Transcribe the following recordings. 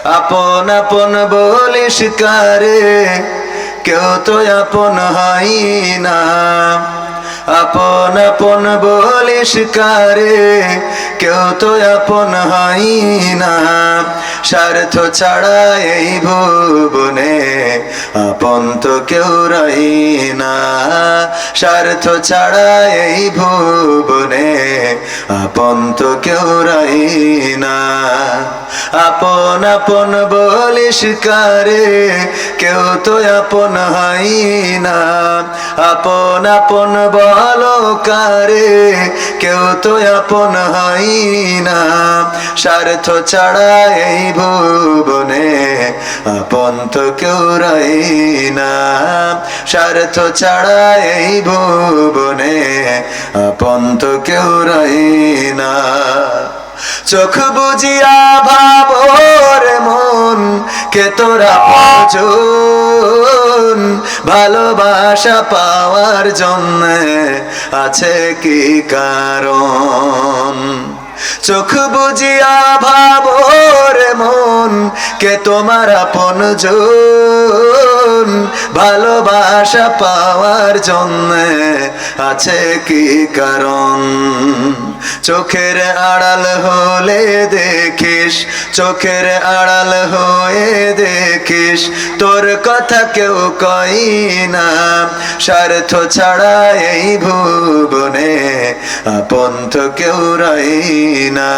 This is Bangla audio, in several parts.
আপন আপন বলিস কারে, কেউ তো আপন হয় না। আপন আপন বলিস কারে, কেউ তো আপন হয় না। স্বার্থ ছাড়া এই ভুবনে আপন তো কেউ রই না। স্বার্থ ছাড়া এই ভুবনে আপন তো কেউ রই না। আপন আপন বলিস কারে, কেউ তো আপন হয় না। আপন আপন বলো কারে, কেউ তো আপন হয় না। স্বার্থ ছাড়া এই ভুবনে আপন তো কেউ রই না। স্বার্থ ছাড়া এই ভুবনে আপন তো কেউ রই না। চোখ বুঝিয়া ভাবর মন, কে তোরা আপনজন। ভালোবাসা পাওয়ার জন্য আছে কি কারণ? চোখ বুঝিয়া ভাবর মন, কে তোমার আপনজন। ভালোবাসা পাওয়ার জন্য আছে কি কারণ? চোখের আড়াল হলে দেখিস, চোখের আড়াল হয়ে দেখিস, তোর কথা কেউ কই না। স্বার্থ ছাড়া এই ভুবনে আপন তো কেউ রই না।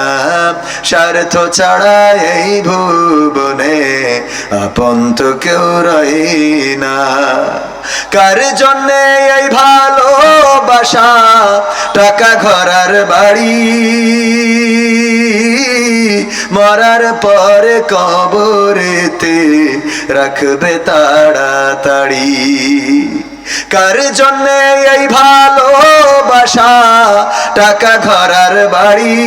স্বার্থ ছাড়া এই ভুবনে আপন তো কেউ রই না। কার জন্যে এই ভালোবাসা, টাকা ঘরার বাড়ি, মরার পরে কবরেতে রাখবে তাড়াতাড়ি। কার জন্যে এই ভালোবাসা, টাকা ঘরার বাড়ি,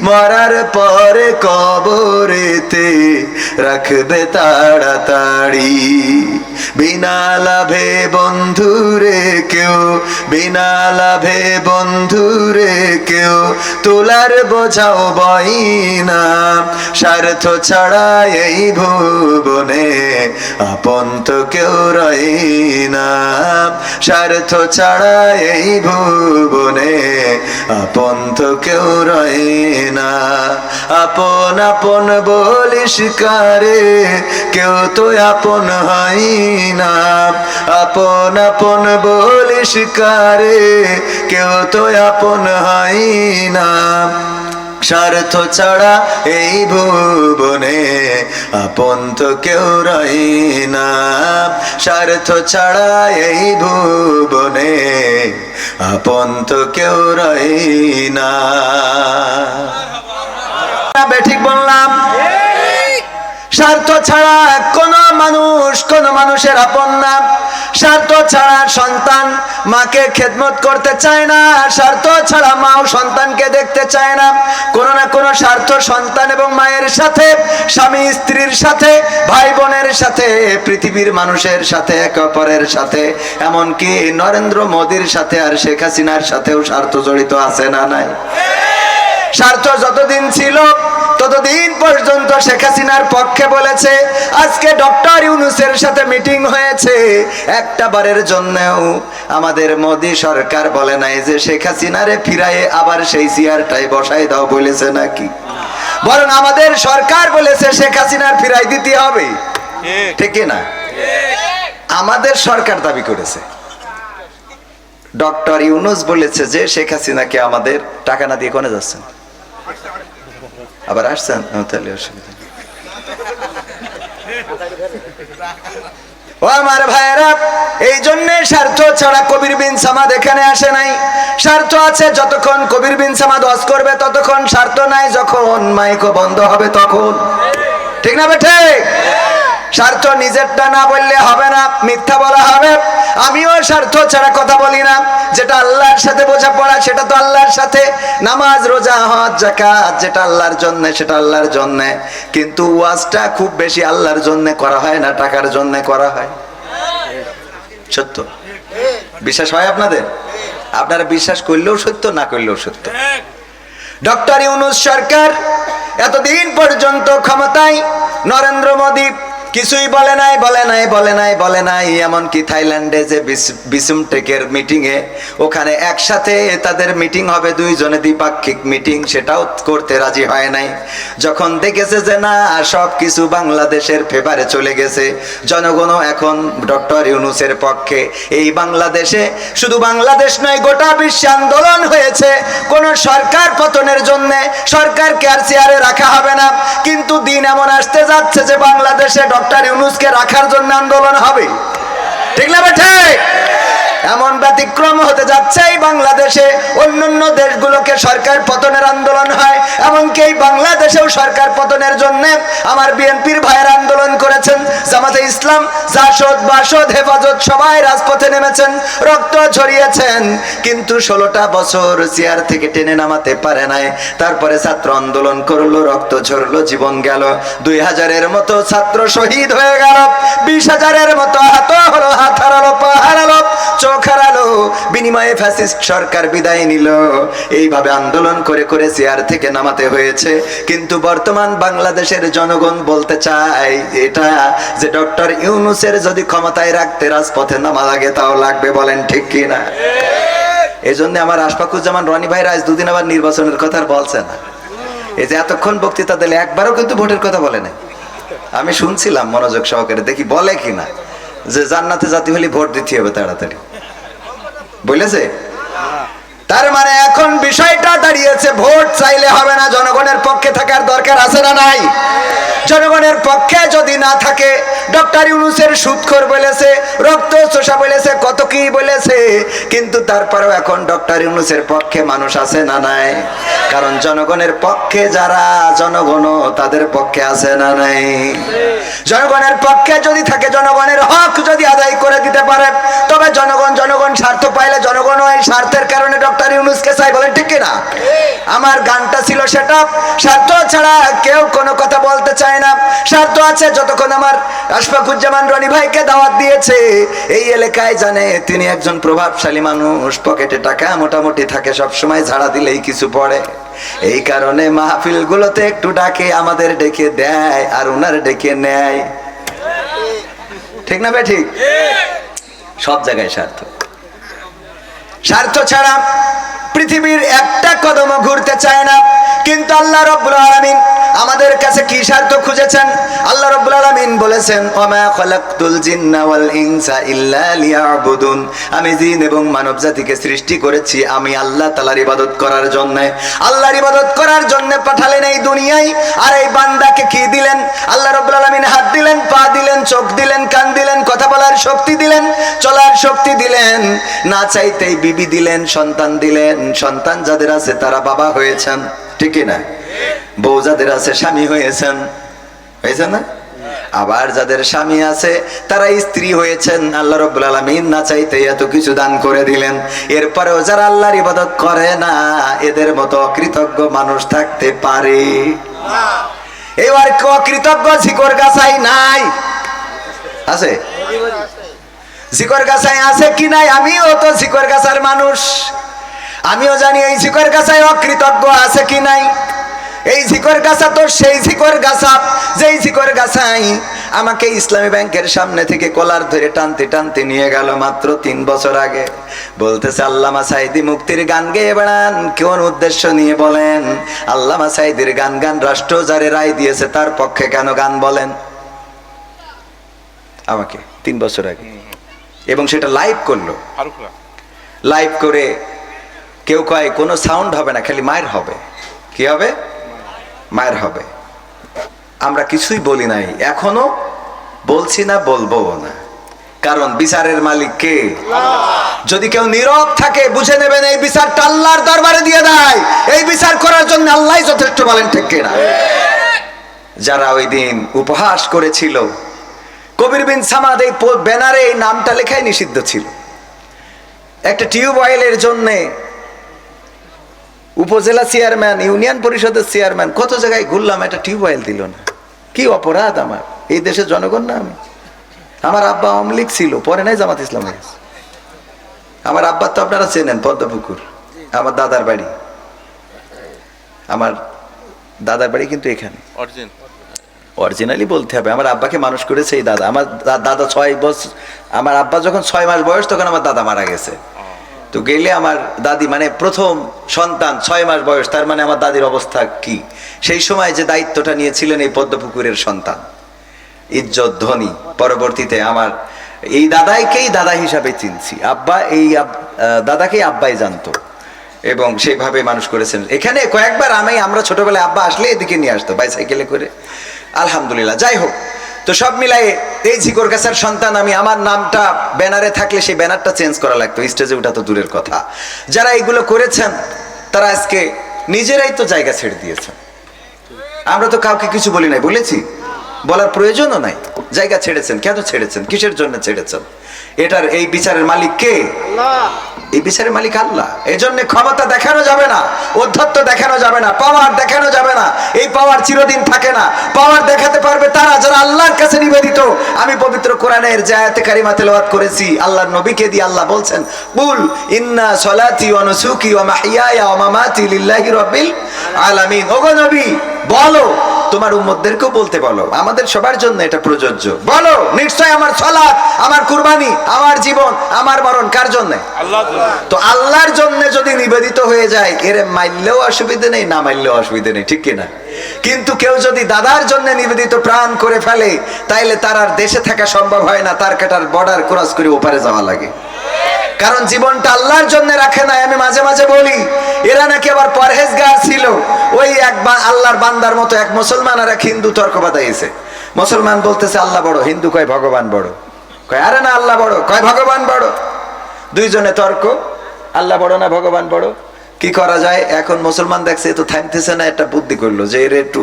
মরার পরে কবরেতে রাখবে তাড়াতাড়ি। বিনা লাভে বন্ধুরে কেউ, বিনা লাভে বন্ধুরে কেউ তোলার বোঝাও বই না। স্বার্থ ছাড়া এই ভুবনে আপন তো কেউ রই না। স্বার্থ ছাড়া এই ভুবনে আপন তো কেউ রই না। আপন আপন বলিস কারে, কেউ তো আপন হয় না। আপন আপন বলিস কারে, কেউ তো আপন হয় না। স্বার্থ ছাড়া এই ভুবনে আপন তো কেউ রই না। স্বার্থ ছাড়া এই ভুবনে আপন তো কেউ রই না। ঠিক বললাম? স্বার্থ ছাড়া কোন মানুষের আপন না। স্বার্থ ছাড়া সন্তান মাকে খেদমত করতে চায় না। স্বার্থ ছাড়া মাও সন্তানকে দেখতে চায় না। কোনো না কোনো স্বার্থ সন্তান এবং মায়ের সাথে, স্বামী স্ত্রীর সাথে, ভাই বোনের সাথে, পৃথিবীর মানুষের সাথে, একে অপরের সাথে, এমনকি নরেন্দ্র মোদীর সাথে আর শেখ হাসিনার সাথেও স্বার্থ জড়িত আছে না নাই? স্বার্থ যতদিন ছিল ততদিন পর্যন্ত শেখ হাসিনার পক্ষে বলেছে। আজকে ডক্টর ইউনূসের সাথে মিটিং হয়েছে, একটা বারের জন্যও আমাদের মোদী সরকার বলে নাই যে শেখ হাসিনারে ফিরায়ে আবার সেই চেয়ারটাই বসাই দাও বলেছে নাকি? বরং আমাদের সরকার বলেছে শেখ হাসিনার ফিরাই দিতে হবে। ঠিক না? আমাদের সরকার দাবি করেছে। ডক্টর ইউনূস বলেছে যে শেখ হাসিনাকে আমাদের টাকা না দিয়ে কোনে যাচ্ছেন, আবার আসছেন, তাহলে অসুবিধা। ও আমার ভাইয়েরা, এই জন্য স্বার্থ ছাড়া কবির বিন সামাদ এখানে আসে নাই। স্বার্থ আছে যতক্ষণ কবির বিন সামাদ ওয়াজ করবে ততক্ষণ, স্বার্থ নাই যখন মাইকও বন্ধ হবে তখন। ঠিক না বেঠে? স্বার্থ নিজেরটা না বললে হবে না, মিথ্যা বলা হবে। আমিও স্বার্থ ছাড়া কথা বলি না। যেটা আল্লাহর সাথে বোঝাপড়া সেটা তো আল্লাহর সাথে। নামাজ, রোজা, হজ, যাকাত যেটা আল্লাহর জন্য সেটা আল্লাহর জন্য। কিন্তু ওয়াজটা খুব বেশি আল্লাহর জন্য করা হয় না, টাকার জন্য করা হয়। সত্য? বিশ্বাস হয় আপনাদের? আপনারা বিশ্বাস করলেও সত্য, না করলেও সত্য। ডক্টর ইউনূস সরকার এতদিন পর্যন্ত ক্ষমতায় নরেন্দ্র মোদী কিছুই বলে নাই এমনকি থাইল্যান্ডে যে বিসুমটেকের মিটিং এ ওখানে একসাথে তাদের মিটিং হবে, দুইজনে দ্বিপাক্ষিক মিটিং, সেটাও করতে রাজি হয় নাই। যখন দেখেছে যে না সব কিছু বাংলাদেশের ফেভারে চলে গেছে, জনগণও এখন ডক্টর ইউনূসের পক্ষে। এই বাংলাদেশে শুধু বাংলাদেশ নয়, গোটা বিশ্বে আন্দোলন হয়েছে কোন সরকার পতনের জন্য। সরকারকে আর চেয়ারে রাখা হবে না, কিন্তু দিন এমন আসতে যাচ্ছে যে বাংলাদেশে ডক্টর ইউনূসকে রাখার জন্য আন্দোলন হবে। ঠিক না ঠিক? এমন ব্যতিক্রম হতে যাচ্ছে এই বাংলাদেশে। অন্যান্য দেশগুলোকে সরকার পতনের আন্দোলন হয়, এমনকি এই বাংলাদেশেও সরকার পতনের জন্য আমার বিএনপির ভাইয়ের আন্দোলন করেছেন। জামাতে ইসলাম, জাসদ, বাসদ, হেফাজত সবাই রাজপথে নেমেছেন, রক্ত ঝরিয়েছেন, কিন্তু 16টা বছর চেয়ার থেকে টেনে নামাতে পারে নাই। তারপরে ছাত্র আন্দোলন করলো, রক্ত ঝরলো, জীবন গেল। 2000-এর মতো ছাত্র শহীদ হয়ে গেল, 20,000-এর মতো হাত হলো, হাত হারালো, পা হারালো, চোখ হারালো, বিনিময়ে ফ্যাসিস্ট সরকার বিদায় নিল। এইভাবে আন্দোলন করে করে চেয়ার থেকে নামাতে হয়েছে। কিন্তু বর্তমান বাংলাদেশের জনগণ বলতে চায় এটা যে ডক্টর ইউনূসের যদি ক্ষমতায় রাখতে রাজপথে নামা লাগে তাও লাগবে। বলেন ঠিক কি না? এই জন্য আমার আশফাকুজ্জামান রনি ভাইরা আজ দুদিন আবার নির্বাচনের কথা বলছে না। এই যে এতক্ষণ বক্তৃতা দিলে একবারও কিন্তু ভোটের কথা বলে নাই। আমি শুনছিলাম মনোযোগ সহকারে, দেখি বলে কিনা যে জান্নাতে জাতি হলে ভোট দিতে হবে তাড়াতাড়ি, বলেছে? তার মানে এখন বিষয়টা দাঁড়িয়েছে ভোট চাইলে হবে না, জনগণের পক্ষে থাকার দরকার আছে না নাই? জনগণের পক্ষে যদি না থাকে, ডক্টর ইউনূসের সুদখোর বলেছে, রক্ত চোষা বলেছে, কত কি বলেছে, কিন্তু তারপরেও এখন ডক্টর ইউনূসের পক্ষে মানুষ আছে না নাই? কারণ জনগণের পক্ষে যারা, জনগণও তাদের পক্ষে আছে না নাই? জনগণের পক্ষে যদি থাকে, জনগণের হক যদি আদায় করে দিতে পারে, তবে জনগণ স্বার্থ পাইলে জনগণ এই স্বার্থের কারণে ডক্টর ইউনূসকে চাই। বলেন ঠিক কিনা? আমার গানটা ছিল সেটা, স্বার্থ ছাড়া কেউ কোনো কথা বলতে চায় না। স্বার্থ আছে যতক্ষণ আমার আশফাকুজ্জামান রনি ভাইকে দাওয়াত দিয়েছে, এই এলাকায় জানে তিনি একজন প্রভাবশালী মানুষ, পকেটে টাকা মোটামুটি থাকে, সব সময় ঝাড়া দিলেই কিছু পড়ে। এই কারণে মাহফিল গুলোতে একটু ডাকে, আমাদের ডেকে দেয় আর উনার ডেকে নেয়। ঠিক না ভাই? ঠিক। সব জায়গায় স্বার্থ। স্বার্থ ছাড়া পৃথিবীর একটা কদমও ঘুরতে চায় না। কিন্তু আল্লাহ রাব্বুল আলামিন আমাদের কাছে কি স্বার্থ খুঁজেছেন? আল্লাহ রাব্বুল আলামিন বলেছেন, ওমা খালাকতুল জিন্না ওয়াল ইনসা ইল্লা লিয়াবুদুন, আমি জিন এবং মানব জাতিকে সৃষ্টি করেছি আমি আল্লাহ তাআলার ইবাদত করার জন্য। আল্লাহর ইবাদত করার জন্য পাঠালেন এই দুনিয়ায়। আর এই বান্দাকে কি দিলেন? আল্লাহ রাব্বুল আলামিন হাত দিলেন, পা দিলেন, চোখ দিলেন, কান দিলেন, কথা বলার শক্তি দিলেন, চলার শক্তি দিলেন, না চাইতেই বিবি দিলেন, সন্তান দিলেন। সন্তান যাদের আছে তারা বাবা হয়েছেন, ঠিক না? বউ যাদের আছে স্বামী হয়েছেন, হয়েছে না? আবার যাদের স্বামী আছে তারা স্ত্রী হয়েছেন। আল্লাহ রাব্বুল আলামিন না চাইতে এত কিছু দান করে দিলেন। এরপরেও যারা আল্লাহর ইবাদত করে না, এদের মতো অকৃতজ্ঞ মানুষ থাকতে পারে? এবার অকৃতজ্ঞ ঝিকর গাছাই নাই? আছে? ঝিকর গাছাই আছে কি নাই? আমিও তো ঝিকর গাছার মানুষ, আমিও জানি এই ঝিকর গাছায় অকৃতজ্ঞ আছে কি নাই। এই ঝিকর গাছা তো সেই ঝিকর গাছা যেই ঝিকর গাছাই আমাকে ইসলামী ব্যাংকের সামনে থেকে কলার ধরে টানতে টানতে নিয়ে গেল মাত্র 3 বছর আগে। বলতেছে, আল্লামা সাঈদী মুক্তির গান গেয়ে বেড়ান, কোন উদ্দেশ্য নিয়ে বলেন? আল্লামা সাঈদীর গান গান, রাষ্ট্র যারে রায় দিয়েছে তার পক্ষে কেন গান বলেন? আমাকে 3 বছর আগে, এবং সেটা লাইভ করলো। লাইভ করে কেউ কয় কোনো সাউন্ড হবে না, খালি মায়ের হবে। কি হবে? মায়ের হবে। আমরা কিছুই বলি নাই, এখনো বলছি না, বলবো না, কারণ বিচারের মালিক কে? যদি কেউ নীরব থাকে বুঝে নেবেন এই বিচারটা আল্লাহর দরবারে দিয়ে দেয়। এই বিচার করার জন্য আল্লাহই যথেষ্ট। বলেন ঠিক কিনা? যারা ওই দিন উপহাস করেছিল, কবির বিন সামাদ এই ব্যানারে এই নামটা লেখাই নিষিদ্ধ ছিল। একটা টিউবওয়েলের জন্য উপজেলা চেয়ারম্যান, ইউনিয়ন পরিষদের চেয়ারম্যান, কত জায়গায় ঘুরলাম, একটা টিউবওয়েল দিল না। কি অপরাধ আমার? এই দেশের জনগণ না আমি? আমার আব্বা আওয়ামী লীগ ছিল, পরে নাই জামাত ইসলাম হয়ে গেছে। আমার আব্বা তো আপনারা চেনেন, পদ্মপুকুর আমার দাদার বাড়ি। আমার দাদার বাড়ি কিন্তু এখানে, অরিজিনালি বলতে হবে। আমার আব্বাকে মানুষ করেছে এই দাদা। আমার দাদা 6 বছর, আমার আব্বা যখন 6 মাস বয়স তখন আমার দাদা মারা গেছে। তো গেলে আমার দাদি মানে প্রথম সন্তান 6 মাস বয়স, তার মানে আমার দাদির অবস্থা কি। সেই সময় যে দায়িত্বটা নিয়েছিলেন এই পদ্মপুকুরের সন্তান, ইজ্জত ধনী। পরবর্তীতে আমার এই দাদাইকেই দাদা হিসাবে চিনছি, আব্বা এই দাদাকেই আব্বাই জানতো এবং সেইভাবে মানুষ করেছেন। এখানে কয়েকবার আমরা ছোটবেলায় আব্বা আসলে এদিকে নিয়ে আসতো বাইসাইকেলে করে, আলহামদুলিল্লাহ। যাই হোক, তো সব মিলাই এই ঝিকরগাছার সন্তান আমি। আমার নামটা ব্যানারে থাকলে সেই ব্যানারটা চেঞ্জ করা লাগতো, স্টেজে ওঠা তো দূরের কথা। যারা এগুলো করেছেন তারা আজকে নিজেরাই তো জায়গা ছেড়ে দিয়েছেন। আমরা তো কাউকে কিছু বলি নাই, বলেছি? বলার প্রয়োজনও নাই। জায়গা ছেড়েছেন, কেন ছেড়েছেন, কিসের জন্য ছেড়েছেন? এটার এই বিচারের মালিক কে? এই বিচারের মালিক আল্লাহ। এই জন্য ক্ষমতা দেখানো যাবে না, অধ্যত্ব দেখানো যাবে না, পাওয়ার দেখানো যাবে না। এই পাওয়ার চিরদিন থাকে না। পাওয়ার দেখাতে পারবে তারা যারা আল্লাহর কাছে নিবেদিত। আমি পবিত্র কোরআনের যে আয়াতে কারিমা তেলাওয়াত করেছি, আল্লাহর নবীকে দিয়ে আল্লাহ বলছেন, কুল ইন্না সলাতি ওয়া নুসুকি ওয়া মাহইয়ায়া ওয়া মামাতি লিল্লাহি রাব্বিল আলামিন। ওগো নবী বলো, তোমার উম্মতদেরকেও বলতে বলো, আমাদের সবার জন্য এটা প্রযোজ্য। বলো নিশ্চয় আমার সালাত, আমার কুরবানি, আমার জীবন, আমার মরণ কার জন্য? আল্লাহর জন্য। তো আল্লাহর জন্য যদি নিবেদিত হয়ে যায়, এর মাইললেও অসুবিধা নেই, না মাইললেও অসুবিধা নেই, ঠিক কিনা? কিন্তু কেউ যদি দাদার জন্য নিবেদিত প্রাণ করে ফেলে, তাইলে তার আর দেশে থাকা সম্ভব হয় না, তার কাটার বর্ডার ক্রস করে ওপারে যাওয়া লাগে। কারণ জীবনটা আল্লাহর জন্য রাখে নাই। আমি মাঝে মাঝে বলি, এরা নাকি আবার পরহেজগার ছিল। ওই একবার আল্লাহর বান্দার মতো এক মুসলমান আর এক হিন্দু তর্ক বাঁধাইছে। মুসলমান বলতেছে আল্লাহ বড়, হিন্দু কয় ভগবান বড়। কয় আরে না, আল্লাহ বড়, কয় ভগবান বড়। দুইজনে তর্ক, আল্লাহ বড় না ভগবান বড়। কি করা যায়? এখন মুসলমান দেখছে তো থামতেছে না, একটা বুদ্ধি করলো যে এর একটু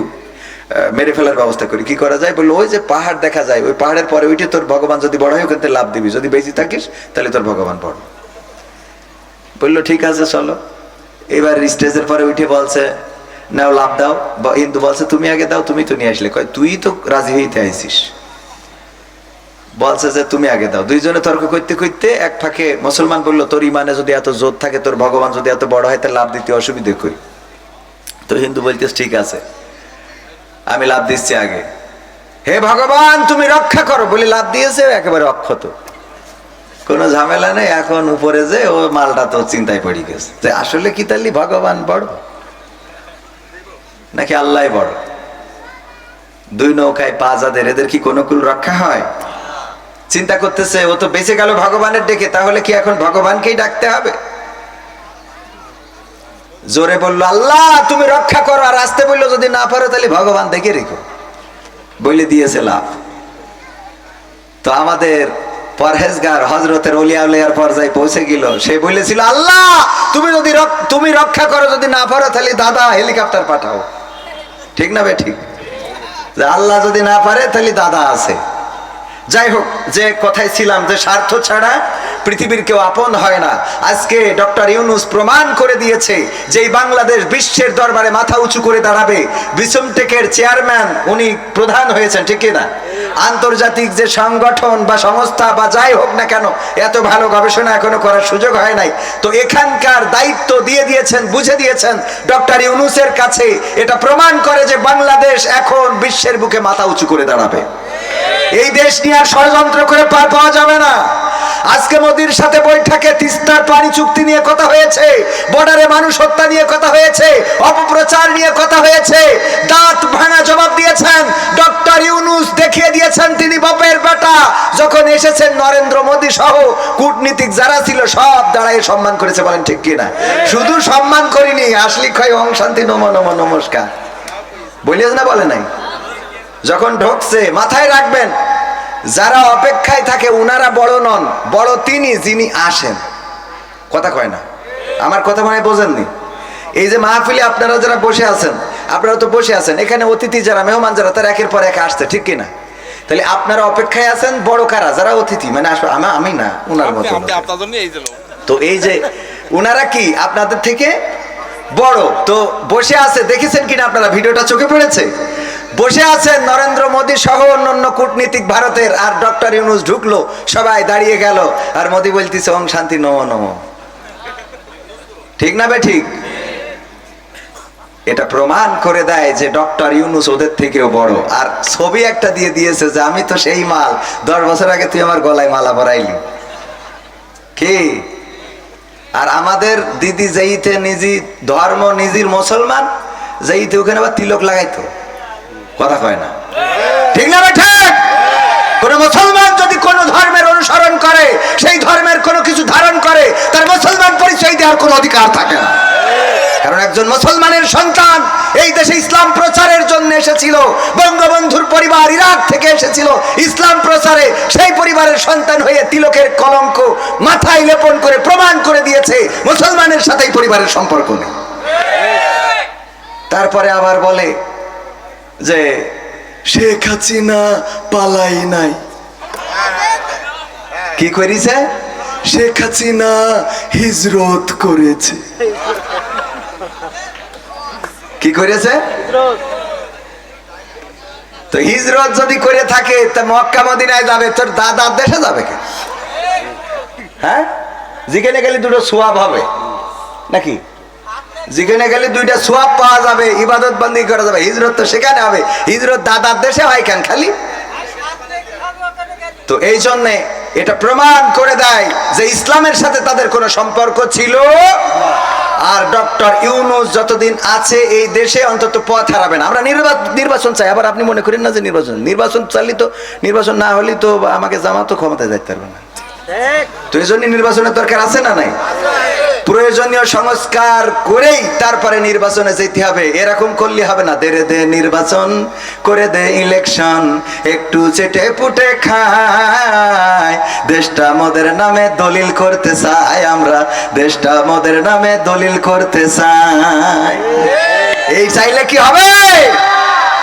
মেরে ফেলার ব্যবস্থা করি। কি করা যায়? বললো ওই যে পাহাড় দেখা যায়, ওই পাহাড়ের পরে উঠে তোর ভগবান যদি বড় হয় ওখান থেকে লাভ দিবি, যদি বেঁচে থাকিস তাহলে তোর ভগবান বড়। বললো ঠিক আছে চলো। এবার স্টেজের পরে উঠে বলছে নাও লাভ দাও। হিন্দু বলছে তুমি আগে দাও, তুমি তো নিয়ে আসলে। কয় তুই তো রাজি হইতে আইছিস। বলছে যে তুমি আগে দাও। দুইজনে তর্ক করতে করতে এক ফাঁকে মুসলমান বললো তোর ইমানে যদি এত জোর থাকে, তোর ভগবান যদি এত বড় হয়, তাহলে লাভ দিতে অসুবিধে কই? তো হিন্দু বলতেছ ঠিক আছে, আমি লাভ দিচ্ছি আগে। হে ভগবান তুমি রক্ষা করো বলে লাভ দিয়েছে, একেবারে অক্ষত, কোনো ঝামেলা নেই। এখন উপরে যে ও মালটা তো চিন্তায় পড়ে গেছে যে আসলে কি তাহলে ভগবান বড় নাকি আল্লাহ বড়? দুই নৌকায় পা যাদের, এদের কি কোনো কুল রক্ষা হয়? চিন্তা করতেছে ও তো বেঁচে গেল ভগবানের ডেকে, তাহলে কি এখন ভগবানকেই ডাকতে হবে? জোরে বললো আল্লাহ তুমি রক্ষা করো, আর আসতে বললো যদি না পারো তাহলে ভগবান দেখে রেখো, বলে দিয়েছে লাভ। তো আমাদের পরহেজগার হযরতের আউলিয়া উলিয়ার পর্যায়ে পৌঁছে গেল। সে বলেছিল আল্লাহ তুমি রক্ষা করো, যদি না পারো তাহলে দাদা হেলিকপ্টার পাঠাও। ঠিক না বে ঠিক? আল্লাহ যদি না পারে তাহলে দাদা আছে। যাই হোক, যে কথায় ছিলাম যে স্বার্থ ছাড়া পৃথিবীর কেউ আপন হয় না। আজকে ডক্টর ইউনূস প্রমাণ করে দিয়েছে যে এই বাংলাদেশ বিশ্বের দরবারে মাথা উঁচু করে দাঁড়াবে। বিসমটেকের চেয়ারম্যান উনি প্রধান হয়েছেন, ঠিক না? আন্তর্জাতিক যে সংগঠন বা সংস্থা বা যাই হোক না কেন, এত ভালো গবেষণা এখনো করার সুযোগ হয় নাই। তো এখানকার দায়িত্ব দিয়ে দিয়েছেন, বুঝে দিয়েছেন ডক্টর ইউনূসের কাছে। এটা প্রমাণ করে যে বাংলাদেশ এখন বিশ্বের বুকে মাথা উঁচু করে দাঁড়াবে। এই দেশ নিয়ে আর ষড়যন্ত্র করে পার পাওয়া যাবে না। আজকে মোদির সাথে বৈঠকে তিস্তার পানি চুক্তি নিয়ে কথা হয়েছে, বর্ডারে মানুষ হত্যা নিয়ে কথা হয়েছে, অপপ্রচার নিয়ে কথা হয়েছে। দাঁত ভাঙা জবাব দিয়েছেন ডক্টর ইউনূস, দেখিয়ে দিয়েছেন তিনি বাপের বেটা। যখন এসেছেন নরেন্দ্র মোদী সহ কূটনীতিক যারা ছিল সব দাঁড়ায় সম্মান করেছে, বলেন ঠিক কিনা? শুধু সম্মান করিনি, আসলি ক্ষয় ওং শান্তি নমো নমো নমস্কার বলিস না, বলে নাই? যখন ঢুকছে মাথায় রাখবেন, যারা অপেক্ষায় থাকে উনারা বড় নন, বড় তিনি যিনি আসেন। কথা কয় না? আমার কথা মনে হয় বোঝেননি। এই যে মাহফিলে আপনারা যারা বসে আছেন, আপনারা তো বসে আছেন, এখানে অতিথি যারা মেহমান যারা তারা একের পর এক আসছে, ঠিক কিনা? তাহলে আপনারা অপেক্ষায় আছেন, বড় কারা? যারা অতিথি, মানে আমি না, উনার মতো। তো এই যে উনারা কি আপনাদের থেকে বড়, তো বসে আছে, দেখেছেন কিনা আপনারা? ভিডিওটা চোখে পড়েছে? বসে আছেন নরেন্দ্র মোদী সহ অন্যান্য কূটনীতিক ভারতের, আর ডক্টর ইউনূস ঢুকলো, সবাই দাঁড়িয়ে গেল, আর মোদী বলতেছে ওং শান্তি নমো নমো। ঠিক না বে ঠিক? এটা প্রমাণ করে দেয় যে ডক্টর ইউনূস ওদের থেকেও বড়। আর ছবি একটা দিয়ে দিয়েছে যে আমি তো সেই মাল, 10 বছর আগে তুই আমার গলায় মালা পরাইলি। কি আর আমাদের দিদি যেইতে নিজি ধর্ম নিজের মুসলমান, যেইতে ওখানে আবার তিলক লাগাইতো, কথা কয় না, ঠিক না বেটা? কোন মুসলমান যদি কোন ধর্মের অনুসরণ করে, সেই ধর্মের কোনো কিছু ধারণ করে, তার মুসলমান পরিচয় দেওয়ার কোনো অধিকার থাকে না। কারণ একজন মুসলমানের সন্তান এই দেশে ইসলাম প্রচারের জন্য এসেছিল, বঙ্গবন্ধুর পরিবার ইরাক থেকে এসেছিল ইসলাম প্রচারে, সেই পরিবারের সন্তান হয়ে তিলকের কলঙ্ক মাথায় লেপন করে প্রমাণ করে দিয়েছে মুসলমানের সাথে এই পরিবারের সম্পর্ক নেই। তারপরে আবার বলে যে শেখ হাসিনা পালাই নাই। কি করেছে? শেখ হাসিনা হিজরত করেছে। কি করেছে? তো হিজরত যদি করে থাকে তা মক্কা মদিনায় যাবে, তোর দাদার দেশে যাবে কে? হ্যাঁ, যেখানে গেলে দুটো সোয়াব হবে নাকি? যেখানে গেলে দুইটা সোয়াব পাওয়া যাবে, ইবাদত বন্দেগী করা যাবে। হিজরত তো সেখানে হবে, হিজরত দাদার দেশে হয় কেন খালি? তো এই জন্যে এটা প্রমাণ করে দেয় যে ইসলামের সাথে তাদের কোনো সম্পর্ক ছিল। আর ডক্টর ইউনূস যতদিন আছে এই দেশে অন্তত পথ হারাবে না। আমরা নির্বাচন চাই। আবার আপনি মনে করেন না যে নির্বাচন চাইলে তো, নির্বাচন না হলে তো আমাকে জামাত তো ক্ষমতায় যাইতে পারবে না। তো এই জন্য নির্বাচনের দরকার আছে না নাই? প্রয়োজনীয় সংস্কার করেই তারপরে নির্বাচনে যেতে হবে। এরকম করলে হবে না, দে নির্বাচন করে দে ইলেকশন, একটু চেটে পুটে খায়, দেশটা মোদের নামে দলিল করতে চাই, আমরা দেশটা মোদের নামে দলিল করতে চাই। এই চাইলে কি হবে?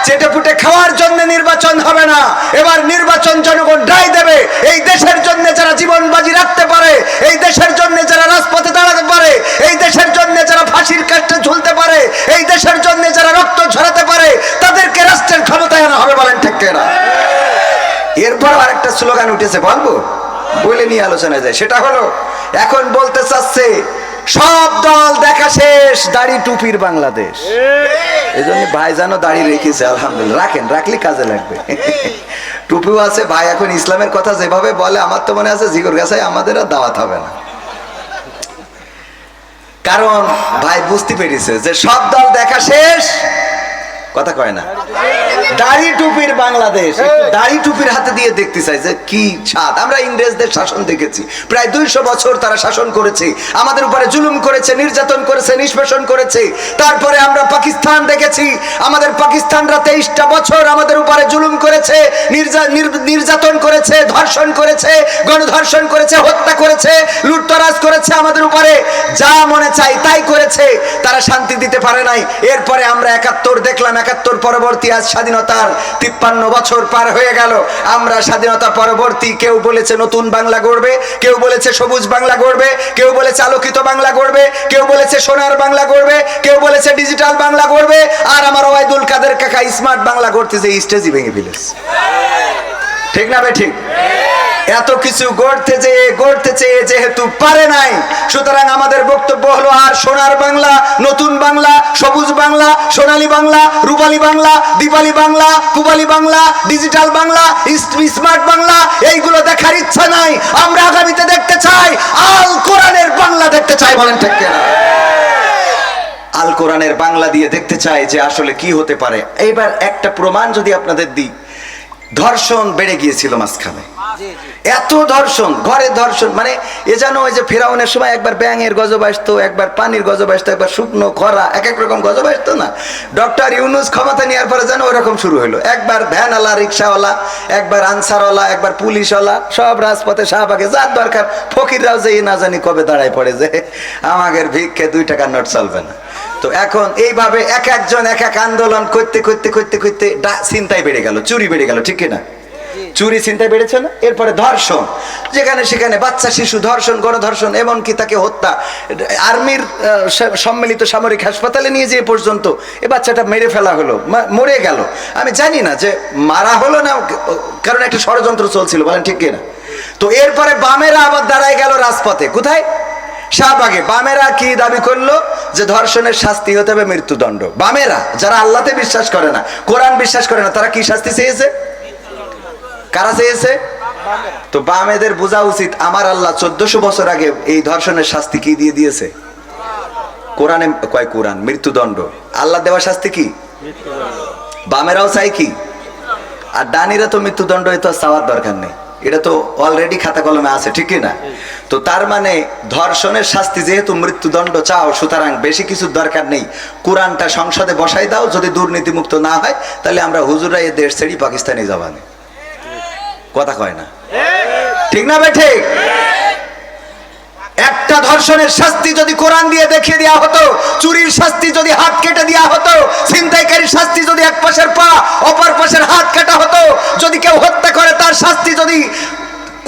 চেটে পুটে খাওয়ার জন্য নির্বাচন হবে না। এবার নির্বাচন জনগণ রায় দেবে। এই দেশের জন্য যারা জীবন বাজি রাখতে পারে, এই দেশের জন্য যারা রাজপথে দাঁড়াতে পারে, এই দেশের জন্য যারা ফাঁসির কাষ্টে ঝুলতে পারে, এই দেশের জন্য যারা রক্ত ঝরাতে পারে, তাদেরকে রাষ্ট্রের ক্ষমতায় আনা হবে। বলেন ঠিক কিনা? এরপর আরেকটা স্লোগান উঠেছে, বলবো বলে নিয়ে আলোচনায় যায়। সেটা হলো এখন বলতে চাচ্ছে সব দল দেখা শেষ, দাড়ি টুপির বাংলাদেশ। এই জন্য ভাইজানও দাড়ি রেখেছে, আলহামদুলিল্লাহ। রাখেন, রাখলে কাজে লাগবে। টুপিও আছে ভাই। এখন ইসলামের কথা যেভাবে বলে, আমার তো মনে আছে জিগর গাছায় আমাদের আর দাওয়াত হবে না। কারণ ভাই বুঝতে পেরেছে যে সব দল দেখা শেষ, কথা কয় না, দাড়ি টুপির বাংলাদেশ। দাড়ি টুপির হাতে দিয়ে দেখতে চাই যে কি স্বাদ। আমরা ইংরেজদের শাসন দেখেছি, প্রায় 200 বছর তারা শাসন করেছে, আমাদের উপরে জুলুম করেছে, নির্যাতন করেছে, নিষ্পেষণ করেছে। তারপরে আমরা পাকিস্তান দেখেছি, আমাদের পাকিস্তানরা 23টা বছর আমাদের উপরে জুলুম করেছে, নির্যাতন করেছে, ধর্ষণ করেছে, গণধর্ষণ করেছে, হত্যা করেছে, লুটতরাজ করেছে, আমাদের উপরে যা মনে চাই তাই করেছে। তারা শান্তি দিতে পারে নাই। এরপরে আমরা 71 দেখলাম, 71 পরবর্তী আজ স্বাধীনতার 53 বছর পার হয়ে গেল। আমরা স্বাধীনতা পরবর্তী, কেউ বলেছে নতুন বাংলা গড়বে, কেউ বলেছে সবুজ বাংলা গড়বে, কেউ বলেছে আলোকিত বাংলা গড়বে, কেউ বলেছে সোনার বাংলা গড়বে, কেউ বলেছে ডিজিটাল বাংলা গড়বে। আর আমার ওবায়দুল কাদের কাকা স্মার্ট বাংলা গড়তেছে, স্টেজই ভেঙে ফেলেছে। ঠিক না বে ঠিক? এত কিছু গড়তে চেয়ে যেহেতু পারে নাই, সুতরাং আমাদের বক্তব্য হলো আর সোনার বাংলা, নতুন বাংলা, সবুজ বাংলা, সোনালী বাংলা, রূপালী বাংলা, দীপালি বাংলা, পূবালী বাংলা, ডিজিটাল বাংলা, স্মার্ট বাংলা এইগুলো দেখার ইচ্ছা নাই। আমরা আগামীতে দেখতে চাই আল কোরআনের বাংলা দেখতে চাই। বলেন ঠিক কিনা? আল কোরআনের বাংলা দিয়ে দেখতে চাই যে আসলে কি হতে পারে। এইবার একটা প্রমাণ যদি আপনাদের দিই, ধর্ষণ বেড়ে গিয়েছিল মাঝখানে, এত ধর্ষণ, ঘরে ধর্ষণ, মানে এ যেন ওই যে ফেরাউনের সময় একবার ব্যাঙের গজব আসতো, একবার পানির গজব আসতো, একবার শুকনো খরা, এক এক রকম গজব আসতো না। ডক্টর ইউনূস ক্ষমতা নেওয়ার পরে যেন ওরকম শুরু হলো। একবার ভ্যানওয়ালা, রিক্সাওয়ালা, একবার আনসারওয়ালা, একবার পুলিশওয়ালা, সব রাজপথে শাহবাগে যার দরকার। ফকিররাও যে না জানি কবে দাঁড়ায় পড়ে যে আমাদের ভিক্ষে 2 টাকার নোট চলবে না। তো এখন এইভাবে এক একজন এক এক আন্দোলন করতে করতে করতে করতে ছিনতাই বেড়ে গেল, চুরি বেড়ে গেল। ঠিক কিনা? চুরি ছিনতাই বেড়েছে না? এরপরে ধর্ষণ, যেখানে সেখানে বাচ্চা শিশু ধর্ষণ, গণধর্ষণ, এমনকি তাকে হত্যা। আর্মির সম্মিলিত সামরিক হাসপাতালে নিয়ে যেয়ে পর্যন্ত এ বাচ্চাটা মেরে ফেলা হলো, মরে গেল। আমি জানি না যে মারা হলো না, কারণ একটা ষড়যন্ত্র চলছিল। বলেন ঠিক কিনা? তো এরপরে বামেরা আবার দাঁড়ায় গেল রাজপথে। কোথায়? শাহবাগে বামেরা কি দাবি করলো যে ধর্ষণের শাস্তি হতে হবে মৃত্যুদণ্ড। বামেরা যারা আল্লাহতে বিশ্বাস করে না, কোরআন বিশ্বাস করে না, তারা কি শাস্তি চেয়েছে? কারা চেয়েছে? তো বামেদের বোঝা উচিত আমার আল্লাহ 1400 বছর আগে এই ধর্ষণের শাস্তি কি দিয়ে দিয়েছে? কোরআনে কয় কোরআন মৃত্যুদণ্ড। আল্লাহ দেওয়া শাস্তি কি? বামেরাও চাই কি? আর ডানিরা তো মৃত্যুদণ্ড তো চাওয়ার দরকার নেই, এটা তো অলরেডি খাতা কলমে আছে, ঠিক না? তো তার মানে ধর্ষণের শাস্তি যেহেতু মৃত্যুদণ্ড চাও, সুতরাং বেশি কিছু দরকার নেই, কোরআনটা সংসদে বসাই দাও। যদি দুর্নীতিমুক্ত না হয় তাহলে আমরা হুজুরা এই দেশ ছেড়ে পাকিস্তানে যাবানি। কথা কয় না, ঠিক না ভাই? ঠিক। একটা ধর্ষণের শাস্তি যদি কোরআন দিয়ে দেখিয়ে দেওয়া হতো, চুরির শাস্তি যদি হাত কেটে দেওয়া হতো, ছিনতাইকারীর শাস্তি যদি এক পাশের পা অপর পাশের হাত কাটা হতো, যদি কেউ হত্যা করে তার শাস্তি যদি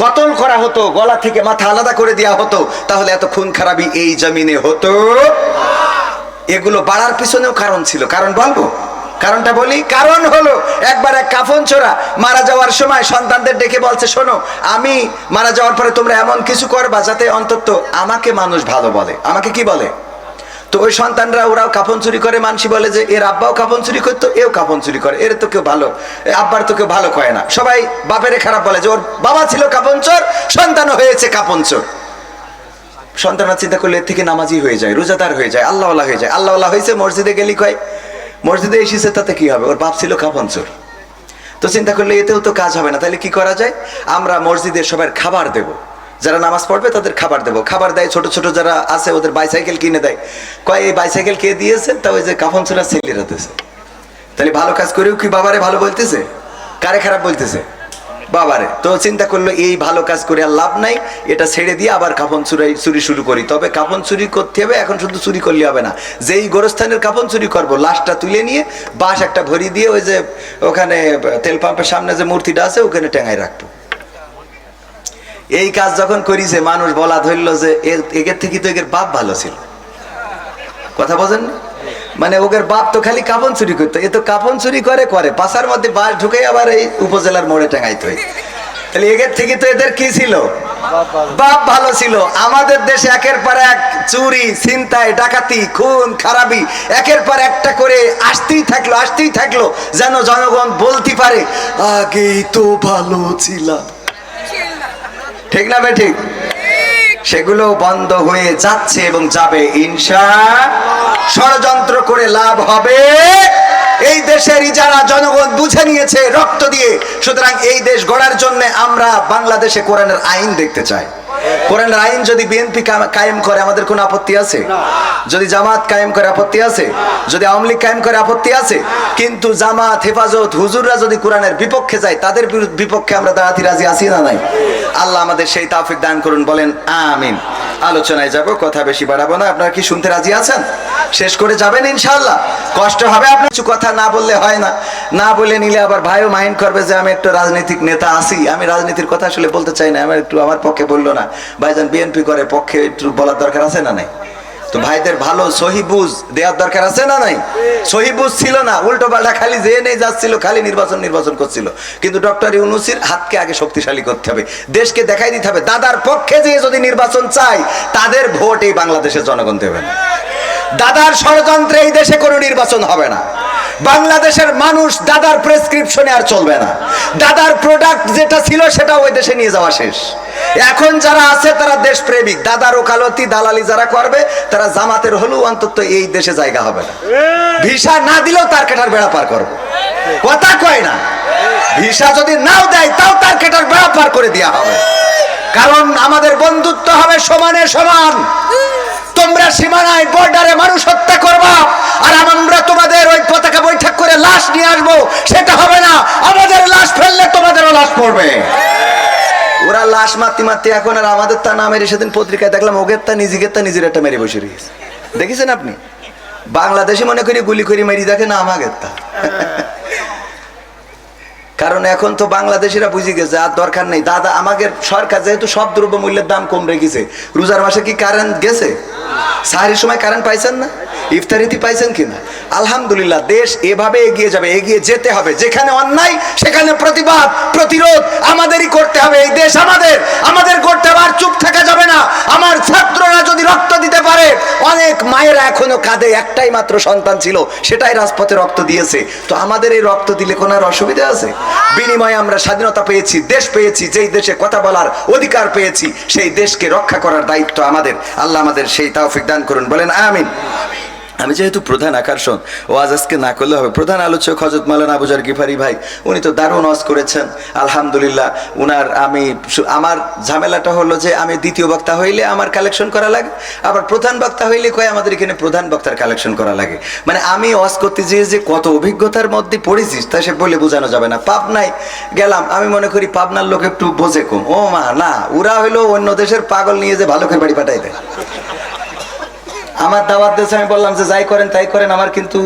কতল করা হতো, গলা থেকে মাথা আলাদা করে দেওয়া হতো, তাহলে এত খুন খারাপি এই জমিনে হতো? এগুলো বাড়ার পিছনেও কারণ ছিল। কারণ বলবো? কারণটা বলি। কারণ হলো একবার এক কাফন চোরা মারা যাওয়ার সময় সন্তানদের ডেকে বলছে, শোনো, আমি মারা যাওয়ার পরে তোমরা এমন কিছু করবা যাতে অন্তত আমাকে মানুষ ভালো বলে। আমাকে কি বলে? তো ওই সন্তানরা ওরাও কাফন চুরি করে, মানুষ বলে যে এর আব্বাও কাফন চুরি করতো, এও কাফন চুরি করে, এর তো কেউ ভালো, আব্বার তো কেউ ভালো কয় না। সবাই বাপেরে খারাপ বলে যে ওর বাবা ছিল কাফন চোর, সন্তানও হয়েছে কাফন চোর। সন্তানরা চিন্তা করলে এর থেকে নামাজি হয়ে যায়, রোজাদার হয়ে যায়, আল্লাহওয়ালা হয়ে যায়। আল্লাহওয়ালা হয়েছে, মসজিদে গেলি কয় মসজিদে এসেছে, তাতে কি হবে? ওর বাপ ছিল কাফন চোর। তো চিন্তা করলে এতেও তো কাজ হবে না, তাহলে কি করা যায়? আমরা মসজিদে সবার খাবার দেব, যারা নামাজ পড়বে তাদের খাবার দেবো। খাবার দেয়, ছোট ছোট যারা আছে ওদের বাইসাইকেল কিনে দেয়। কয় এই বাইসাইকেল কে দিয়েছে? তা ওই যে কাফন চোরা ছেলেরা দিয়েছে। তাহলে ভালো কাজ করেও কি বাবারে ভালো বলতেছে? কারে খারাপ বলতেছে? বাবারে। তো চিন্তা করলো এই ভালো কাজ করে আর লাভ নাই, এটা ছেড়ে দিয়ে আবার কাফন চুরি শুরু করি। তবে কাফন চুরি করতে হবে, এখন শুধু চুরি করলে হবে না, যেই গোরস্থানের কাফন চুরি করবো লাশটা তুলে নিয়ে বাঁশ একটা ভরি দিয়ে ওই যে ওখানে তেল পাম্পের সামনে যে মূর্তিটা আছে ওখানে টেঙায় রাখবো। এই কাজ যখন করিছে মানুষ বলা ধরলো যে এর থেকে তো এর বাপ ভালো ছিল। কথা বোঝেন? মানে ওদের বাপ তো খালি কাফন চুরি করতো, এ তো কাফন চুরি করে পাশার মধ্যে বাস ঢুকে আবার এই উপজেলার মোড়ে টাঙাইতো। তাহলে এর থেকে তো এদের কি ছিল? বাপ ভালো ছিল। আমাদের দেশে একের পর এক চুরি, ছিনতাই, ডাকাতি, খুন খারাপি একের পর একটা করে আসতেই থাকলো যেন জনগণ বলতে পারে আগেই তো ভালো ছিলাম। ঠিক না ভাই? ঠিক। সেগুলো বন্ধ হয়ে যাচ্ছে এবং যাবে ইনশাআল্লাহ। ষড়যন্ত্র করে লাভ হবে এই দেশের যারা জনগণ বুঝে নিয়েছে রক্ত দিয়ে। সুতরাং এই দেশ গড়ার জন্য আমরা বাংলাদেশে কোরআনের আইন দেখতে চাই। কোরআনের আইন যদি বিএনপি কায়েম করে আমাদের কোনো আপত্তি আছে? যদি জামাত কায়েম করে আপত্তি আছে? যদি আওয়ামী লীগ কায়েম করে আপত্তি আছে? কিন্তু জামাত, হেফাজত, হুজুররা যদি কোরআনের বিপক্ষে যায় তাদের বিপক্ষে আমরা দাঁড়াতে রাজি আছি না নাই? আল্লাহ আমাদের সেই তৌফিক দান করুন, বলেন আমিন। আলোচনায় যাব, কথা বেশি বাড়াবো না। আপনারা কি শুনতে রাজি আছেন? শেষ করে যাবেন ইনশাআল্লাহ? কষ্ট হবে আপনার, কিছু কথা না বললে হয় না, না বলে নিলে আবার ভাইও মাইন্ড করবে যে আমি একটু রাজনৈতিক নেতা আছি, আমি রাজনীতির কথা আসলে বলতে চাই না, আমার একটু আমার পক্ষে বললো না। ভাইজান বিএনপি করে, পক্ষে একটু বলার দরকার আছে না নাই? তো ভাইদের ভালো সহি বুঝ দেওয়ার দরকার আছে না নাই? সহি বুঝ ছিল না, উল্টো পাল্টা খালি যে নেই যাচ্ছিল, খালি নির্বাচন করছিল। কিন্তু ডক্টর ইউনূসের হাতকে আগে শক্তিশালী করতে হবে, দেশকে দেখাই দিতে হবে দাদার পক্ষে যে যদি নির্বাচন চাই তাদের ভোট এই বাংলাদেশের জনগণ দেবে না। দাদার ষড়যন্ত্রে এই দেশে কোনো নির্বাচন হবে না। বাংলাদেশের মানুষ দাদার প্রেসক্রিপশনে আর চলবে না। দাদার প্রোডাক্ট যেটা ছিল সেটা ওই দেশে নিয়ে যাওয়া শেষ। এখন যারা আছে তারা দেশপ্রেমিক, দাদার ওকালতি দালালি যারা করবে তারা জামাতের হলেও অন্তত এই দেশে জায়গা হবে না। ভিসা না দিলেও তার কাটার বেড়া পার করবো। কথা কয় না? ভিসা যদি নাও দেয় তাও তার কাটার বেড়া পার করে দেওয়া হবে। কারণ আমাদের বন্ধুত্ব হবে সমানে সমান। তোমরা সীমানায় বর্ডারে মানুষ হত্যা করবা আর আমরা তোমাদের ওই পতাকা বৈঠক করে লাশ নিয়ে আসবো, সেটা হবে না। আমাদের লাশ ফেললে তোমাদেরও লাশ পড়বে। ওরা লাশ মারতে এখন আর আমাদের তা না মেরে, সেদিন পত্রিকায় দেখলাম ওগের তা নিজের একটা মেরে বসে রয়েছে। দেখেছেন আপনি? বাংলাদেশে মনে করি গুলি করে মেরি দেখে না আমাদের তা। কারণ এখন তো বাংলাদেশিরা বুঝে গেছে আর দরকার নেই। দাদা আমাদের সরকার যেহেতু সব দ্রব্য মূল্যের দাম কম রেখেছে, রোজার মাসে কি কারেন্ট গেছে? সাহারির সময় কারেন্ট পাইছেন না? ইফতারিতে পাইছেন কিনা? আলহামদুলিল্লাহ, দেশ এভাবে এগিয়ে যাবে, এগিয়ে যেতে হবে। যেখানে অন্যায় সেখানে প্রতিবাদ প্রতিরোধ আমাদেরই করতে হবে। এই দেশ আমাদের, আমাদের করতে হবে, আর চুপ থাকা যাবে না। আমার ছাত্ররা যদি রক্ত দিতে পারে, অনেক মায়েরা এখনো কাঁদে, একটাই মাত্র সন্তান ছিল, সেটাই রাজপথে রক্ত দিয়েছে। তো আমাদের এই রক্ত দিলে কোনো আর অসুবিধা আছে? বিনিময়ে আমরা স্বাধীনতা পেয়েছি, দেশ পেয়েছি, যেই দেশে কথা বলার অধিকার পেয়েছি, সেই দেশকে রক্ষা করার দায়িত্ব আমাদের। আল্লাহ আমাদের সেই তৌফিক দান করুন, বলেন আমিন। আমি যেহেতু প্রধান আকর্ষণ, ওয়াজ আজকে না করলে হবে। প্রধান আলোচক হযরত মাওলানা আবু জার গিফারি ভাই, উনি তো দারুণ ওয়াজ করেছেন আলহামদুলিল্লাহ। উনার আমার ঝামেলাটা হলো যে আমি দ্বিতীয় বক্তা হইলে আমার কালেকশন করা লাগে, আবার প্রধান বক্তা হইলে কয় আমাদের এখানে প্রধান বক্তার কালেকশন করা লাগে। মানে আমি ওয়াজ করতে যেয়ে যে কত অভিজ্ঞতার মধ্যে পড়েছিস তা সে বলে বোঝানো যাবে না। পাবনায় গেলাম, আমি মনে করি পাবনার লোক একটু বোঝে কম। ও মা না, ওরা হইলো অন্য দেশের পাগল নিয়ে যে ভালো করে বাড়ি পাঠাই দেয়। আমার দাওয়াত দিয়েছে, আমি বললাম যে যাই করেন তাই করেন, আমার কিন্তু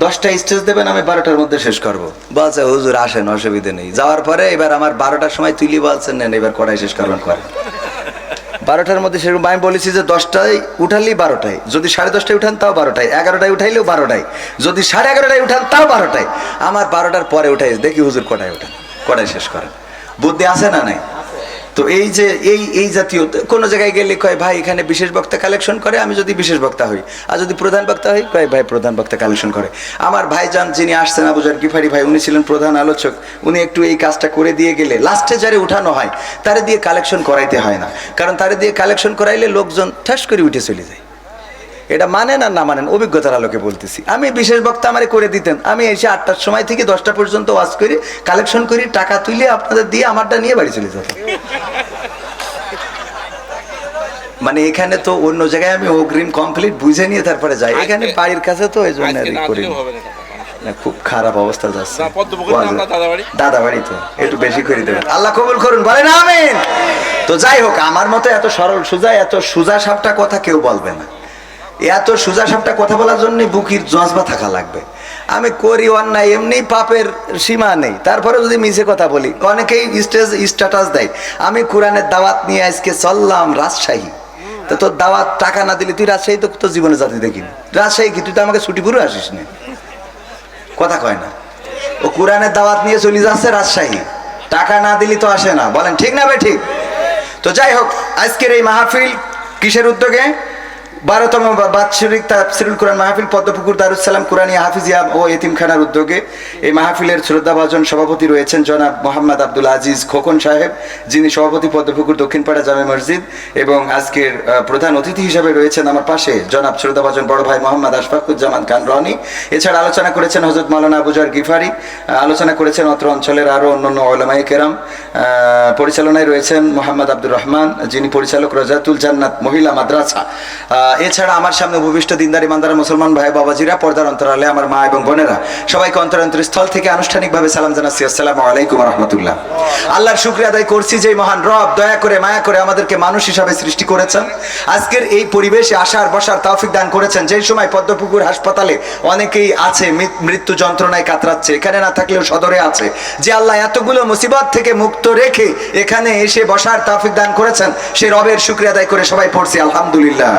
10টা স্টেজ দেবেন, আমি 12টার মধ্যে শেষ করবো। বলছে হুজুর আসেন, অসুবিধা নেই। যাওয়ার পরে এবার আমার 12টার সময় তুলি বলছেন নেন এবার কড়াই শেষ করবেন, করে 12টার মধ্যে সেরকম আমি বলেছি যে 10টায় উঠালেই 12টায়, যদি 10:30টায় উঠান তাও 12টায়, 11টায় উঠাইলেও 12টায়, যদি 11:30টায় উঠান তাও 12টায়। আমার 12টার পরে উঠাই দেখি হুজুর কটায় উঠান, কড়াই শেষ করেন। বুদ্ধি আছে না নাই? তো এই যে এই জাতীয় কোনো জায়গায় গেলে কয় ভাই এখানে বিশেষ বক্তা কালেকশন করে, আমি যদি বিশেষ বক্তা হই, আর যদি প্রধান বক্তা হই কয় ভাই প্রধান বক্তা কালেকশন করে। আমার ভাইজান যিনি আসছেন আবু জার গিফারি ভাই, উনি ছিলেন প্রধান আলোচক, উনি একটু এই কাজটা করে দিয়ে গেলে লাস্টে যারে উঠানো হয় তারে দিয়ে কালেকশন করাইতে হয় না, কারণ তারে দিয়ে কালেকশন করাইলে লোকজন ঠাস করে উঠে চলে যায়। এটা মানেন আর না মানেন, অভিজ্ঞতার আলোকে বলতেছি। আমি বিশেষ বক্তা আমারে করে দিতেন, আমি এসে 8টার সময় থেকে 10টা পর্যন্ত ওয়াজ করি, কালেকশন করি, টাকা তুলে আপনাদের দিয়ে আমারটা নিয়ে বাড়ি চলে যেতাম। মানে এখানে তো অন্য জায়গায় আমি অগ্রিম কমপ্লিট বুঝে নিয়ে তারপরে যাই, এখানে বাড়ির কাছে তো এই জন্য করি না। খুব খারাপ অবস্থা যাচ্ছে, দাদা বাড়ি তো একটু বেশি করে দেবেন, আল্লাহ কবুল করুন, বলেন আমিন। তো যাই হোক, আমার মতো এত সরল সোজা, এত সোজা সাপটা কথা কেউ বলবে না। এত সোজা সাপটা কথা বলার জন্য বুকির জজবা থাকা লাগবে। আমি করি অন্যায়, এমনি পাপের সীমা নেই, তারপরে যদি মিছে কথা বলি, অনেকেই স্ট্যাটাস দেয় আমি কোরআনের দাওয়াত নিয়ে আজকে চললাম রাজশাহী। তো তোর দাওয়াত টাকা না দিলে তুই রাজশাহী তো তোর জীবনে জাতি দেখিনি। রাজশাহী কি তুই তো আমাকে ছুটি পুরো আসিস না, কথা কয় না। ও কোরআনের দাওয়াত নিয়ে চলে যাচ্ছে রাজশাহী, টাকা না দিলি তো আসে না, বলেন ঠিক না ভাই? ঠিক। তো যাই হোক, আজকের এই মাহফিল কিসের উদ্যোগে? 12তম বাৎসরিক তাফসীরুল কোরআন মাহফিল পদ্মপুকুর দারুস সালাম কোরআনিয়া হাফিজিয়া ও এতিমখানার উদ্যোগে। এই মাহফিলের শ্রদ্ধাভাজন সভাপতি রয়েছেন জনাব মোহাম্মদ আব্দুল আজিজ খোকন সাহেব, যিনি সভাপতি পদ্মপুকুর দক্ষিণপাড়া জামে মসজিদ, এবং আজকের প্রধান অতিথি হিসাবে রয়েছেন আমার পাশে জনাব শ্রদ্ধাভাজন বড় ভাই মোহাম্মদ আশফাকুজ্জামান খান রনি। এছাড়া আলোচনা করেছেন হযরত মাওলানা আবু জার গিফারি, আলোচনা করেছেন অত্র অঞ্চলের আরও অন্যান্য উলামায়ে কেরাম। পরিচালনায় রয়েছেন মোহাম্মদ আব্দুর রহমান, যিনি পরিচালক রাজাতুল জান্নাত মহিলা মাদ্রাসা। এছাড়া আমার সামনে উপবিষ্ট দিনদার ইমানদার মুসলমান ভাই বাবাজিরা, পর্দার অন্তরালে আমার মা এবং বোনেরা, সবাইকে অন্তরস্থল থেকে আনুষ্ঠানিকভাবে সালাম জানাচ্ছি, আসসালামু আলাইকুম ওয়া রাহমাতুল্লাহ। আল্লাহর শুকরিয়া আদায় করছি যে মহান রব দয়া করে মায়া করে আমাদেরকে মানুষ হিসাবে সৃষ্টি করেছেন, আজকের এই পরিবেশে আসার বসার তৌফিক দান করেছেন। যেই সময় পদ্মপুকুর হাসপাতালে অনেকেই আছে মৃত্যু যন্ত্রণায় কাতরাচ্ছে, এখানে না থাকলেও সদরে আছে, যে আল্লাহ এতগুলো মুসিবত থেকে মুক্ত রেখে এখানে এসে বসার তৌফিক দান করেছেন, সেই রবের শুকরিয়া আদায় করে সবাই পড়ছি আলহামদুলিল্লাহ।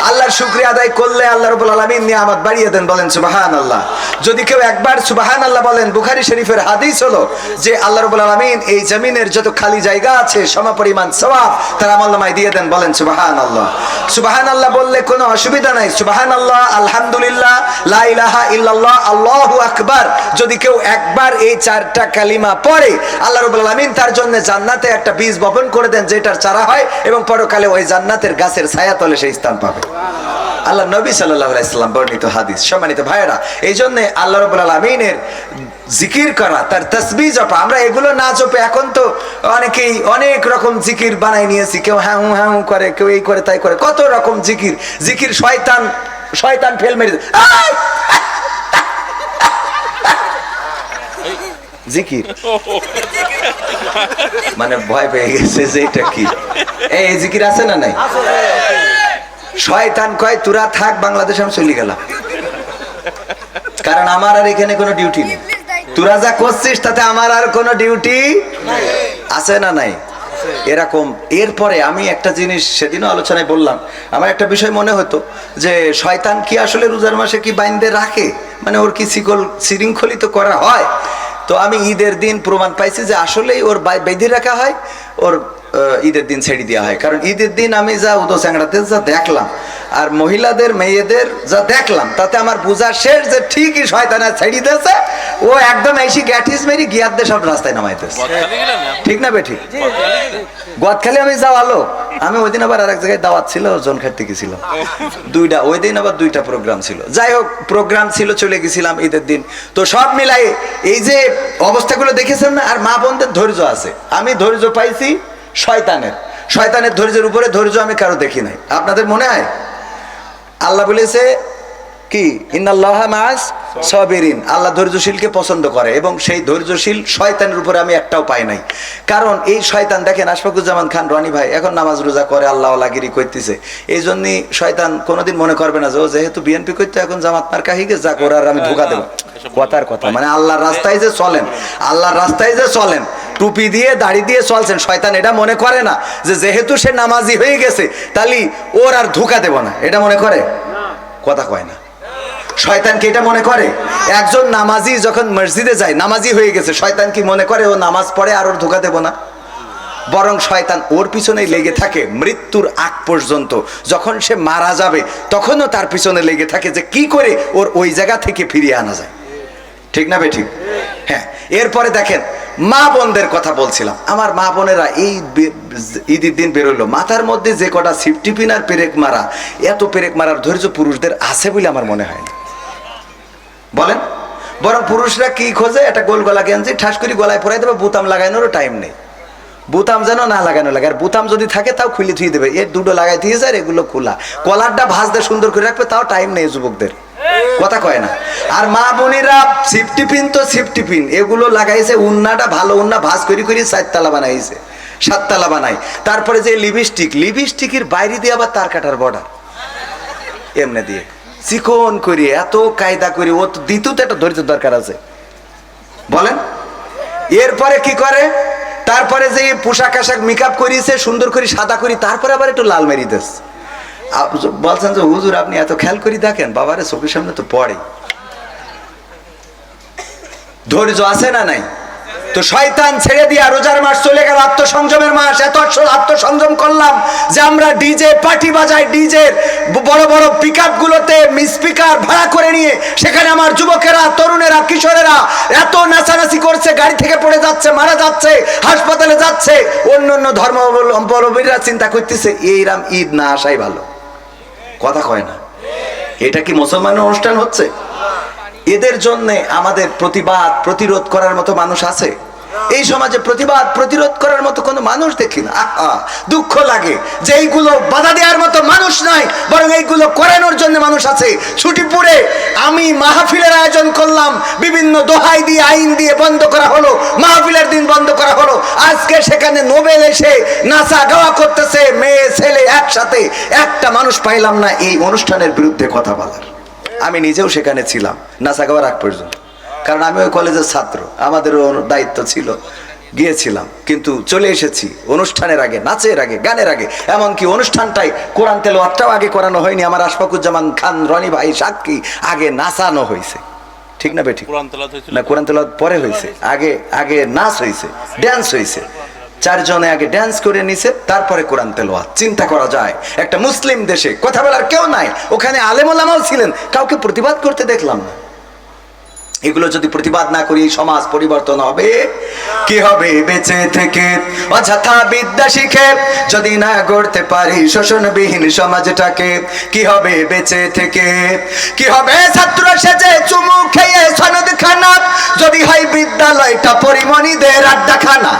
আল্লাহর শুকরিয়া আদায় করলে আল্লাহ রাব্বুল আলামিন নিয়ামত বাড়িয়ে দেন, বলেন সুবহানাল্লাহ। যদি কেউ একবার সুবহানাল্লাহ বলেন, বুখারী শরীফের হাদিস হলো যে আল্লাহ রাব্বুল আলামিন এই জমিনের যত খালি জায়গা আছে সমপরিমাণ সওয়াব তার আমলনামায় দিয়ে দেন, বলেন সুবহানাল্লাহ। সুবহানাল্লাহ বললে কোনো অসুবিধা নাই, সুবহানাল্লাহ, আলহামদুলিল্লাহ, লা ইলাহা ইল্লাল্লাহ, আল্লাহু আকবার। যদি কেউ একবার এই 4টা কালিমা পড়ে, আল্লাহ রাব্বুল আলামিন তার জন্য জান্নাতে একটা বীজ বপন করে দেন, যেটার চারা হয় এবং পরকালে ওই জান্নাতের গাছের ছায়া তলে সেই স্থান পাবে। আল্লাহ নবী সাল্লাল্লাহু আলাইহি সাল্লাম বর্ণিত হাদিস। সম্মানিত ভাইয়েরা, এই জন্য আল্লাহ রাব্বুল আলামিনের জিকির করা, তার তাসবিহ জপা, আমরা এগুলো না জপে এখন তো অনেকেই অনেক রকম জিকির বানাই নিয়েছি, কেউ হ্যাঁ হ্যাঁ করে, কেউ এই করে তাই করে, কত রকম জিকির শয়তান ফেল মেরে জিকির মানে ভয় পেয়ে গেছে যে এটা কি, এই জিকির আছে না নাই? শয়তান কয় তোরা থাক বাংলাদেশে, আমি চলে গেলাম, কারণ আমার আর এখানে কোনো ডিউটি নেই। তোরা যা করছিস তাতে আমার আর কোনো ডিউটি আছে না নাই? এরকম। এরপরে আমি একটা জিনিস সেদিনও আলোচনায় বললাম, আমার একটা বিষয় মনে হতো যে শয়তান কি আসলে রোজার মাসে কি বাইন্দে রাখে, মানে ওর কি শৃঙ্খলিত করা হয়? তো আমি ঈদের দিন প্রমাণ পাইছি যে আসলেই ওর বেঁধে রাখা হয়, ওর ঈদের দিন ছেড়ে দেওয়া হয়। কারণ ঈদের দিন আমি যা উদো চ্যাংড়াতে যা দেখলাম আর মহিলাদের মেয়েদের যা দেখলাম, তাতে আমার বোঝা শেষ যে ঠিকই শয়তানা ছেড়ে দিয়েছে। ও একদম এসে গ্যাটিস মেরি গিয়ার সব রাস্তায় নামাইতেছে, ঠিক না বেঠিক? গদখালি আমি যাওয়ালো, আমি ওই দিন আবার আর এক জায়গায় দাওয়াত ছিল, জন খাটতে গেছিলাম দুইটা, ওই দিন আবার দুইটা প্রোগ্রাম ছিল। যাই হোক, প্রোগ্রাম ছিল, চলে গেছিলাম ঈদের দিন। তো সব মিলাই এই যে অবস্থাগুলো দেখেছেন না, আর মা বোনদের ধৈর্য আছে। আমি ধৈর্য পাইছি শয়তানের ধৈর্যের উপরে ধৈর্য আমি কারো দেখি নাই। আপনাদের মনে হয় আল্লাহ বলেছে কি, ইন্নাল্লাহা মাআস সাবিরিন, আল্লাহ ধৈর্যশীলকে পছন্দ করে, এবং সেই ধৈর্যশীল শয়তানের উপরে আমি একটাও পাই নাই। কারণ এই শয়তান দেখেন, আশফাকুজ্জামান খান রনি ভাই এখন নামাজ রোজা করে, আল্লাহ লাগিরি করতেছে। এই জন্যই শয়তান কোনোদিন মনে করবে না যে ও যেহেতু বিএনপি করতে এখন জামাত মার্কা হিগে যা করার আমি ধোকা দেবো। কথার কথা, মানে আল্লাহর রাস্তায় যে চলেন, আল্লাহর রাস্তায় যে চলেন, টুপি দিয়ে দাড়ি দিয়ে চলছেন, শয়তান এটা মনে করে না যে যেহেতু সে নামাজি হয়ে গেছে তাহলে ওর আর ধোকা দেব না, এটা মনে করে? কথা কয় না। শয়তান কি এটা মনে করে? একজন নামাজি যখন মসজিদে যায়, নামাজি হয়ে গেছে, শয়তান কি মনে করে ও নামাজ পড়ে আর ওর ধোকা দেব না? বরং শয়তান ওর পিছনেই লেগে থাকে মৃত্যুর আগ পর্যন্ত। যখন সে মারা যাবে তখনও তার পিছনে লেগে থাকে যে কি করে ওর ওই জায়গা থেকে ফিরিয়ে আনা যায়, ঠিক না বেঠিক? হ্যাঁ। এরপরে দেখেন, মা বোনদের কথা বলছিলাম। আমার মা বোনেরা এই ঈদের দিন বেরোলো, মাথার মধ্যে যে কটা সিফটি পিন আর পেরেক মারা, এত পেরেক মারার ধৈর্য পুরুষদের আছে বলে আমার মনে হয় না। বলেন, বরং পুরুষরা কি খোঁজে, একটা গোল গলা গেঞ্জি ঠাস করে গলায় পরাই দেবে, বুতাম লাগানোরও টাইম নেই। বুতাম যেন না লাগানো লাগে, আর বুতাম যদি থাকে তাও খুলে থুয়ে দেবে, এর দুটো লাগাই দিয়েছে আর এগুলো খোলা, কলারটা ভাঁজতে সুন্দর করে রাখবে, তাও টাইম নেই যুবকদের। কথা কয় না। আর মা বোনেরা সিফটি পিন তো সিফটি পিন, এগুলো লাগাইছে, উন্নাটা ভালো উন্না ভাঁজ করে করে 4 তালা বানাইছে, 7 তালা বানাই। তারপরে যে লিপস্টিকের বাইরে দিয়ে আবার তার কাটার বর্ডার এমনি দিয়ে চিকন করি, এত কায়দা করি, ও তো দ্বিতীয় একটা ধৈর্য দরকার আছে, বলেন। এরপরে কি করে, তারপরে যে পোশাক আশাক মেকআপ করিয়েছে সুন্দর করে সাদা করি, তারপরে আবার একটু লাল মেরি দেশ। বলছেন যে হুজুর আপনি এত খেয়াল করে দেখেন, বাবারে চোখের সামনে তো পড়ে। ধৈর্য আছে না নাই? তো শয়তান ছেড়ে দিয়া রোজার মাস চলে গেল, আত্মসংযমের মাস। এত আত্মসংযম করলাম যে আমরা ডিজে পার্টি বাজাই, ডিজের বড় বড় পিকআপ গুলোতে স্পিকার ভাড়া করে নিয়ে সেখানে আমার যুবকেরা, তরুণেরা, কিশোরেরা এত নাচানাচি করছে, গাড়ি থেকে পড়ে যাচ্ছে, মারা যাচ্ছে, হাসপাতালে যাচ্ছে। অন্য অন্য ধর্মাবলম্বীরা চিন্তা করতেছে এইরাম ঈদ না আসাই ভালো। কথা কয় না। এটা কি মুসলমানের অনুষ্ঠান হচ্ছে? এদের জন্য আমাদের প্রতিরোধ করার মতো মানুষ আছে? এই সমাজে প্রতিরোধ করার মতো কোনো মানুষ দেখি না। দুঃখ লাগে যে এইগুলো বাধা দেওয়ার মতো মানুষ নাই, বরং এইগুলো করানোর জন্য মানুষ আছে। ছুটিপুরে আমি মাহফিলের আয়োজন করলাম, বিভিন্ন দোহাই দিয়ে আইন দিয়ে বন্ধ করা হলো, মাহফিলের দিন বন্ধ করা হলো। আজকে সেখানে নোবেল এসে নাচা গাওয়া করতেছে, মেয়ে ছেলে একসাথে, একটা মানুষ পাইলাম না এই অনুষ্ঠানের বিরুদ্ধে কথা বলার। আমি নিজেও সেখানে ছিলাম নাচা গাওয়ার আগ পর্যন্ত, কারণ আমি ওই কলেজের ছাত্র, আমাদেরও দায়িত্ব ছিল, গিয়েছিলাম। কিন্তু চলে এসেছি অনুষ্ঠানের আগে, নাচের আগে, গানের আগে। এমনকি অনুষ্ঠানটাই কোরআন তেলাওয়াতটাও আগে করানো হয়নি, আমার আশফাকুজ্জামান খান রনি ভাই সাক্ষী, আগে নাচানো হয়েছে, ঠিক না বেঠিক? না, কোরআন তেলাওয়াত পরে হয়েছে, আগে নাচ হয়েছে, ড্যান্স হয়েছে। 4 জনে আগে ড্যান্স করে নিছে, তারপরে কোরআন তেলাওয়াত। চিন্তা করা যায়, একটা মুসলিম দেশে কথা বলার কেউ নাই, ওখানে আলেম ওলামাও ছিলেন, কাউকে প্রতিবাদ করতে দেখলাম না। এগুলো যদি প্রতিবাদ না করি সমাজ পরিবর্তন হবে কি হবে? বেঁচে থেকে অযথা বিদ্যা শিখে যদি না গড়তে পারি শোষণবিহীন সমাজটাকে, কি হবে বেঁচে থেকে? কি হবে ছাত্র সেজে চুমু খেয়ে সনদ খানা যদি হয় বিদ্যালয়টা পরিমণিদের আড্ডাখানা?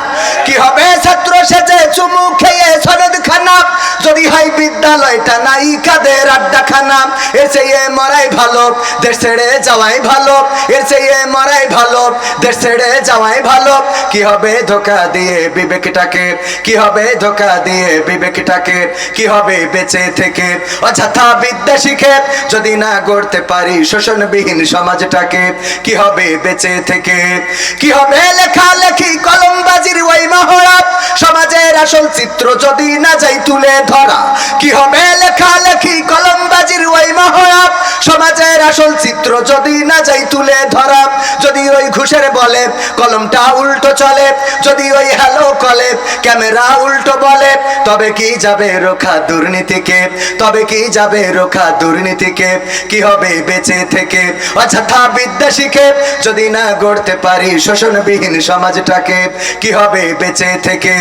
কি হবে ছাত্র সেজে চুমু খেয়ে সনদ খানা যদি হয় বিদ্যালয়টা নায়িকাদের আড্ডাখানা? এর চেয়ে মরাই ভালো, দেশ ছেড়ে যাওয়াই ভালো, এর চেয়ে মরাই ভালো, দেশ ছেড়ে যাওয়াই ভালো। কি হবে ধোকা দিয়ে বিবেকটাকে, কি হবে ধোকা দিয়ে বিবেকটাকে? কি হবে বেঁচে থেকে অযথা বিদ্যা শিখে যদি না গড়তে পারি শোষণবিহীন সমাজটাকে? কি হবে বেঁচে থেকে? কি হবে লেখালেখি কলমবাজির ওই মহড়া সমাজের আসল চিত্র যদি না যাই তুলে ধরা, কি হবে লেখালেখি কলমবাজির ওই মহড়া। সমাজের আসল চিত্র যদি না যাই তুলে ধরা, যদি ওই ঘুষের বলে কলমটা উল্টো চলে, যদি ওই হ্যালো কলে ক্যামেরা উল্টো বলে, তবে কি যাবে রোখা দুর্নীতিকে, তবে কি যাবে রোখা দুর্নীতিকে। কি হবে বেঁচে থেকে অযথা বিদ্যা শিখে যদি না গড়তে পারি শোষণবিহীন সমাজটাকে। কি হবে বেঁচে থেকে,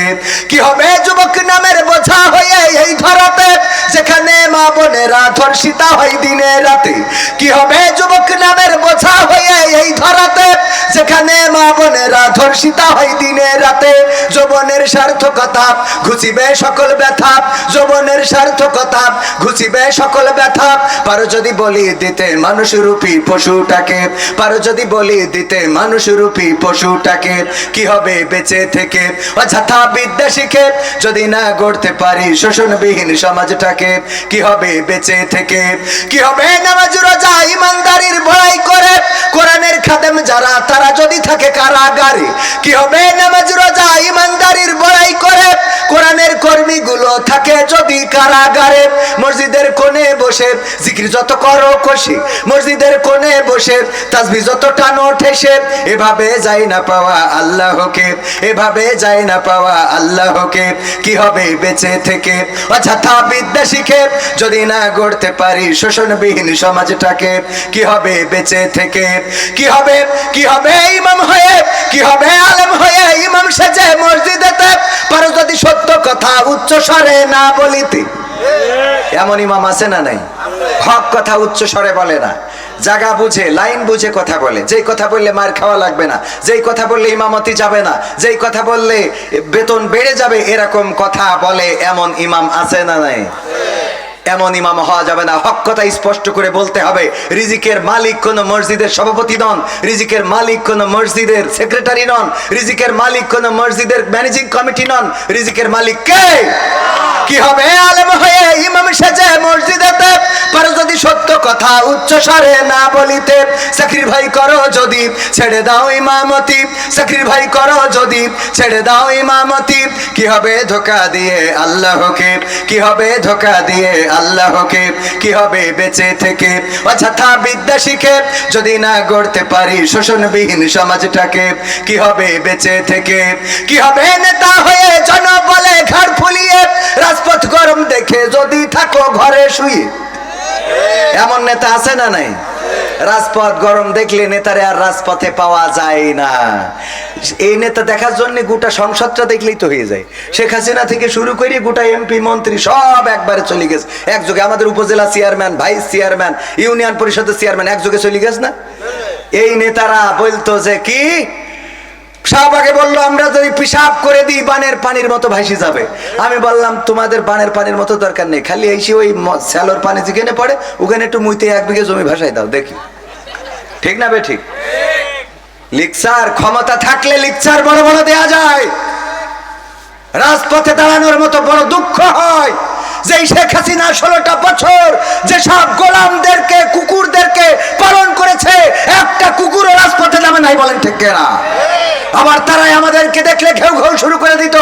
কি হবে যুবক নামের বোঝা হয়ে এই ধরাতে, যেখানে মা বোনেরা ধর্ষিতা হয় দিনে রাতে। কি হবে যুবক নামের বোঝা হয়ে এই ধরাতে, যেখানে মা বোনেরা ধর্ষিতা হয় দিনে রাতে। যৌবনের সার্থকতা ঘুচিবে সকল ব্যথা, যৌবনের সার্থকতা ঘুচিবে সকল ব্যথা। পারো যদি বলি দিতে মানুষরূপী পশুটাকে, পারো যদি বলি দিতে মানুষরূপী পশুটাকে। কি হবে বেঁচে থেকে অযথা বিদ্যা শিখে যদি না গড়তে পারি শোষণবিহীন সমাজটাকে। কি হবে বেঁচে থেকে, কি হবে নামাজ রোজা ইমানদারির বড়াই করে কোরআনের খাদেম যারা তারা যদি থাকে কারাগারে। কি হবে নামাজ রোজা ইমানদারির বড়াই করে কোরআনের কর্মীগুলো থাকে যদি কারাগারে। মসজিদের কোণে বসে জিকির যত করো কষে, মসজিদের কোণে বসে তাসবিহ যত টানো ঠেসে, এভাবে যাই না পাওয়া আল্লাহকে, এভাবে যাই না পাওয়া আল্লাহকে। কি হবে বেঁচে থেকে অযথা বিদ্যা শিখে যদি না গড়তে পারি শোষণবিহীন সমাজটাকে। কি হবে বেঁচে থেকে, কি হবে, কি হবে ইমাম হয়ে, কি হবে আলেম হয়ে ইমাম সেজে মসজিদেতে, পারো যদি সত্য কথা উচ্চ স্বরে না বলিতে। এমন ইমাম আছে না নাই? হক কথা উচ্চ স্বরে বলে না, জায়গা বুঝে লাইন বুঝে কথা বলে। যেই কথা বললে মার খাওয়া লাগবে না, যেই কথা বললে ইমামতি যাবে না, যেই কথা বললে বেতন বেড়ে যাবে, এরকম কথা বলে এমন ইমাম আছে না নাই? এমন ইমাম হওয়া যাবে না। হক কথা স্পষ্ট করে বলতে হবে। রিজিকের মালিক কোন মসজিদের সভাপতি নন, রিজিকের মালিক কোন মসজিদের সেক্রেটারি নন, রিজিকের মালিক কোন মসজিদের ম্যানেজিং কমিটি নন। রিজিকের মালিক কে? কি হবে আলেম হয়ে ইমাম সেজে মসজিদেতে, পারো যদি সত্য কথা উচ্চ স্বরে না বলিতে। চাকরির ভাই করো যদি ছেড়ে দাও ইমামতি, চাকরির ভাই করো যদি ছেড়ে দাও ইমামতি। কি হবে ধোঁকা দিয়ে আল্লাহকে, কি হবে ধোঁকা দিয়ে আল্লাহকে। কি হবে বেঁচে থেকে অযথা বিদ্যা শিখে যদি না গড়তে পারি শোষণবিহীন সমাজটাকে। কি হবে বেঁচে থেকে, কি হবে নেতা হয়ে জনবলে ঘাড় ফুলিয়ে রাজপথ গরম দেখে যদি থাকো ঘরে শুয়ে। এমন নেতা আছে না নাই? রাজপথ গরম দেখলে নেতারে আর রাজপথে পাওয়া যায় না। এই নেতা দেখার জন্য গোটা সংসদটা দেখলেই তো হয়ে যায়। শেখ হাসিনা থেকে শুরু করে গোটা এমপি মন্ত্রী সব একবারে চলে গেছে একযোগে। আমাদের উপজেলা চেয়ারম্যান, ভাইস চেয়ারম্যান, ইউনিয়ন পরিষদের চেয়ারম্যান একযোগে চলে গেছে না? এই নেতারা বলতো যে কি, শাহবাগে বললো আমরা যদি পিশাব করে দিই বানের পানির মতো ভাসি যাবে। আমি বললাম তোমাদের বানের পানির মতো দরকার নেই, খালি এসে ওই স্যালোর পানি যেখানে পড়ে ওখানে একটু মুইতে 1 বিঘে জমি ভাসাই দাও দেখি। ঠিক না বে ঠিক? লিকচার ক্ষমতা থাকলে লিকচার বড় বড় দেয়া যায়। রাজপথে দাঁড়ানোর মতো বড় দুঃখ হয় যে শেখ হাসিনা 16টা বছর যেসব গোলামদেরকে কুকুরদেরকে পালন করেছে, একটা কুকুরও রাজপথে নামে নাই। বলেন ঠিক না? আবার তারাই আমাদেরকে দেখলে ঘেউ ঘেউ শুরু করে দিত।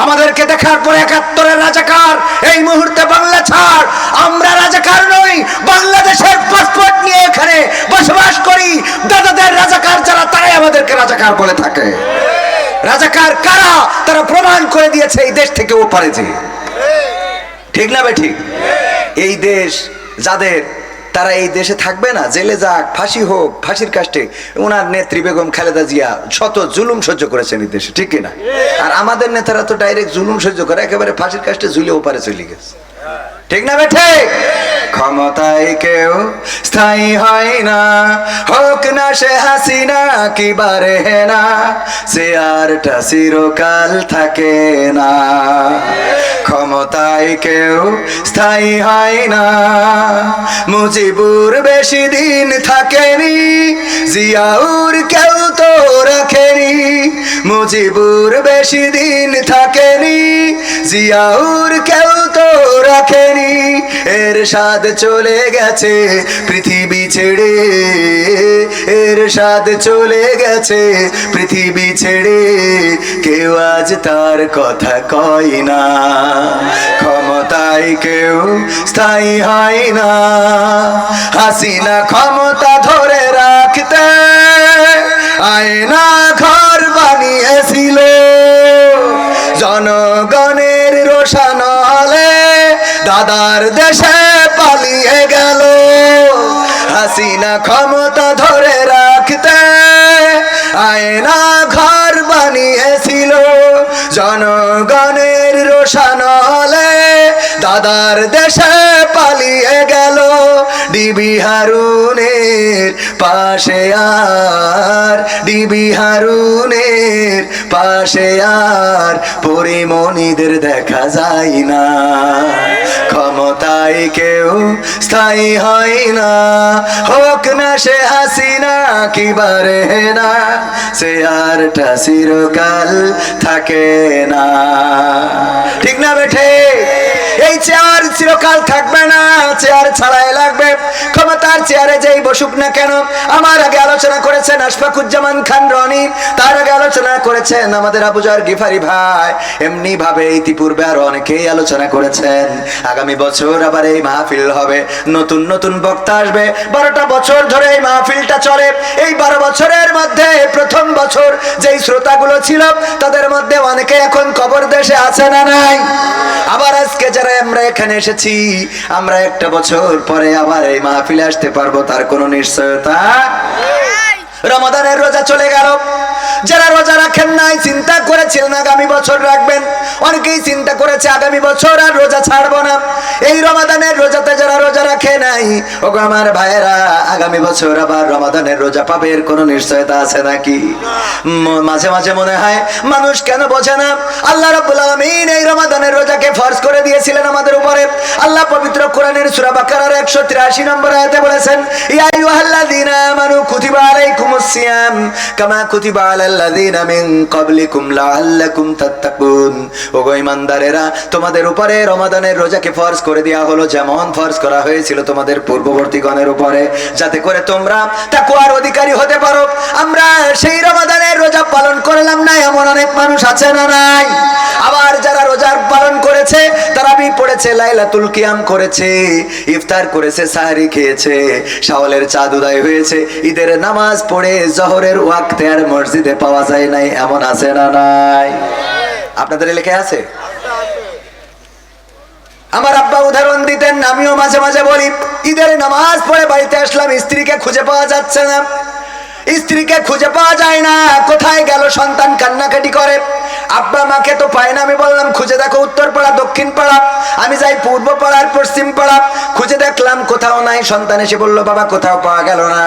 আমাদেরকে দেখার পর 71-এর রাজাকার, এই মুহূর্তে বাংলা ছাড়। আমরা রাজাকার নই, বাংলাদেশের পাসপোর্ট নিয়ে এখানে বসবাস করি। দাদাদের রাজাকার যারা তারাই আমাদেরকে রাজাকার বলে থাকে। রাজাকার কারা তারা প্রমাণ করে দিয়েছে এই দেশ থেকে ওপারে যে। ঠিক না বে ঠিক? এই দেশ যাদের, তারা এই দেশে থাকবে না। জেলে যাক, ফাঁসি হোক, ফাঁসির কাস্টে ওনার নেত্রী বেগম খালেদা জিয়া শত জুলুম সহ্য করেছেন এই দেশে, ঠিক কিনা? আর আমাদের নেতারা তো ডাইরেক্ট জুলুম সহ্য করে একেবারে ফাঁসির কাস্টে ঝুলে ওপারে চলে গেছে। ঠিক না বেঠে? ক্ষমতায় কেউ স্থায়ী হয় না, হোক না সে হাসিনা কি বারে না, সে আরটা চিরকাল থাকে না। ক্ষমতায় কেউ স্থায়ী হয় না, মুজিবুর বেশি দিন থাকেনি, জিয়াউর কেউ তো রাখেনি। মুজিবুর বেশি দিন থাকেনি, জিয়াউর কেউ তো রাখেনি, এর স্বাদ চলে গেছে পৃথিবী ছেড়ে, এর স্বাদ চলে গেছে পৃথিবী ছেড়ে, কেউ আজ তার কথা কয় না, ক্ষমতায় কেউ স্থায়ী হয় না। হাসিনা ক্ষমতা ধরে রাখতে আয়না ঘর বানিয়েছিল, জনগণের রোশানলে দাদার দেশে পালিয়ে গেল। হাসিনা ক্ষমতা ধরে রাখতে আয়না ঘর বানিয়েছিল, জনগণের রোশানলে দাদার দেশে পালিয়ে গেল। ডিবি হারুনের পাশে আর, ডিবি হারুনের পাশে আর পরিমণিদের দেখা যায় না, ক্ষমতায় কেউ স্থায়ী হয় না। হোক না সে হাসিনা কিবারে না, সে আরটা চিরকাল থাকে না। ঠিক না বেঠে? এই চেয়ার চিরকাল থাকবে না, চেয়ার ছাড়াই লাগবে। ক্ষমতার চেয়ারে যেই বসুক না কেন, আমার আগে আলোচনা করেছেন আশফাকুজ্জামান খান রনি, তার আগে আলোচনা করেছেন আমাদের আবুজার গিফারি ভাই, এমনি ভাবে ইতিপূর্বে আরো অনেকেই আলোচনা করেছেন। আগামী বছর আবার এই মাহফিল হবে, নতুন নতুন বক্তা আসবে। 12টা বছর ধরে এই মাহফিলটা চলে। এই 12 বছরের মধ্যে প্রথম বছর যেই শ্রোতাগুলো ছিল তাদের মধ্যে অনেকে এখন কবর দেশে আছে না নাই? আবার আজকে যারা আমরা এখানে এসেছি, আমরা একটা বছর পরে আবার এই মাহফিলে আসতে পারবো, তার কোনো নিশ্চয়তা। রমাদানের রোজা চলে গেল, যারা রোজা রাখেন নাই চিন্তা করেছিলেন আগামী বছর রাখবেন, অনেকেই চিন্তা করেছে আগামী বছর আর রোজা ছাড়বো না। এই রমাদানের রোজাতে যারা রোজা রাখে নাই, ওগো আমার ভাইয়েরা, আগামী বছর আবার রমাদানের রোজা পাবে, এর কোনো নিশ্চয়তা আছে নাকি? মাঝে মাঝে মনে হয় মানুষ কেন বোঝে না, আল্লাহ রাব্বুল আলামিন এই রমাদানের রোজাকে ফরজ করে দিয়েছিলেন আমাদের উপরে। আল্লাহ পবিত্র কোরআনের সূরা বাকারার 183 নম্বর আয়াতে বলেছেন, ইয়া আইয়ুহাল্লাযীনা আমানু কুতিবা আলাইকুমুস সিয়াম কামা কুতিবা আলাল্লাযীনা মিন ক্বাবলিকুম লাআল্লাকুম তাত্তাকুন। ওগো ঈমানদারেরা, তোমাদের উপরে রমাদানের রোজাকে ফরজ করে দেয়া হলো যেমন ফরজ করা হয়েছিল তোমাদের পূর্ববর্তীগণের উপরে, যাতে করে তোমরা তাকওয়ার অধিকারী হতে পারো। আমরা সেই রমাদানের রোজা পালন করলাম না, এমন অনেক মানুষ আছে না নাই? আবার যারা রোজার পালন করেছে, তারাবি পড়েছে, লাইলাতুল কিয়াম করেছে, ইফতার করেছে, সাহরি খেয়েছে, শাওয়ালের চাঁদ উদয় হয়েছে, ঈদের নামাজ পড়ে জোহরের ওয়াক্তে আর মসজিদে পাওয়া যায় নাই, এমন আছে না নাই? আপনাদের এলাকায় আছে? আমার আব্বা উদাহরণ দিতেন, আমিও মাঝে মাঝে বলি, ঈদের নামাজ পড়ে বাড়িতে আসলাম, স্ত্রীকে খুঁজে পাওয়া যাচ্ছে না, স্ত্রীকে খুঁজে পাওয়া যায় না, কোথায় গেল? সন্তান কান্নাকাটি করে, আব্বা মাকে তো পায় না। আমি বললাম খুঁজে দেখো, উত্তর পাড়া, দক্ষিণ পাড়া, আমি যাই পূর্ব পাড়ার, পশ্চিম পাড়া, খুঁজে দেখলাম কোথাও নাই। সন্তান এসে বললো, বাবা কোথাও পাওয়া গেল না।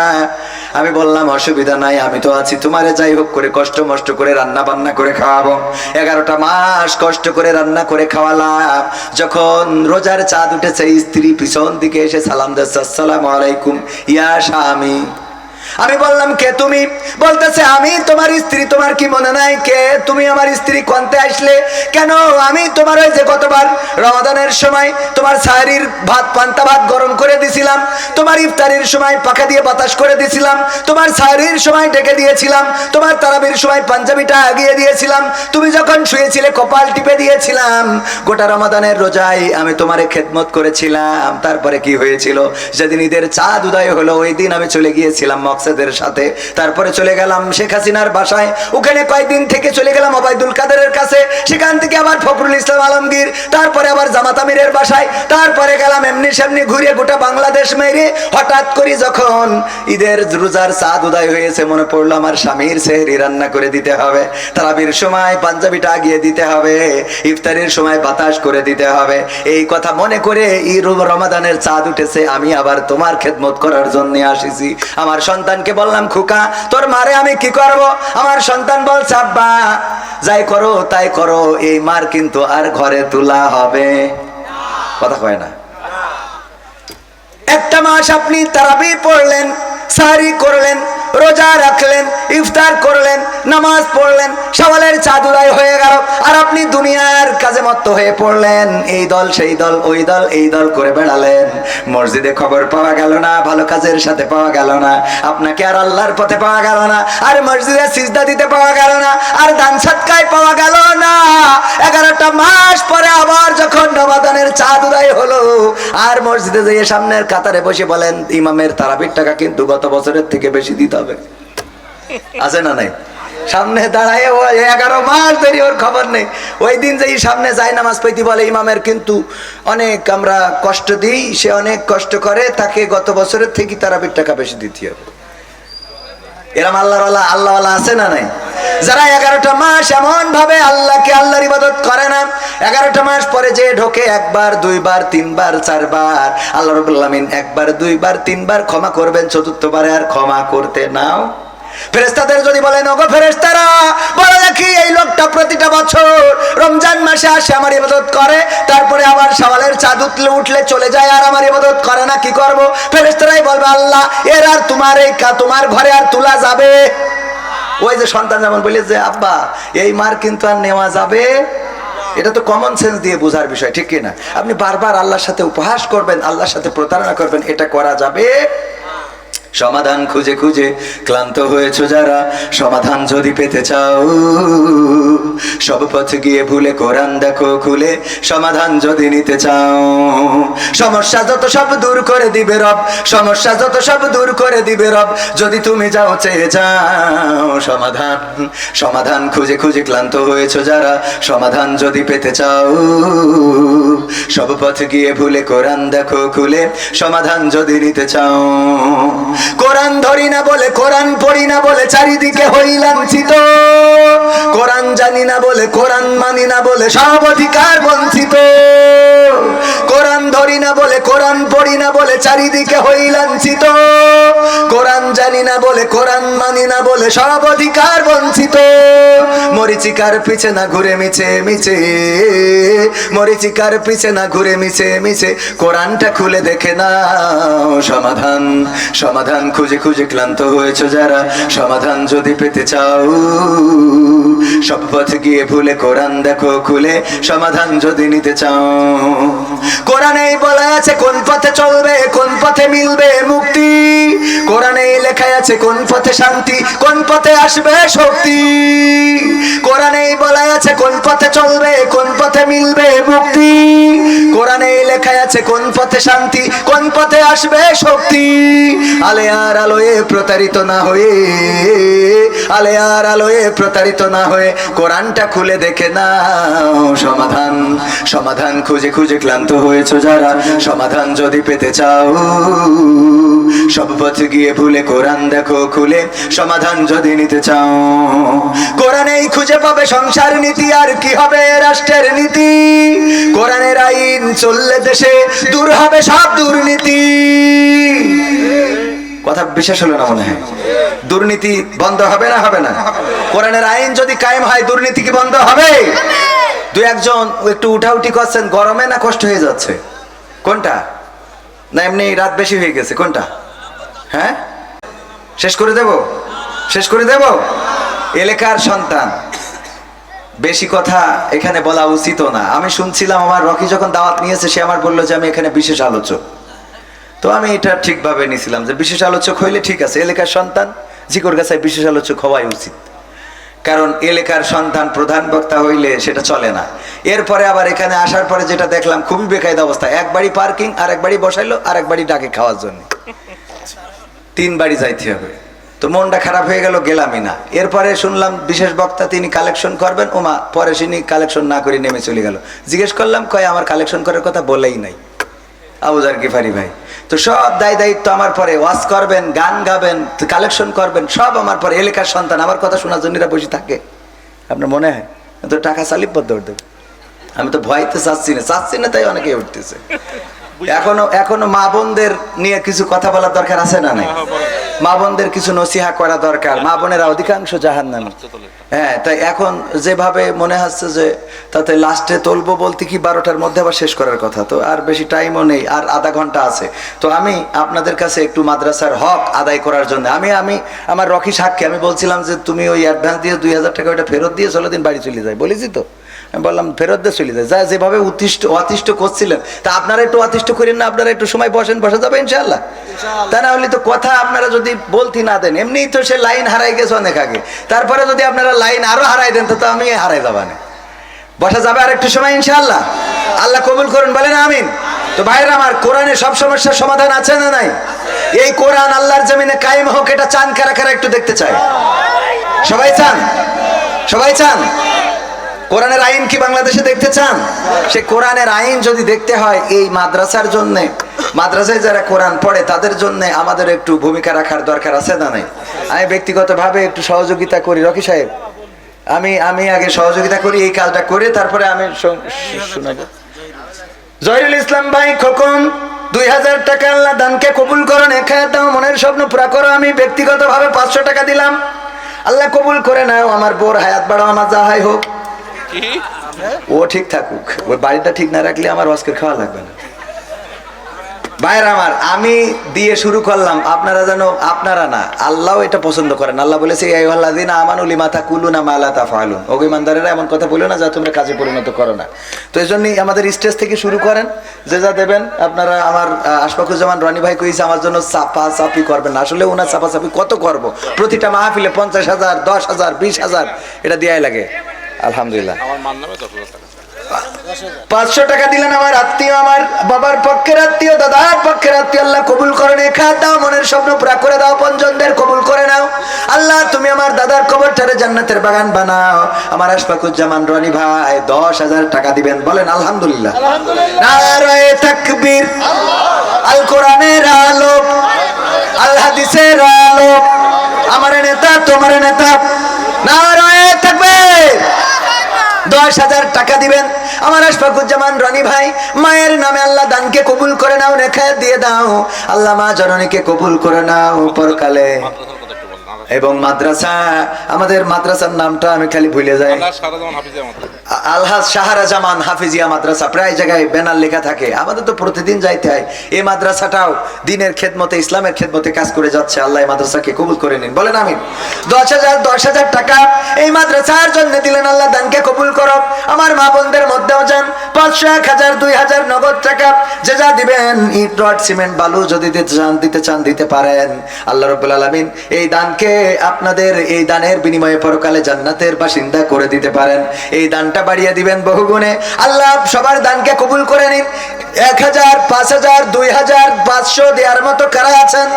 আমি বললাম অসুবিধা নাই, আমি তো আছি, তোমারে যাই হোক করে কষ্ট মষ্ট করে রান্না বান্না করে খাওয়াবো। 11টা মাস কষ্ট করে রান্না করে খাওয়ালাম। যখন রোজার চাঁদ উঠেছে, স্ত্রী পিছন দিকে এসে সালাম দিচ্ছে, আসসালামু আলাইকুম ইয়া স্বামী। আমি বললাম কে তুমি? বলতেছে আমি তোমার স্ত্রী, তোমার কি মনে নাই কে তুমি? আমার স্ত্রী কোনতে আসলে কেন? আমি তোমার ওই যে গতবার রমাদানের সময় তোমার সাহরির ভাত, পান্তা ভাত গরম করে দিছিলাম, তোমার ইফতারির সময় পাখা দিয়ে বাতাস করে দিছিলাম, তোমার সাহরির সময় ডেকে দিয়েছিলাম, তোমার তারাবির সময় পাঞ্জাবিটা আগিয়ে দিয়েছিলাম, তুমি যখন শুয়েছিলে কপাল টিপে দিয়েছিলাম। গোটা রমাদানের রোজায় আমি তোমারে খেদমত করেছিলাম। তারপরে কি হয়েছিল? যেদিন ঈদের চাঁদ উদয় হলো, ওই দিন আমি চলে গিয়েছিলাম মকসেদের সাথে, তারপরে চলে গেলাম শেখ হাসিনার বাসায়, ওখানে কয়েকদিন থেকে চলে গেলাম ওবায়দুল কাদেরের কাছে, সেখান থেকে আবার ফখরুল ইসলাম আলমগীর, তারপরে আবার জামাত আমিরের বাসায়, তারপরে গেলাম এমনি সেমনি ঘুরে গোটা বাংলাদেশ মেরে। হঠাৎ করে যখন ঈদের রোজার চাঁদ উদয় হয়েছে, মনে পড়লো আমার স্বামীর সেহরি রান্না করে দিতে হবে, তারাবির সময় পাঞ্জাবিটা আগিয়ে দিতে হবে, ইফতারের সময় বাতাস করে দিতে হবে। এই কথা মনে করে রমাদানের চাঁদ উঠেছে, আমি আবার তোমার খেদমত করার জন্য আসিছি। আমার সন্তানকে বললাম, খোকা তোর মারে আমি কি করব? আমার সন্তান বলছে, আব্বা যাই করো তাই করো, এই মার কিন্তু আর ঘরে তোলা হবে। কথা কয় না। একটা মাস আপনি তারাবি পড়লেন, সাহরি করলেন, রোজা রাখলেন, ইফতার করলেন, নামাজ পড়লেন, সওয়ালের চাঁদ উদয় হয়ে গেল, আর আপনি দুনিয়ার কাজে মত্ত হয়ে পড়লেন। এই দল সেই দল, ওই দল এই দল করে বেড়ালেন। মসজিদে খবর পাওয়া গেল না, ভালো কাজের সাথে পাওয়া গেল না, আপনাকে আর আল্লাহর পথে পাওয়া গেল না, আর মসজিদে সিজদা দিতে পাওয়া গেল না, আর দান সদকায় পাওয়া গেল না। 11টা মাস পরে আবার যখন রমাদানের চাঁদ উদয় হলো, আর মসজিদে যেয়ে সামনের কাতারে বসে বলেন, ইমামের তারাবির টাকা কিন্তু গত বছরের থেকে বেশি দিতে হবে। আছে না নাই? সামনে দাঁড়ায় 11 মাস ধরে ওর খবর নেই। ওই দিন যেই সামনে যায় নামাজ পড়তে বলে, ইমামের কিন্তু অনেক আমরা কষ্ট দিই, সে অনেক কষ্ট করে, তাকে গত বছরের থেকে তারাবির টাকা বেশি দিতে হবে। এরম আল্লাহওয়ালা আছে না নাই? যারা 11টা মাস এমন ভাবে আল্লাহকে আল্লাহর ইবাদত করে না, 11টা মাস পরে যে ঢোকে একবার, দুইবার, তিনবার, চারবার, আল্লাহ রাব্বুল আলামিন একবার, দুইবার, তিনবার ক্ষমা করবেন, চতুর্থবারে আর ক্ষমা করতে নাও। ফেরেশতাদের যদি বলেন, ওগো ফেরেশতারা, বলে দেখি এই লোকটা প্রতিটা বছর রমজান মাসে আসে আমার ইবাদত করে, তারপরে আবার শাওয়ালের চাঁদ উঠলে চলে যায়, আর আমার ইবাদত করে না, কি করব? ফেরেশতারাই বলবে, আল্লাহ এর আর তোমার এই তোমার ঘরে আর তোলা যাবে? ওই যে সন্তান যেমন বলে যে, আব্বা এই মার কিন্তু আর নেওয়া যাবে। এটা তো কমন সেন্স দিয়ে বোঝার বিষয়, ঠিক কিনা? আপনি বারবার আল্লাহর সাথে উপহাস করবেন, আল্লাহর সাথে প্রতারণা করবেন, এটা করা যাবে? সমাধান খুঁজে খুঁজে ক্লান্ত হয়েছো যারা, সমাধান যদি পেতে চাও, সব পথ গিয়ে ভুলে কোরআন দেখো খুলে, সমাধান যদি নিতে চাও। সমস্যা যত সব দূর করে দিবে রব, সমস্যা যত সব দূর করে দিবে রব, যদি তুমি যাও চেয়ে যাও। সমাধান সমাধান খুঁজে খুঁজে ক্লান্ত হয়েছো যারা, সমাধান যদি পেতে চাও, সব পথ গিয়ে ভুলে কোরআন দেখো খুলে, সমাধান যদি নিতে চাও। কোরআন ধরি না বলে, কোরআন পড়ি না বলে চারিদিকে হই লাঞ্ছিত, কোরআন জানি না বলে, কোরআন মানি না বলে সব অধিকার বঞ্চিত। কোরআন ধরি না বলে, কোরআন পড়ি না বলে চারিদিকে হই লাঞ্ছিত, কোরআন জানি না বলে, কোরআন মানি না বলে সব অধিকার বঞ্চিত। মরিচিকার পিছে না ঘুরে মিছে মিছে, মরিচিকার পিছে না ঘুরে মিছে মিছে, কোরআনটা খুলে দেখে নাও। সমাধান সমাধান খুঁজে খুঁজে ক্লান্ত হয়েছো যারা, সমাধান যদি পেতে চাও, সব পথ গিয়ে ভুলে কোরআন দেখো খুলে, সমাধান যদি নিতে চাও। কোরআনেই বলা আছে কোন পথে চলবে, কোন পথে মিলবে মুক্তি, কোরআনেই লেখা আছে কোন পথে শান্তি, কোন পথে আসবে শক্তি। কোরআনেই বলা আছে কোন পথে চলবে, কোন পথে মিলবে মুক্তি, কোরআনেই লেখা আছে কোন পথে শান্তি, কোন পথে আসবে শক্তি। আলে আর আলোয় প্রতারিত না হয়ে, আলে আর আলোয় প্রতারিত না হয়ে, কোরআনটা খুলে দেখে নাও। সমাধান সমাধান খুঁজে খুঁজে ক্লান্ত হয়েছো যারা, সমাধান যদি পেতে চাও, সব পথ গিয়ে ভুলে কোরআন দেখো খুলে, সমাধান যদি নিতে চাও। কোরআনেই খুঁজে পাবে সংসার নীতি, আর কি হবে রাষ্ট্রের নীতি, কোরআনের আইন চললে দেশে দূর হবে সব দুর্নীতি। কথা বিশেষ হলো না মনে হয়? দুর্নীতি বন্ধ হবে না? হবে না? কোরআনের আইন যদি কায়েম হয়, দুর্নীতি কি বন্ধ হবে? দু একজন একটু উঠাউঠি করছেন, গরমে না কষ্ট হয়ে যাচ্ছে? কোনটা? না এমনি রাত বেশি হয়ে গেছে? কোনটা? হ্যাঁ, শেষ করে দেব, শেষ করে দেব। এলাকার সন্তান, বেশি কথা এখানে বলা উচিত না। আমি শুনছিলাম আমার রকি যখন দাওয়াত নিয়েছে, সে আমার বললো যে আমি এখানে বিশেষ আলোচক। তো আমি এটা ঠিকভাবে নিয়েছিলাম যে বিশেষ আলোচক হইলে ঠিক আছে, এলাকার সন্তান জিকর গাছায় বিশেষ আলোচক হওয়াই উচিত। কারণ এলাকার সন্তান প্রধান বক্তা হইলে সেটা চলে না। এরপরে আবার এখানে আসার পরে যেটা দেখলাম, খুবই বেকায়দা অবস্থা। এক বাড়ি পার্কিং, আর এক বাড়ি বসাইলো, আর এক বাড়ি ডাকে খাওয়ার জন্য, 3 বাড়ি যাইতে হবে। তো মনটা খারাপ হয়ে গেল, গেলামই না। এরপরে শুনলাম বিশেষ বক্তা তিনি কালেকশন করবেন, ওমা, পরে তিনি কালেকশন না করে নেমে চলে গেল। জিজ্ঞেস করলাম, কয় আমার কালেকশন করার কথা বলেই নাই আবু জার গিফারি ভাই। তো সব দায়িত্ব আমার পরে, ওয়াজ করবেন, গান গাবেন, কালেকশন করবেন, সব আমার পরে। এলাকার সন্তান আমার কথা শোনার জন্য বসে থাকে, আপনার মনে হয় তো টাকা চালিপদ্দ দেব? আমি তো ভয়তে চাচ্ছি না, তাই অনেকে উঠতেছে। এখনো মা বোনদের নিয়ে কিছু কথা বলার দরকার আছে না নাই? মা বোনদের কিছু নসিহা করা দরকার। মা বোনেরা অধিকাংশ জাহান্নামী। হ্যাঁ, তাই এখন যেভাবে মনে হচ্ছে যে তাতে লাস্টে তুলবো বলতে কি 12টার মধ্যে আবার শেষ করার কথা, তো আর বেশি টাইমও নেই, আর আধা ঘন্টা আছে। তো আমি আপনাদের কাছে একটু মাদ্রাসার হক আদায় করার জন্য আমি আমার রকি সাক্ষী, আমি বলছিলাম যে তুমি ওই অ্যাডভান্স দিয়ে 2000 টাকা ওইটা ফেরত দিয়ে 16 দিন বাড়ি চলে যায়, বলেছি তো? আমি বললাম ফেরত দিয়ে চলে যায়, যা যেভাবে অতিষ্ঠ করছিলেন, তা আপনারা একটু অতিষ্ঠ করেন না, আপনারা একটু সময় বসা যাবে ইনশাআল্লাহ। তা না হলে তো কথা আপনারা যদি বলতে না দেন, এমনিই তো সে লাইন হারাই গেছে অনেক আগে, তারপরে যদি আপনারা লাইন আরো হারাই দেন তো আমি হারাই যাবানে। বসা যাবে আর একটু সময় ইনশাআল্লাহ। আল্লাহ কবুল করুন, বলেন আমিন। তো ভাইরা আমার, কোরআনে সব সমস্যার সমাধান আছে না নাই? এই কোরআন আল্লাহর জমিনে কায়েম হোক, এটা চান কারা কারা একটু দেখতে চায়? সবাই চান? সবাই চান? কোরআনের আইন কি বাংলাদেশে দেখতে চান? সে কোরআনের আইন যদি দেখতে হয়, এই মাদ্রাসার জন্য, মাদ্রাসায় যারা কোরআন পড়ে তাদের জন্য আমাদের একটু ভূমিকা রাখার দরকার আছে না নাই? আমি ব্যক্তিগতভাবে একটু সহযোগিতা করি, রকি সাহেব, আমি আগে সহযোগিতা করি, এই কাজটা করে তারপরে আমি শোনাবো। জহিরুল ইসলাম ভাই খোকন, 2000 টাকা আল্লাহ দানকে কবুল করো, নেখায়াত দাও, মনের স্বপ্ন পুরা করো। আমি ব্যক্তিগতভাবে 500 টাকা দিলাম, আল্লাহ কবুল করে নাও। আমার বোর হায়াত বাড়াও, আমার যাহাই হোক, ও ঠিক থাকুক, ওই বাড়িটা ঠিক না রাখলে আমার আজকের খাওয়া লাগবে না। ভাইরা আমার, আমি দিয়ে শুরু করলাম, আপনারা জানো, আপনারা না, আল্লাহ এটা পছন্দ করেন। আল্লাহ বলেছে এই আল্লাযিনা আমানু লিমা তাকুলুনা মা লা তাফআলুন, ও ঈমানদারেরা এমন কথা বলো না যা তোমরা কাজে পরিণত করো না। তো এইজন্যই আমাদের স্টেজ থেকে শুরু করেন, যে যা দেবেন আপনারা। আমার আশফাকুজ্জামান রনি ভাই কইছে আমার জন্য চাপাচাপি করবেন না, আসলে ওনার চাপাচাপি কত করব? প্রতিটা মাহফিলে 50,000, 10,000, 20,000 এটা দেয়াই লাগে। আলহামদুলিল্লাহ, আমার মান নামে 10,000 টাকা। 500 টাকা দিলেন আমার আত্মীয়, আমার বাবার পক্ষের আত্মীয়, দাদার পক্ষের আত্মীয়, আল্লাহ কবুল করে নে, খাত দাও, মনের স্বপ্ন পুরা করে দাও, পঞ্জনদের কবুল করে নাও। আল্লাহ তুমি আমার দাদার কবরটারে জান্নাতের বাগান বানাও। আমার আশফাকুজ্জামান রনি ভাই 10,000 টাকা দিবেন, বলেন আলহামদুলিল্লাহ। নারায়ে তাকবীর, আল কোরআনের আলো, আল হাদিসের আলো, আমার নেতা তোমার নেতা, নারায়ে তাকবীর। 10,000 টাকা দিবেন আমার আশফাকুজ্জামান রনি ভাই। মায়ের নামে আল্লাহ দানকে কবুল করে নাও, নেখায়াত দিয়ে দাও। আল্লাহ মা জননীকে কবুল করে নাও পরকালে। এবং মাদ্রাসা, আমাদের মাদ্রাসার নামটা আমি খালি ভুলে যাই, আলহাজ শাহরাজামান হাফিজিয়া মাদ্রাসা। প্রায় জায়গায় ব্যানার লেখা থাকে, আমাদের তো প্রতিদিন যাইতে হয়। এই মাদ্রাসাটাও দিনের খেদমতে, ইসলামের খেদমতে কাজ করে যাচ্ছে। আল্লাহ এই মাদ্রাসাকে কবুল করে নিন, বলেন আমিন। 10,000 টাকা এই মাদ্রাসার জন্য দিলেন, আল্লাহ দানকে কবুল করো। আমার মা বোনদের মধ্যেও যান 500, 1000, 2000 নগদ টাকা যে যা দিবেন। ইট রড সিমেন্ট বালু যদি দিতে চান দিতে পারেন। আল্লাহ রাব্বুল আলামিন এই দানকে, আপনাদের এই দানের বিনিময়ে পরকালে জান্নাতের বাসিন্দা করে দিতে পারেন। এই দানটা বাড়িয়ে দিবেন বহুগুণে। আল্লাহ সবার দানকে কবুল করে নিন। 1000, 5000, 2000, 500 দেওয়ার মতো কারা আছেন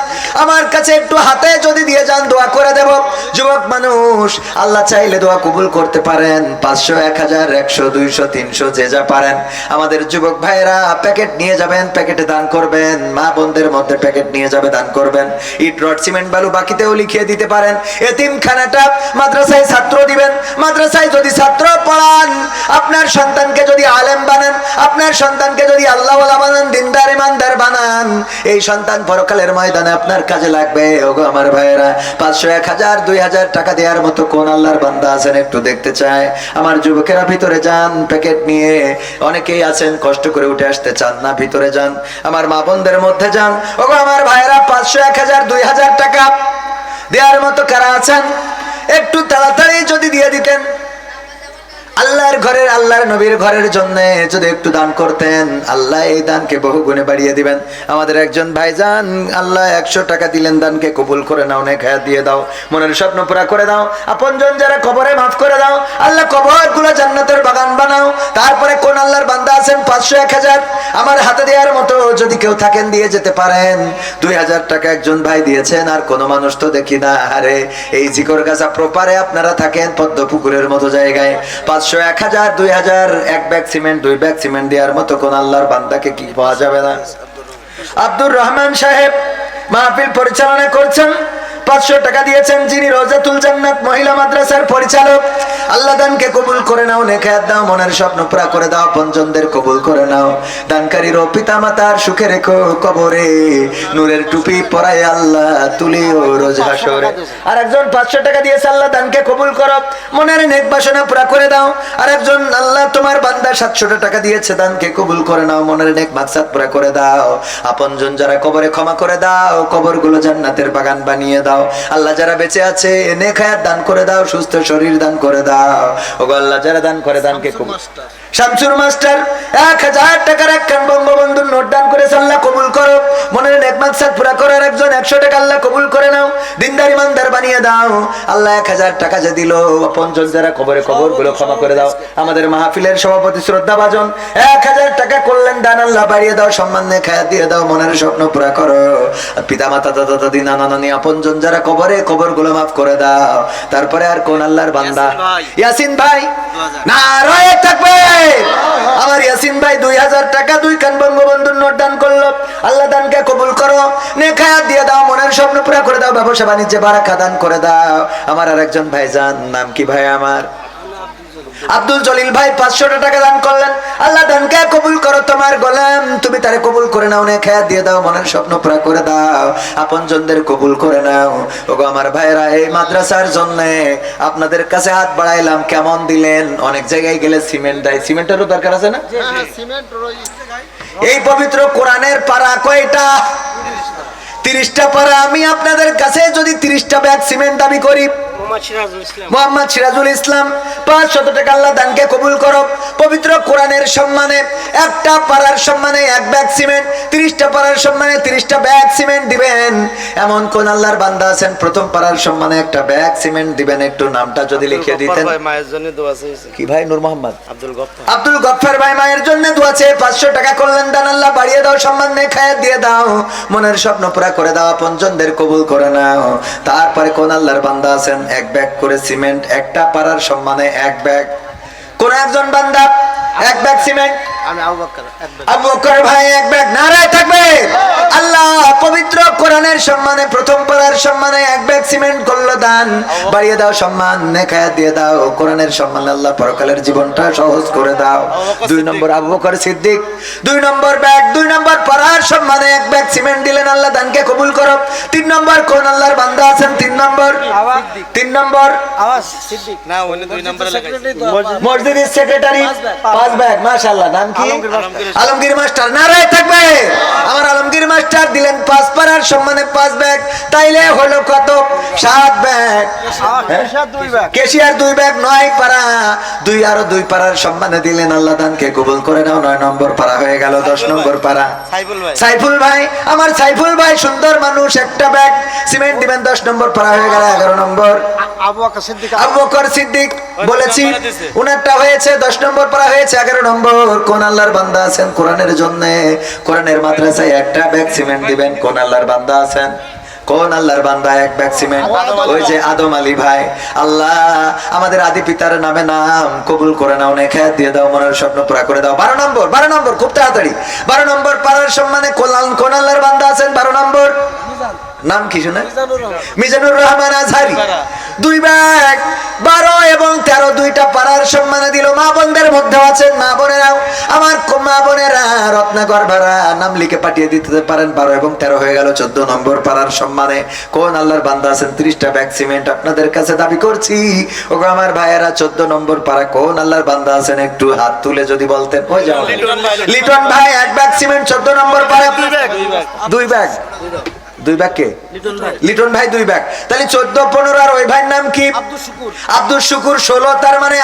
আমার কাছে একটু হাতে যদি দিয়ে যান, দোয়া করে দেব। যুবক মানুষ, আল্লাহ চাইলে দোয়া কবুল করতে পারেন। 500, 1000, 100, 200, 300 যে যা পারেন। আমাদের যুবক ভাইরা প্যাকেট নিয়ে যাবেন, প্যাকেটে দান করবেন। মা বোনদের মধ্যে প্যাকেট নিয়ে যাবে, দান করবেন। ইট রড সিমেন্ট বালু বাকিতেও লিখিয়ে দিতে পারেন। এতিমখানাটা মাদ্রাসায় ছাত্র দিবেন। মাদ্রাসায় যদি ছাত্র পড়ান, আপনার সন্তানকে যদি আলেম বানান, আপনার সন্তানকে যদি আল্লাহওয়ালা বানান, দিনদার ইমানদার বানান, এই সন্তান পরকালের ময়দানে আপনার কাজে লাগবে। ওগো আমার ভাইয়েরা, 500, 1000, 2000 টাকা দেওয়ার মতো কোন আল্লাহর বান্দা আছেন একটু দেখতে চায়? আমার যুবকেরা ভিতরে যান, প্যাকেট নিয়ে। অনেকেই আছেন কষ্ট করে উঠে আসতে চান না, ভিতরে যান। আমার মা বোনদের মধ্যে যান। ওগো আমার ভাইয়েরা, 500, 1000, 2000 টাকা দেওয়ার মতো কারা আছেন একটু তাড়াতাড়ি যদি দিয়ে দিতেন। আল্লাহর ঘরের, আল্লাহর নবীর ঘরের জন্য যদি একটু দান করতেন, আল্লাহ এই দানকে বহু গুণে বাড়িয়ে দিবেন। আমাদের একজন ভাইজান, আল্লাহ 100 টাকা দিলেন, দানকে কবুল করে নাও, নেখায়াত দিয়ে দাও, মনের স্বপ্ন পুরা করে দাও। আপনজন যারা কবরে মাফ করে দাও, আল্লাহ কবরগুলো জান্নাতের বাগান বানাও। তারপরে কোন আল্লাহর বান্দা আছেন 500, 1000 আমার হাতে দেওয়ার মতো যদি কেউ থাকেন দিয়ে যেতে পারেন। 2000 টাকা একজন ভাই দিয়েছেন, আর কোনো মানুষ তো দেখি না। আরে এই জিকরগাছা প্রপারে আপনারা থাকেন পদ্ম পুকুরের মতো জায়গায়। 500, 1000, 2000 এক ব্যাগ সিমেন্ট, 2 ব্যাগ সিমেন্ট দেওয়ার মতো কোন আল্লাহর বান্দাকে কি পাওয়া যাবে না? আব্দুর রহমান সাহেব মাহফিল পরিচালনা করছেন, 500 টাকা দিয়েছেন, যিনি রওজাতুল জান্নাত মহিলা মাদ্রাসার পরিচালক। আল্লাহ দানকে কবুল করে নাও, নেক হায়াত দাও, মনের স্বপ্ন পুরা করে দাও, আপনজনদের কবুল করে নাও। দানকারীর পিতা মাতার সুখে রেখো কবরে, নূরের টুপি পরায় আল্লাহ তুলিও রোজ হাসরে। আর একজন 500 টাকা দিয়েছে, আল্লাহ দানকে কবুল করো, মনের নেক বাসনা পুরা করে দাও। আর একজন আল্লাহ তোমার বান্দা 700 টাকা দিয়েছে, দানকে কবুল করে নাও, মনের নেক মাকসাদ পুরা করে দাও। আপনজন যারা কবরে ক্ষমা করে দাও, কবরগুলো জান্নাতের বাগান বানিয়ে দাও। আল্লাহ যারা বেঁচে আছে নেক হায়াত দান করে দাও, সুস্থ শরীর দান করে দাও। ওগো আল্লাহ যারা দান করে দানকে কবুল। শামসুর মাস্টার 1000 টাকার একখান বঙ্গবন্ধুর নোট দান করেছে, আল্লাহ কবুল করো, মনের নেক মাকসাদ পুরা করার একজন 100 টাকা আল্লাহ কবুল করে নাও, দিনদার ইমানদার বানিয়ে দাও। আল্লাহ 1000 টাকা যে দিল, আপনজন যারা কবরে কবরগুলো ক্ষমা করে দাও। আমাদের মাহফিলের সভাপতি শ্রদ্ধা ভাজন 1000 টাকা করলেন দান, আল্লাহ বাড়িয়ে দাও, সম্মান নেক হায়াত দিয়ে দাও, মনের স্বপ্ন পুরা করো। পিতা মাতা দাদা দাদি নানা নানি আপনজন যারা কবরে কবরগুলো মাফ করে দাও। তারপরে আর কোন আল্লাহর বান্দা? ইয়াসিন ভাই নারায়ে তাকবীর। আমার ইয়াসিন ভাই 2000 টাকা 2 খান বঙ্গবন্ধুর নোট দান করলো, আল্লাহ দানকে কবুল করো, নেক হায়াত দিয়ে দাও, মনের স্বপ্ন পুরা করে দাও, ব্যবসা বাণিজ্যে বারাকা দান করে দাও। আমার আরেকজন ভাইজান, নাম কি ভাই আমার? আব্দুল জলিল ভাই 500 টাকা দান করলেন, আল্লাহ দানকে কবুল করো, তোমার গোলাম তুমি তারে কবুল করে নাও, নেক হায়াত দিয়ে দাও, মনের স্বপ্ন পুরা করে দাও, আপনজনদের কবুল করে নাও। ওগো আমার ভাইরা, এই মাদ্রাসার জন্য আপনাদের কাছে হাত বাড়াইলাম, কেমন দিলেন? অনেক জায়গায় গেলে সিমেন্ট দেয়, সিমেন্টেরও দরকার আছে না? এই পবিত্র কোরআনের পারা কয়টা? 30টা পারা। আমি আপনাদের কাছে যদি 30টা ব্যাগ সিমেন্ট দাবি করি, মোহাম্মদ সিরাজুল ইসলাম 500 টাকা আল্লাহ দানকে কবুল করো, পবিত্র কোরআনের সম্মানে একটা পাড়ার সম্মানে 1 ব্যাগ সিমেন্ট, 30টা পাড়ার সম্মানে 30টা ব্যাগ সিমেন্ট দিবেন। এমন কোন আল্লাহর বান্দা আছেন প্রথম পাড়ার সম্মানে একটা ব্যাগ সিমেন্ট দিবেন? একটু নামটা যদি লিখে দিতেন। মায়ের জন্য দোয়া চাইছে। কি ভাই? নূর মোহাম্মদ আব্দুল গফফার ভাই মায়ের জন্য দোয়া চেয়ে 500 টাকা করলেন দান, আল্লাহ বাড়িয়ে দাও, সম্মান নেক হায়াত দিয়ে দাও, মনের স্বপ্ন পুরা করে দাও, আপনজনদের কবুল করে নাও। তারপরে কোন আল্লাহর বান্দা আছেন 1 ব্যাগ করে সিমেন্ট, একটা পাড়ার সম্মানে 1 ব্যাগ? কোন একজন বান্দা 1 ব্যাগ সিমেন্ট? আমি আবু বকর ভাই 1 ব্যাগ। নারায়ে তাকবীর। আল্লাহ পবিত্র কোরআনের সম্মানে প্রথম পাড়ার সম্মানে 1 ব্যাগ সিমেন্ট করলো দান, বাড়িয়ে দাও, সম্মান নেক হায়াত দিয়ে দাও, কোরআনের সম্মানে আল্লাহ পরকালের জীবনটা সহজ করে দাও। 2 নম্বর আবু বকর সিদ্দিক 2 নম্বর ব্যাগ, 2 নম্বর পাড়ার সম্মানে 1 ব্যাগ সিমেন্ট দিলেন, আল্লাহ দানকে কবুল করো। 3 নম্বর কোন আল্লাহর বান্দা আছেন? 3 নম্বর আওয়াজ সিদ্দিক না, ওনে 2 নম্বরে লাগাইছে মসজিদের সেক্রেটারি 5 ব্যাগ। মাশাআল্লাহ। নাম কি? আলমগীর মাস্টার। নারায়ে তাকবীর। আমার আলমগীর মাস্টার দিলেন 5 পাড়ার সম্মানে 5 ব্যাগ, তাইলে হলো কত? 7 ব্যাগ। কেশিয়ার 2 ব্যাগ, 9 পাড়া, 2 আরো 2 পাড়ার সম্মানে দিলেন, আল্লাহ দানকে কবুল করে নাও। 9 নম্বর পাড়া হয়ে গেল। 10 নম্বর পাড়া সাইফুল ভাই, আমার সাইফুল ভাই সুন্দর মানুষ, একটা ব্যাগ সিমেন্ট দিবেন, 10 নম্বর পাড়া হয়ে গেল। 11 নম্বর আবু বকর সিদ্দিক বলেছি, উনারটা হয়েছে 10 নম্বর পাড়া হয়েছে। 11 নম্বর কোন আল্লাহর বান্দা আছেন কোরআনের জন্য? কোরআনের মাদ্রাসায় একটা ব্যাগ সিমেন্ট দিবেন। কোন আল্লাহর বান্দা আছেন? কোন আল্লাহর বান্দা 1 ব্যাগ সিমেন্ট? ওই যে আদম আলী ভাই। আল্লাহ আমাদের আদি পিতার নামে নাম কবুল করে নাও, নেক হায়াত দিয়ে দাও, মনের স্বপ্ন পুরা করে দাও। 12 নম্বর খুব তাড়াতাড়ি। 12 নম্বর পাড়ার সম্মানে কোন আল্লাহর বান্দা আছেন? 12 নম্বর নাম কি শুনে? মিজানুর রহমান আজহারি 2 ব্যাগ। 12 এবং 13 2টা পাড়ার সম্মানে দিল। মা বোনদের মধ্যে আছেন মা বোনেরাও, আমার মা বোনেরা রত্নাকর ভাড়া নাম লিখে পাঠিয়ে দিতে পারেন। 12 এবং 13 হয়ে গেল। 14 নম্বর পাড়ার সম্মানে কোন আল্লাহর বান্দা আছেন? 30টা ব্যাগ সিমেন্ট আপনাদের কাছে দাবি করছি। ওগো আমার ভাইয়েরা, 14 নম্বর পাড়া কোন আল্লাহর বান্দা আছেন? একটু হাত তুলে যদি বলতেন। ওই যাও লিটন ভাই 1 ব্যাগ সিমেন্ট 14 নম্বর পাড়া। 2 ব্যাগ। 2 ব্যাগ কে? লিটন ভাই 2 ব্যাগ। তাহলে 14 15 আর ওই ভাইয়ের নাম কি? আব্দুল শুকুর 16, তার মানে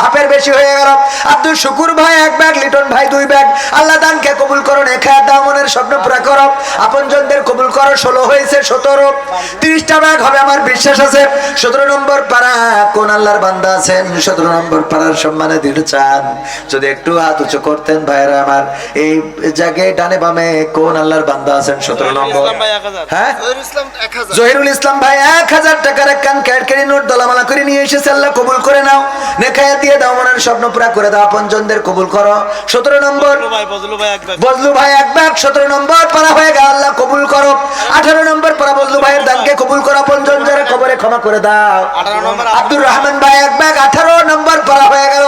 হাফের বেশি হয়ে গেল। আব্দুল শুকুর ভাই 1 ব্যাগ, লিটন ভাই 2 ব্যাগ। আল্লাহ দানকে কবুল করো, নেক হায়াত দাও, মনের স্বপ্ন পুরা করো, আপনজনদের কবুল করো। 16 হয়েছে 17, 30টা ব্যাগ হবে আমার বিশ্বাস আছে। 17 নম্বর পাড়া কোন আল্লাহর বান্দা আছেন? 17 নম্বর পাড়ার সম্মানে দিতে চান যদি একটু হাত উঁচু করতেন ভাইরা আমার। এই জায়গায় ডানে বামে কোন আল্লাহর বান্দা আছেন? 17 নম্বর। হ্যাঁ, জহিরুল ইসলাম ভাই 1000 টাকার একখান ক্যাডকেরি নোট দলামালা করে নিয়ে এসেছে, আল্লাহ কবুল করে নাও, নেক নেখায়া দিয়ে দাও, মনের স্বপ্ন পুরা করে দাও, আপনজনদের কবুল করো। 17 নম্বর বজলু ভাই এক ব্যাগ, 17 নম্বর পারা হয়ে গেল, আল্লাহ কবুল করো। 18 নম্বর পারা বজলু ভাইয়ের দানকে কবুল করো, আপনজনদের কবরে ক্ষমা করে দাও। আব্দুর রহমান ভাই এক ব্যাগ, 18 নম্বর পারা হয়ে গেল।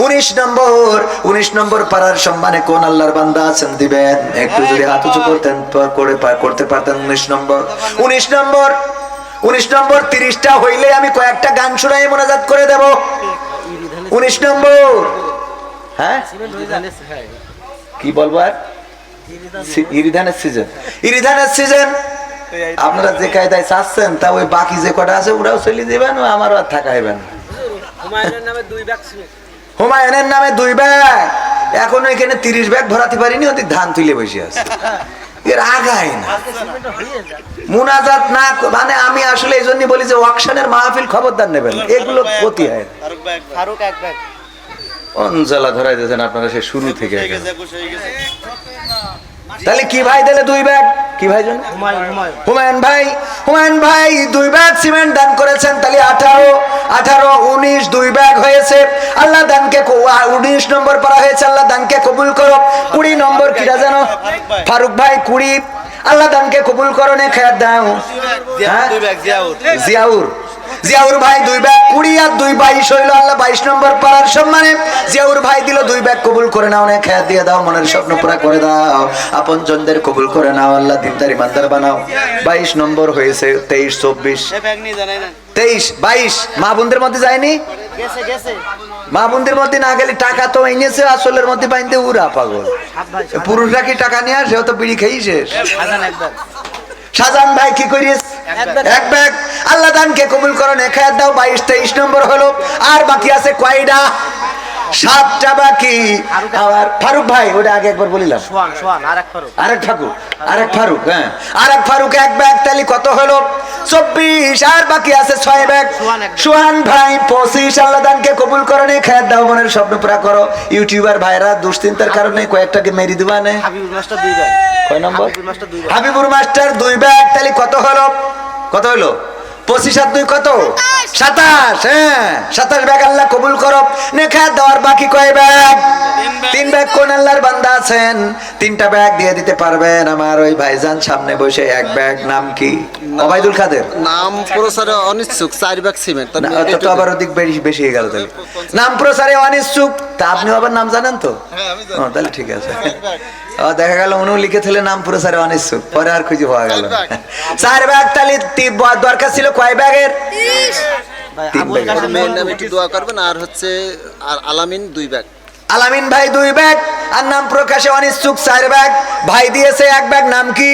19 নম্বর পারার সম্মানে কোন আল্লাহর বান্দা আছেন দিবেন? একটু যদি হাত উঁচু করতেন করতে পারতেন। 19 নম্বর 30টা হইলে আমি কয়েকটা গান শুনাই মোনাজাত করে দেব। 19 নম্বর, হ্যাঁ কি বলবো আর, ইরিধানের সিজন। আপনারা যে কায়দায় চাচ্ছেন তা ওই বাকি যে কটা আছে ওরাও চলে দিবেন, আমারও আর থাকা হইবেন। হুমায়ুনের নামে 2 ব্যাগ, এখন ওইখানে 30 ব্যাগ ভরাতে পারিনি, ওদের ধান তুলে বসে আছে, এর আগায় না মুনাজাত না। মানে আমি আসলে এই জন্য বলি যে ওয়াকশনের মাহফিল খবরদার নেবেন, এগুলো ক্ষতি হয়। অঞ্জলা ধরাই দিয়েছেন আপনারা সে শুরু থেকে। তাহলে কি ভাই দিলে 2 ব্যাগ? কি ভাই জন? হুমায়ুন ভাই 2 ব্যাগ সিমেন্ট দান করেছেন। তাহলে 18 19 2 ব্যাগ হয়েছে। আল্লাহ দানকে 19 নম্বর পড়া হয়েছে, আল্লাহ দানকে কবুল করো। 20 নম্বর কিরা জানো? ফারুক ভাই 20, আল্লাহ দানকে কবুল করো, নে খেয়ার দাও। জিয়াউর ভাই 2 ব্যাগ, 20 আর 2 22 হইল, আল্লাহ 22 নম্বর পাড়ার সম্মানে জিয়াউর ভাই দিল 2 ব্যাগ, কবুল করে নাও, নে খেয়ার দিয়ে দাও, মনের স্বপ্ন পুরা করে দাও, আপন জনদের কবুল করে নাও, আল্লাহ দিনদার ইমানদার বানাও। 22 নম্বর হয়েছে। 23 24 23 22 মা বোনদের মধ্যে যায়নি? মা বোনদের মধ্যে না গেলে টাকা তো এনেছে, আসলের মধ্যে বাইন্দে উড়া পাগল। পুরুষরা কি টাকা নিয়ে আসে? তো বিড়ি খেয়ে শেষ। শাহজাহান ভাই কি করিস? 1 ব্যাগ, আল্লাহ দানকে কবুল করো, নে খেয়ার দাও। 22 23 নম্বর হলো। আর বাকি আছে কয়টা? 7টা বাকি। আবার ফারুক ভাই, ওটা আগে একবার বলিলাম, আরেক ফারুক, হ্যাঁ আরেক ফারুক 1 ব্যাগ, তাহলে কত হলো? 24। আর বাকি আছে 6 ব্যাগ। সোহান ভাই 25, আল্লাহ দানকে কবুল করো, নে খেয়ার দাও, মনের স্বপ্ন পুরা করো। ইউটিউবার ভাইরা দুশ্চিন্তার কারণে কয়েকটাকে মেরে দিবা নে। কয় নম্বর? হাবিবুর মাস্টার 2 ব্যাগ, তাহলে কত হলো? 25 আর 2 কত? 27। হ্যাঁ 27 ব্যাগ, আল্লাহ কবুল করো, নে খেয়ার দেওয়ার বাকি কয় ব্যাগ? 3 ব্যাগ। কোন আল্লাহর বান্দা আছেন 3টা ব্যাগ দিয়ে দিতে পারবেন? আমার ওই ভাইজান সামনে বসে 1 ব্যাগ, নাম কি? ওবাইদুল কাদের। নাম প্রচারে অনিচ্ছুক, 4 ব্যাগ সিমেন্ট। তো আবার ওদিক বেশি হয়ে গেল। তাহলে নাম প্রচারে অনিচ্ছুক, তা আপনি আবার নাম জানেন তো? তাহলে ঠিক আছে। দেখা গেল উনি লিখেছিলেন নাম প্রচারে অনিচ্ছুক, পরে আর খুঁজে পাওয়া গেল। 4 ব্যাগ, তাহলে দরকার ছিল কয় ব্যাগের? 3 ব্যাগ। মেয়ের নামে একটু দোয়া করবেন। আর হচ্ছে আলামিন 2 ব্যাগ। আলামিন ভাই 2 ব্যাগ, আর নাম প্রকাশে অনিচ্ছুক 4 ব্যাগ। ভাই দিয়েছে 1 ব্যাগ, নাম কি?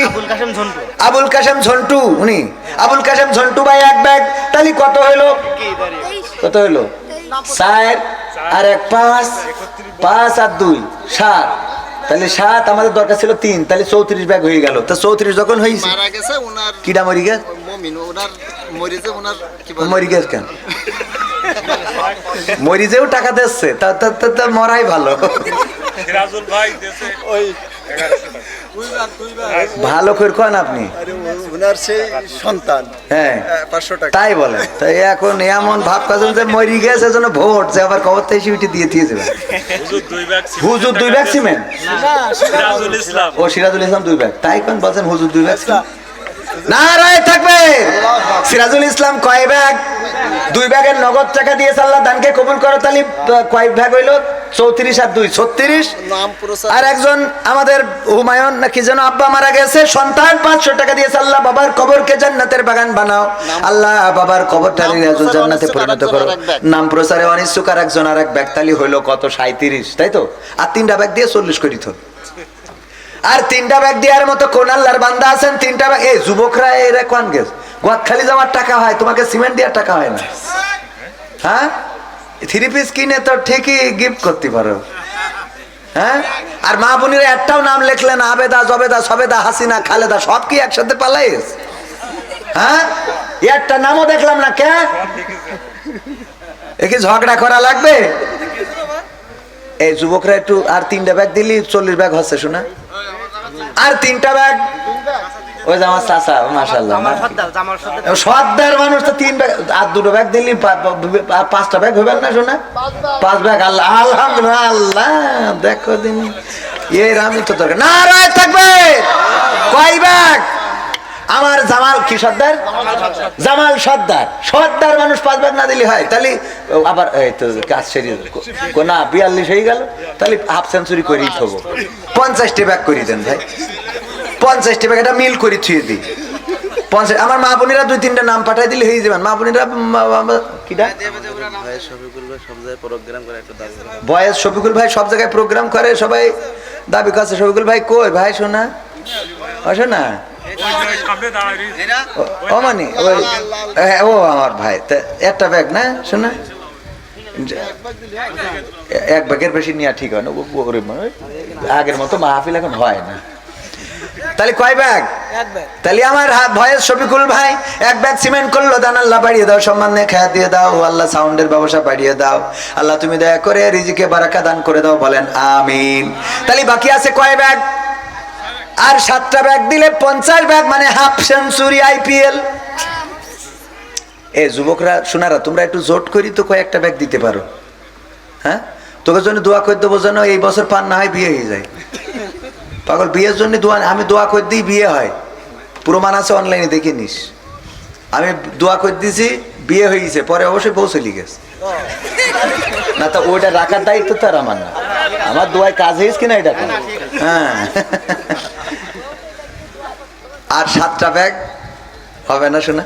আবুল কাশেম ঝন্টু। উনি আবুল কাশেম ঝন্টু ভাই 1 ব্যাগ, তাহলে কত হইলো? 4 আর 1 5 5 আর 2 7, তাহলে 7। আমাদের দরকার ছিল 3, তাহলে 34 ব্যাগ হয়ে গেল। তো 34 যখন হয়েছে, মারা গেছে ওনার কিডা মরি গেছে? মুমিন ওনার মরিছে, ওনার কি বলে মরি গেছে কেন? মরিজেও টাকা দিচ্ছে, তা মরাই ভালো। সিরাজুল ভাই দেশে ওই ভালো করে কোন আপনি? ওনার সেই সন্তান, হ্যাঁ 500 টাকা। তাই বলে। তাই এখন এমন ভাব কাজ যে মরি গেছে, জন্য ভোট যে আবার কবর থেকে সিউটি দিয়ে যাবে। হুজুর 2 ব্যাগ সিমেন্ট। সিরাজুল ইসলাম। ও সিরাজুল ইসলাম 2 ব্যাগ। তাই কোন বলছেন হুজুর 2 ব্যাগ সিমেন্ট? না রায় থাকবে। সিরাজুল ইসলাম কয় ব্যাগ? 2 ব্যাগের নগদ টাকা দিয়েছে, আল্লাহ দানকে কবুল করো। তাহলে কয় ব্যাগ হইলো? 34 আর 2 36। নাম প্রচার। আর একজন আমাদের হুমায়ুন নাকি যেন আব্বা মারা গেছে, সন্তান 500 টাকা দিয়েছে, আল্লাহ বাবার কবরকে জান্নাতের বাগান বানাও, আল্লাহ বাবার কবরটা রিয়াজুল জান্নাতে পরিণত করো। নাম প্রচারে অনিচ্ছুক আর একজন আর 1 ব্যাগ, তাহলে হইলো কত? 37, তাই তো? আর 3টা ব্যাগ দিয়ে 40 করিত। আর 3টা ব্যাগ দেওয়ার মতো কোন আল্লাহর বান্দা আছেন? 3টা ব্যাগ। এই যুবকরা এরা কোন গেছ? গোয়াখালি যাওয়ার টাকা হয়, তোমাকে সিমেন্ট দেওয়ার টাকা হয় না। হ্যাঁ 3 পিস কিনে তো ঠিকই গিফট করতে পারো। হ্যাঁ আর মা বোনের একটাও নাম লেখলেন, আবেদা জবেদা সবেদা হাসিনা খালেদা, সব কি একসাথে পালাইস? হ্যাঁ একটা নামও দেখলাম না। কে একে ঝগড়া করা লাগবে? এই যুবকরা একটু আর 3টা ব্যাগ দিলি 40 ব্যাগ হচ্ছে, শোনা। আর 3টা ব্যাগ ওই যে আমার চাচা মাশাআল্লাহ সর্দার মানুষ তো 3 ব্যাগ আর 2 ব্যাগ দিলি 5টা ব্যাগ হবেন না শোনা 5 ব্যাগ আল্লাহ আলহামদুলিল্লাহ আল্লাহ দেখো দিন এর আমি তো দরকার না রায় থাকবে কয় ব্যাগ আমার জামাল কি সর্দার জামাল সর্দার মানুষ 5 ব্যাগ না দিলে হয় তাহলে আবার এই তো কাজ সেরে না 42 হয়ে গেল তাহলে হাফ সেঞ্চুরি করেই থবো 50টা ব্যাগ করে দেন ভাই 50টা ব্যাগ এটা মিল করে থুয়ে দিই 50 আমার মা বোনেরা 2-3টা নাম পাঠাই দিলে হয়ে যাবেন মা বোনেরা কিটা বয়েস শফিকুল ভাই সব জায়গায় প্রোগ্রাম করে সবাই দাবি করছে শফিকুল ভাই কই ভাই শোনা শোনা ও মানে ও আমার ভাই একটা ব্যাগ না শোনা এক ব্যাগের বেশি নেওয়া ঠিক হয় না আগের মতো মাহফিল এখন হয় না তাহলে কয় ব্যাগ তাহলে আমার ভয়েস শফিকুল ভাই 1 ব্যাগ সিমেন্ট করলো দান আল্লাহ বাড়িয়ে দাও সম্মানে খেয়া দিয়ে দাও আল্লাহ সাউন্ডের ব্যবসা বাড়িয়ে দাও আল্লাহ তুমি দয়া করে রিজিকে বারাকা দান করে দাও বলেন আমিন তাহলে বাকি আছে কয় ব্যাগ আর 7টা ব্যাগ দিলে 50 ব্যাগ মানে হাফ সেঞ্চুরি আইপিএল এ যুবকরা শোনারা তোমরা একটু জোট করি তো কয়েকটা ব্যাগ দিতে পারো হ্যাঁ তোকে জন্য দোয়া করে দেবো যেন এই বছর পান না হয় বিয়ে হয়ে যায় পাগল বিয়ের জন্য দোয়া আমি দোয়া করে দিই বিয়ে হয় প্রমাণ আছে অনলাইনে দেখে নিস আমি দোয়া করে দিয়েছি বিয়ে হয়ে গেছে পরে অবশ্যই বউ চলে গেছে না তো ওইটা রাখার দায়িত্ব তো আর আমার না আমার দোয়ায় কাজ হয়েছে কিনা এটা হ্যাঁ আর 7টা ব্যাগ হবে না শোনা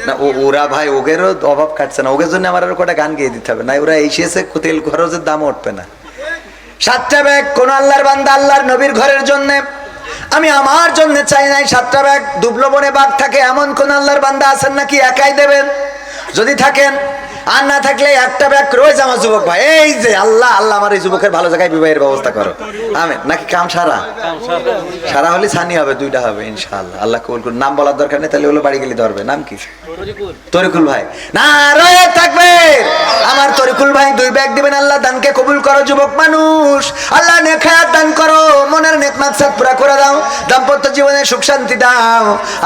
না ওরা ভাই ওগেরও অভাব কাটছে না ওগের জন্য আমার আরো কটা গান গিয়ে দিতে হবে না ওরা এসেছে তেল খরচের দাম উঠবে না 7টা ব্যাগ কোন আল্লাহর বান্দা আল্লাহর নবীর ঘরের জন্য আমি আমার জন্য চাই নাই 7টা ব্যাগ দুবলো বনে বাঘ থাকে এমন কোন আল্লাহর বান্দা আছেন নাকি একাই দেবেন যদি থাকেন আর না থাকলে একটা ব্যাগ রয়েছে আমার যুবক ভাই এই যে আল্লাহ আমার এই যুবকের ভালো জায়গায় বিবাহের ব্যবস্থা করো আমেন নাকি কাম সারা হলে ছানি হবে 2টা হবে ইনশাআল্লাহ আল্লাহ কবুল করুন নাম বলার দরকার নেই তাহলে ওগুলো বাড়ি গেলে ধরবে নাম কি তরিকুল ভাই না রয়ে থাকবে আমার তরিকুল ভাই 2 ব্যাগ দিবেন আল্লাহ দানকে কবুল করো যুবক মানুষ আল্লাহ নেখায়াত দান করো মনের নেক মাকসাদ পুরা করে দাও দাম্পত্য জীবনে সুখ শান্তি দাও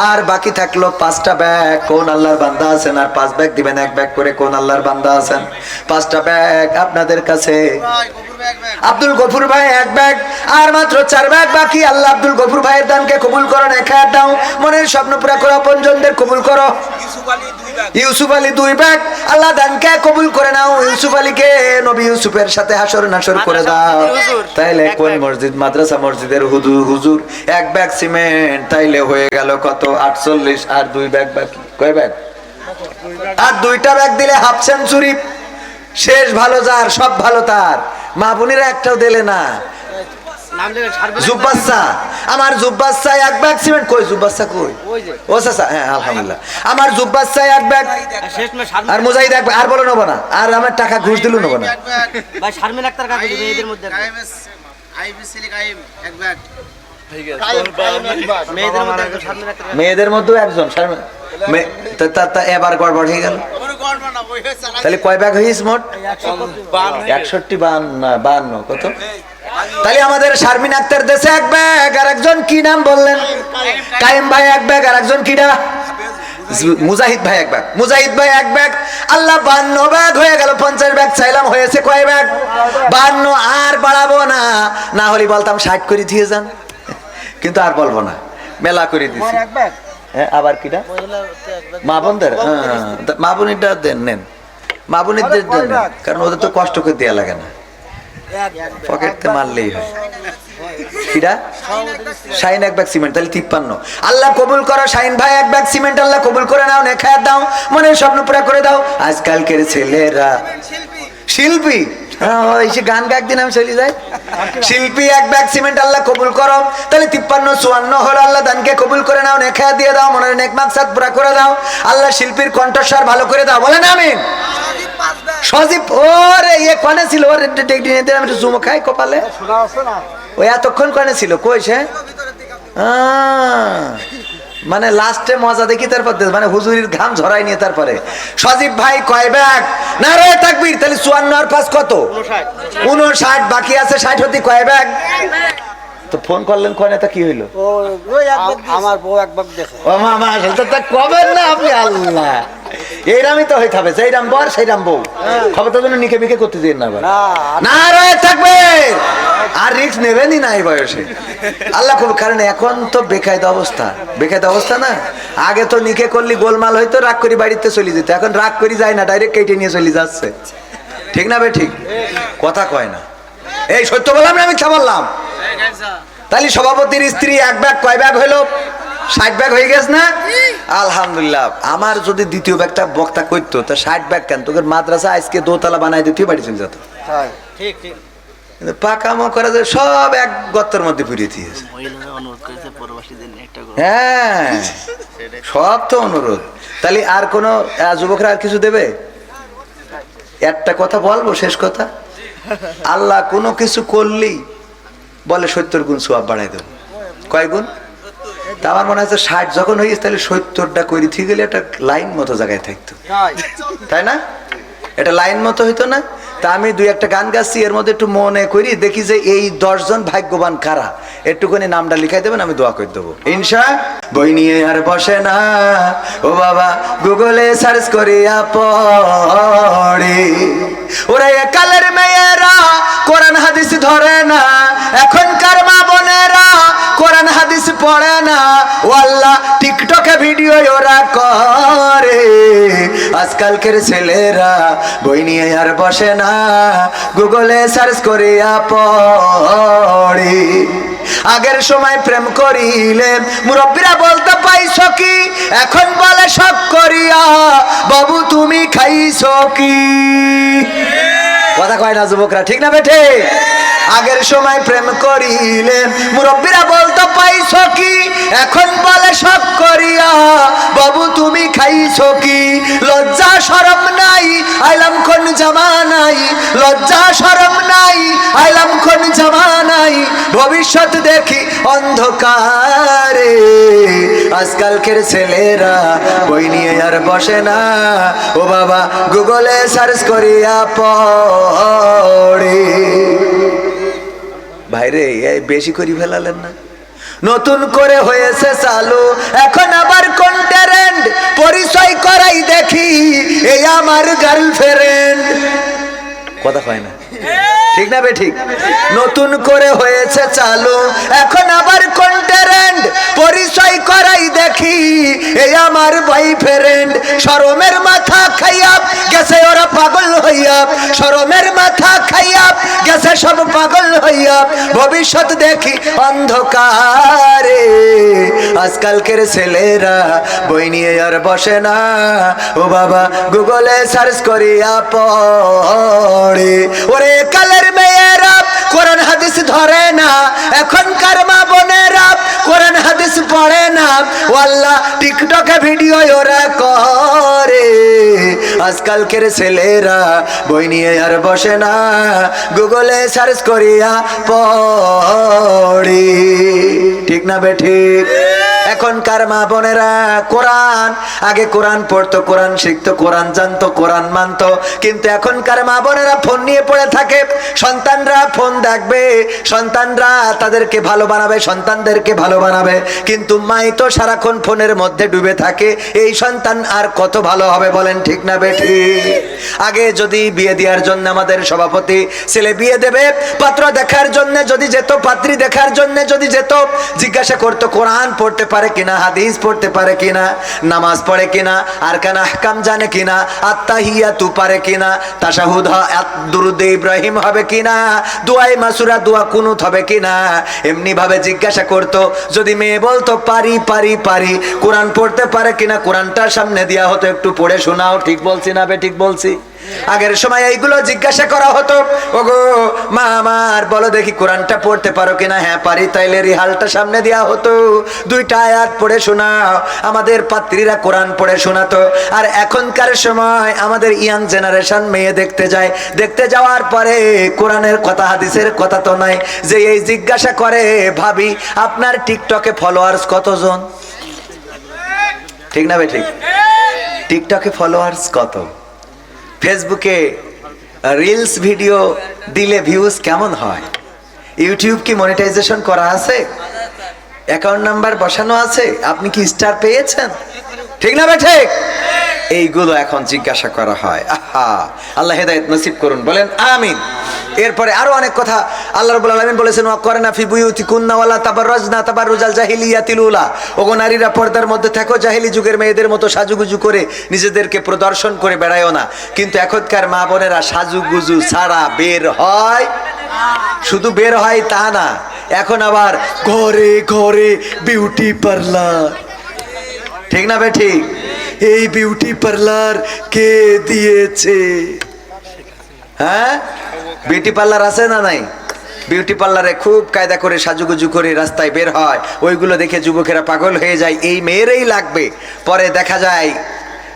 আর বাকি থাকলো 5টা ব্যাগ কোন আল্লাহর বান্দা আছেন আর 5 ব্যাগ দিবেন 1 ব্যাগ করে কোন আল্লাহর বান্দা আছেন 5টা ব্যাগ আপনাদের কাছে আব্দুল গফুর ভাই 1 ব্যাগ আর মাত্র 4 ব্যাগ বাকি আল্লাহ আব্দুল গফুর ভাইয়ের দানকে কবুল করো নেখায়াত দাও মনের স্বপ্ন পুরা করো আপনজনদের কবুল করো ইউসুফ আলী 2 ব্যাগ আল্লাহ দানকে কবুল করে নাও ইউসুফ আলীকে নবী ইউসুফের সাথে হাসর নাসর করে দাও তাইলে কোন মসজিদ মাদ্রাসা মসজিদের হুজুর 1 ব্যাগ সিমেন্ট তাইলে হয়ে গেল কত 48 আর 2 ব্যাগ বাকি কয় ব্যাগ আর 2টা ব্যাগ দিলে হাফ সেঞ্চুরি শেষ ভালো যার সব ভালো তার মা বোনেরা একটাও দিলে না জুব্বাসা আমার জুব্বাসা 1 ব্যাগ সিমেন্ট কই জুব্বাসা কই ও চাচা হ্যাঁ আলহামদুলিল্লাহ আমার জুব্বাসা 1 ব্যাগ আর মুজাহিদ 1 ব্যাগ আর বলো নেব না আর আমার টাকা ঘুষ দিলু নেব না ভাই শারমিন আক্তার কাকে দিবে এদের মধ্যে আইবিসি কাইম 1 ব্যাগ মেয়েদের মধ্যে একজন এবার গড়বড় হয়ে গেল তাহলে কয় ব্যাগ হয়েছে মোট 61-52 কত তাহলে আমাদের শারমিন আক্তার দেশে 1 ব্যাগ আর একজন কি নাম বললেন কাইম ভাই 1 ব্যাগ আর একজন কিডা মুজাহিদ ভাই 1 ব্যাগ মুজাহিদ ভাই 1 ব্যাগ আল্লাহ 52 ব্যাগ হয়ে গেল 50 ব্যাগ চাইলাম হয়েছে কয় ব্যাগ 52 আর বাড়াবো না না হলে বলতাম 60 করে দিয়ে যান কিন্তু আর বলবো না মেলা করে দিছি হ্যাঁ আবার কিটা মা বোনদের মা বোনিটা দেন নেন মা বোনিদের দেন কারণ ওদের তো কষ্ট করে দেয়া লাগে না পকেটে মারলেই হয় কিটা শাইন 1 ব্যাগ সিমেন্ট তাহলে 53 আল্লাহ কবুল করো শাইন ভাই 1 ব্যাগ সিমেন্ট আল্লাহ কবুল করে নাও নেখায়াত দাও মনের স্বপ্ন পুরা করে দাও আজকালকের ছেলেরা শিল্পী এসে গান গাক দিন আমি চলে যাই শিল্পী 1 ব্যাগ সিমেন্ট আল্লাহ কবুল করো তাহলে 53-54 হলো আল্লাহ দানকে কবুল করে নাও নেখায়াত দিয়ে দাও মনের নেক মাকসাদ পুরা করে দাও আল্লাহ শিল্পীর কণ্ঠস্বর ভালো করে দাও বলেন আমিন সজীব ওরে এ কোনে ছিল ওরে টেকনিক আমি জুম খাই কপালে ওই এতক্ষণ কোনে ছিল কইছে মানে লাস্টে মজা দেখি তারপর মানে হুজুরির ঘাম ঝরাই নিয়ে তারপরে সজীব ভাই কয় ব্যাগ নারে তাকবীর তাহলে 54 আর 5 কত 59 বাকি আছে 60 হতে কয় ব্যাগ তো ফোন করলেন কোনে, তা কি হইলো? আমার বউ একবার দেখে ও মামা সেটা তো কবেন না আপনি, আল্লাহ এইরামই তো হয়ে থাকবে, সেইরাম বর সেইরাম বউ, খবর তো জন্য নিকে বিকে করতে দিন না আবার। না রয়ে থাকবে, আর রিস্ক নেবেনই না এই বয়সে, আল্লাহ খুব। কারণ এখন তো বেকায়দা অবস্থা, বেকায়দা অবস্থা না। আগে তো নিকে করলি গোলমাল হইতো, রাগ করি বাড়িতে চলে যেত, এখন রাগ করি যায় না, ডাইরেক্ট কেটে নিয়ে চলে যাচ্ছে। ঠিক না বে ঠিক? কথা কয় না, এই সত্য বললাম না মিথ্যা বললাম? তাহলে সভাপতির স্ত্রী এক ব্যাগ কয় ব্যাগ হইলো? 60 ব্যাগ হয়ে গেছে না? আলহামদুলিল্লাহ। আমার যদি দ্বিতীয় ব্যাগটা বক্তা করতো তা 60 ব্যাগ কেন, তোকে মাদ্রাসা আজকে দোতলা বানাই দিতে বাড়ি চলে যেত। ঠিক ঠিক কিন্তু পাকামো করা যায় সব এক গর্তের মধ্যে পুড়িয়ে দিয়েছে। হ্যাঁ সব তো অনুরোধ। তাহলে আর কোন যুবকরা আর কিছু দেবে? একটা কথা বলবো, শেষ কথা, আল্লাহ কোনো কিছু করলেই বলে 70 গুণ সওয়াব বাড়াই দেব। কয় গুণ? তা আমার মনে হচ্ছে 60 যখন হয়ে গেছে তাহলে 70টা করে ঠিক গেলে একটা লাইন মতো জায়গায় থাকতো, তাই না? এটা লাইন মতো হইতো না? তা আমি দুই একটা গান গাচ্ছি, এর মধ্যে একটু মনে করি, দেখি যে এই 10 জন ভাগ্যবান কারা, একটুখানি নামটা লিখাই দেবেন, আমি দোয়া করে দেবো ইনশা। বই নিয়ে আর বসে না ও বাবা, গুগলে সার্চ করিয়া পড়ে, ওরা কালের মেয়েরা কোরআন হাদিস ধরে না, এখনকার মা বোনেরা কোরআন হাদিস পড়ে না, ও আল্লাহ টিকটকে ভিডিও ওরা করে। আজকালকের ছেলেরা বই নিয়ে আর বসে না, গুগলে সার্চ করিয়া পড়ে। আগের সময় প্রেম করিলে মুরব্বীরা বলতে পাইছো কি, এখন বলে শখ করিয়া বাবু তুমি খাইছো কি? কথা কয় না যুবকরা, ঠিক না বেঠে? আগের সময় প্রেম করিলে মুরব্বীরা বলতো পাইছো কি, এখন বলে শখ করিয়া বাবু তুমি খাইছো কি? লজ্জা শরম নাই আইলাম কোন জামানাই, লজ্জা শরম নাই আইলাম কোন জামানাই, ভবিষ্যৎ দেখি অন্ধকারে। আজকালকের ছেলেরা বই নিয়ে আর বসে না ও বাবা, গুগলে সার্চ করিয়া পড়ে। ভাইরে এই বেশি করে ফেলালেন না? নতুন করে হয়েছে চালু এখন আবার কোন ট্রেন্ড, পরিচয় করাই দেখি এই আমার গার্লফ্রেন্ড। কথা হয় না, ঠিক না বে ঠিক? নতুন করে হয়েছে চালু এখন আবার কোন ট্রেন্ড, পরিচয় করাই দেখি এই আমার বয়ফ্রেন্ড। শরমের মাথা খাইয়া গেছে ওরা পাগল হইয়া, শরমের মাথা খাইয়া গেছে সব পাগল হইয়া, ভবিষ্যৎ দেখি অন্ধকারে। আজকালকের ছেলেরা বই নিয়ে আর বসে না ও বাবা, গুগলে সার্চ করিয়া পড়ে। ওরে কালের মেয়েরা কোরআন হাদিস ধরে না, এখনকার মা বোনেরা কোরআন হাদিস পড়ে না, ও আল্লাহ টিকটকে ভিডিও ওরা করে। আজকালকের ছেলেরা বই নিয়ে আর বসে না, গুগলে সার্চ করিয়া পড়ে। ঠিক না বে ঠিক? এখনকার মা বোনেরা কোরআন, আগে কোরআন পড়তো, কোরআন শিখতো, কোরআন জানতো, কোরআন মানতো, কিন্তু এখনকার মা বোনেরা ফোন নিয়ে পড়ে থাকে। সন্তানরা ফোন দেখবে, সন্তানরা তাদেরকে ভালো বানাবে, সন্তানদেরকে ভালো বানাবে, কিন্তু মাই তো সারাক্ষণ ফোনের মধ্যে ডুবে থাকে। এই সন্তান আর কত ভালো হবে বলেন, ঠিক না বেঠি? আগে যদি বিয়ে দেওয়ার জন্য আমাদের সভাপতি ছেলে বিয়ে দেবে, পাত্র দেখার জন্য যদি যেত, পাত্রী দেখার জন্য যদি যেত, জিজ্ঞাসা করতো কোরআন পড়তে পারে কিনা, হাদিস পড়তে পারে কিনা, নামাজ পড়ে কিনা, আর কান আহকাম জানে কিনা, আত্তাহিয়াতু পারে কিনা, তাশাহুদ দুরুদ ইব্রাহিম হবে কিনা, দুআয়ে মাসুরা দোয়া কুনুত হবে কিনা, এমনি ভাবে জিজ্ঞাসা করতো। যদি মেয়ে বলতো পারি পারি পারি, কোরআন পড়তে পারে কিনা, কোরআনটা সামনে দেয়া হতো, একটু পড়ে শোনাও। ঠিক বলছি না বে ঠিক বলছি? আগের সময় এইগুলো জিজ্ঞাসা করা হতো, ওগো মা আমার বলো দেখি কোরআনটা পড়তে পারো কিনা, হ্যাঁ পারি, তাইলে রিহালটা সামনে দেয়া হতো, 2টা আয়াত পড়ে শোনাও। আমাদের পাত্রীরা কোরআন পড়ে শোনাতো। আর এখনকার সময় আমাদের ইয়াং জেনারেশন মেয়ে দেখতে যায়, দেখতে যাওয়ার পরে কোরআনের কথা হাদিসের কথা তো নাই, যে এই জিজ্ঞাসা করে ভাবি আপনার টিকটকে ফলোয়ার্স কতজন? ঠিক না ভাই ঠিক? টিকটকে ফলোয়ার্স কত? ফেসবুকে রিলস ভিডিও দিলে ভিউজ কেমন হয়? ইউটিউব কি মনিটাইজেশন করা আছে? অ্যাকাউন্ট নাম্বার বসানো আছে? আপনি কি স্টার পেয়েছেন? ঠিক না ভাই ঠিক? এইগুলো এখন জিজ্ঞাসা করা হয়। আহা, আল্লাহ হেদায়েত নসিব করুন, বলেন আমিন। এরপরে আরো অনেক কথা আল্লাহ রাব্বুল আলামিন বলেছেন, ওয়াকরনা ফি বুয়ুতিকুন্না ওয়ালা তাবাররাজনা তাবাররুজাল জাহিলিয়াতিল উলা। ওগো নারীরা পর্দার মধ্যে থাকো, জাহিলি যুগের মেয়েদের মতো সাজুগুজু করে নিজেদেরকে প্রদর্শন করে বেড়ায়ও না। কিন্তু এখনকার মা বোনেরা সাজুগুজু ছাড়া বের হয়, শুধু বের হয় তা না, এখন আবার ঘরে ঘরে বিউটি পার্লার। ঠিক না ভাই ঠিক? এই বিউটি পার্লার কে দিয়েছে? হ্যাঁ, বিউটি পার্লার আছে না নাই? বিউটি পার্লারে খুব কায়দা করে সাজুগুজু করে রাস্তায় বের হয়, ওইগুলো দেখে যুবকেরা পাগল হয়ে যায়, এই মেয়েরই লাগবে। পরে দেখা যায়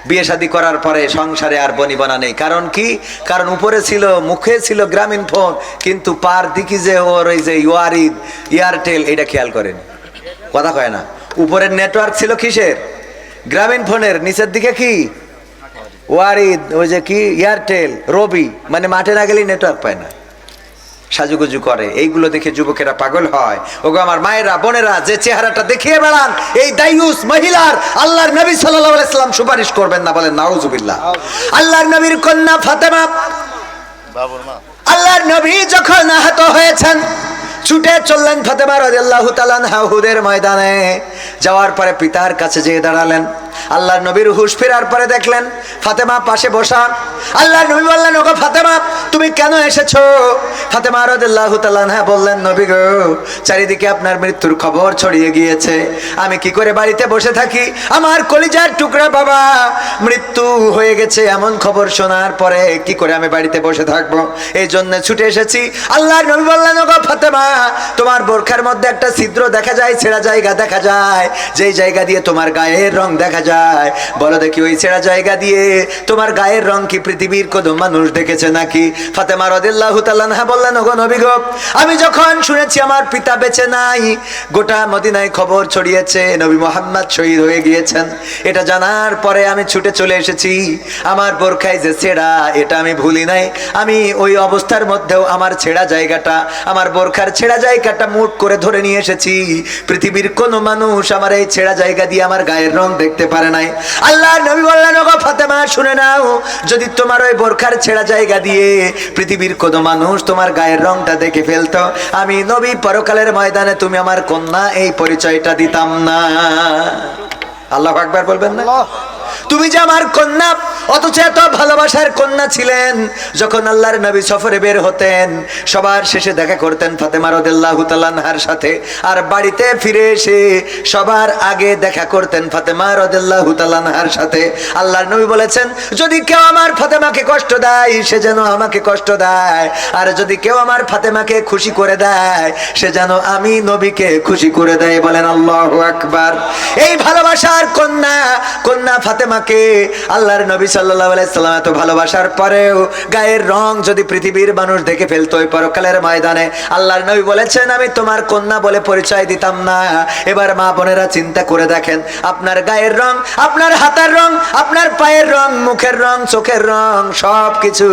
বিয়ে শাদী করার পরে সংসারে আর বনিবনা নেই। কারণ কি? কারণ উপরে ছিল, মুখে ছিল গ্রামীণ ফোন, কিন্তু পার দিকে যে ওর ওই যে ওয়ারিদ এয়ারটেল, এটা খেয়াল করেন, কথা কয় না। উপরের নেটওয়ার্ক ছিল কিসের? গ্রামীণ ফোনের। নিচের দিকে কি? ওয়ারিদ, ওই যে কি এয়ারটেল, রবি, মানে মাঠে না গেলেই নেটওয়ার্ক পায় না, সাজুগুজু করে। এইগুলো দেখে যুবকেরা পাগল হয়। ওগো আমার মায়েরা বোনেরা, যে চেহারাটা দেখিয়ে বেড়ান, এই দায়ুস মহিলার আল্লাহর নবী সাল্লাল্লাহু আলাইহি সাল্লাম সুপারিশ করবেন না, বলেন নাউজুবিল্লাহ। আল্লাহর নবীর কন্যা ফাতেমা, আল্লাহর নবী যখন আহত হয়েছেন, ছুটে চললেন ফাতেমা রাদিয়াল্লাহু তাআলা আনহা উহুদের ময়দানে। যাওয়ার পরে পিতার কাছে যেয়ে দাঁড়ালেন। আল্লাহর নবীর হুঁশ ফেরার পরে দেখলেন ফাতেমা পাশে বসা। আল্লাহর নবী বললেন, ওগো ফাতেমা, তুমি কেন এসেছো? ফাতেমা রাদিয়াল্লাহু তাআলা আনহা বললেন, নবী গো, চারিদিকে আপনার মৃত্যুর খবর ছড়িয়ে গিয়েছে, আমি কি করে বাড়িতে বসে থাকি? আমার কলিজার টুকরা বাবা মৃত্যু হয়ে গেছে, এমন খবর শোনার পরে কি করে আমি বাড়িতে বসে থাকবো? এই জন্য ছুটে এসেছি। আল্লাহর নবী বললেন, ওগো ফাতেমা, তোমার বোরখার মধ্যে একটা ছিদ্র দেখা যায়, ছেঁড়া জায়গা দেখা যায়, যেই জায়গা দিয়ে তোমার গায়ের রং দেখা যায়। বলো দেখি, ওই ছেঁড়া জায়গা দিয়ে তোমার গায়ের রং কি পৃথিবীর কোনো মানুষ দেখেছে নাকি? ফাতেমা রাদিয়াল্লাহু তাআলা আনহা বললেন, ওগো নবী গো, আমি যখন শুনেছি আমার পিতা বেঁচে নাই, গোটা মদিনায় খবর ছড়িয়েছে নবী মুহাম্মদ শহীদ হয়ে গিয়েছেন, এটা জানার পরে আমি ছুটে চলে এসেছি। আমার বোরখায় যে ছেঁড়া, এটা আমি ভুলি নাই। আমি ওই অবস্থার মধ্যেও আমার ছেঁড়া জায়গাটা, আমার বোরখার ছেঁড়া জায়গাটা মুঠ করে ধরে নিয়ে এসেছি। পৃথিবীর কোনো মানুষ আমার এই ছেঁড়া জায়গা দিয়ে আমার গায়ের রং দেখতে পারে নাই। আল্লাহর নবী বললেন, ওগো ফাতেমা, শুনে নাও, যদি তোমার ওই বোরখার ছেঁড়া জায়গা দিয়ে পৃথিবীর কোনো মানুষ তোমার গায়ের রংটা দেখে ফেলতো, আমি নবী পরকালের ময়দানে তুমি আমার কন্যা, এই পরিচয়টা দিতাম না। আল্লাহু আকবার বলবেন না? তুমি যে আমার কন্যা, অথচ এত ভালোবাসার কন্যা ছিলেন। যখন আল্লাহর নবী সফরে বের হতেন, সবার শেষে দেখা করতেন ফাতেমা রাদিয়াল্লাহু তাআলা আনহার সাথে, আর বাড়িতে ফিরে এসে সবার আগে দেখা করতেন ফাতেমা রাদিয়াল্লাহু তাআলা আনহার সাথে। আল্লাহর নবী বলেছেন, যদি কেউ আমার ফাতেমাকে কষ্ট দেয়, সে যেন আমাকে কষ্ট দেয়, আর যদি কেউ আমার ফাতেমাকে খুশি করে দেয়, সে যেন আমি নবীকে খুশি করে দেয়। বলেন আল্লাহু আকবার। এই ভালোবাসার কন্যা, কন্যা ফাতেমাকে আল্লাহর নবী সাল্লাল্লাহু আলাইহি সাল্লাম এত ভালোবাসার পরেও গায়ের রং যদি পৃথিবীর মানুষ দেখে ফেলতো ওই পরকালের ময়দানে, আল্লাহর নবী বলেছেন, আমি তোমার কন্যা বলে পরিচয় দিতাম না। এবার মা বোনেরা চিন্তা করে দেখেন, আপনার গায়ের রং, আপনার হাতের রং, আপনার পায়ের রং, মুখের রং, চোখের রং, সব কিছু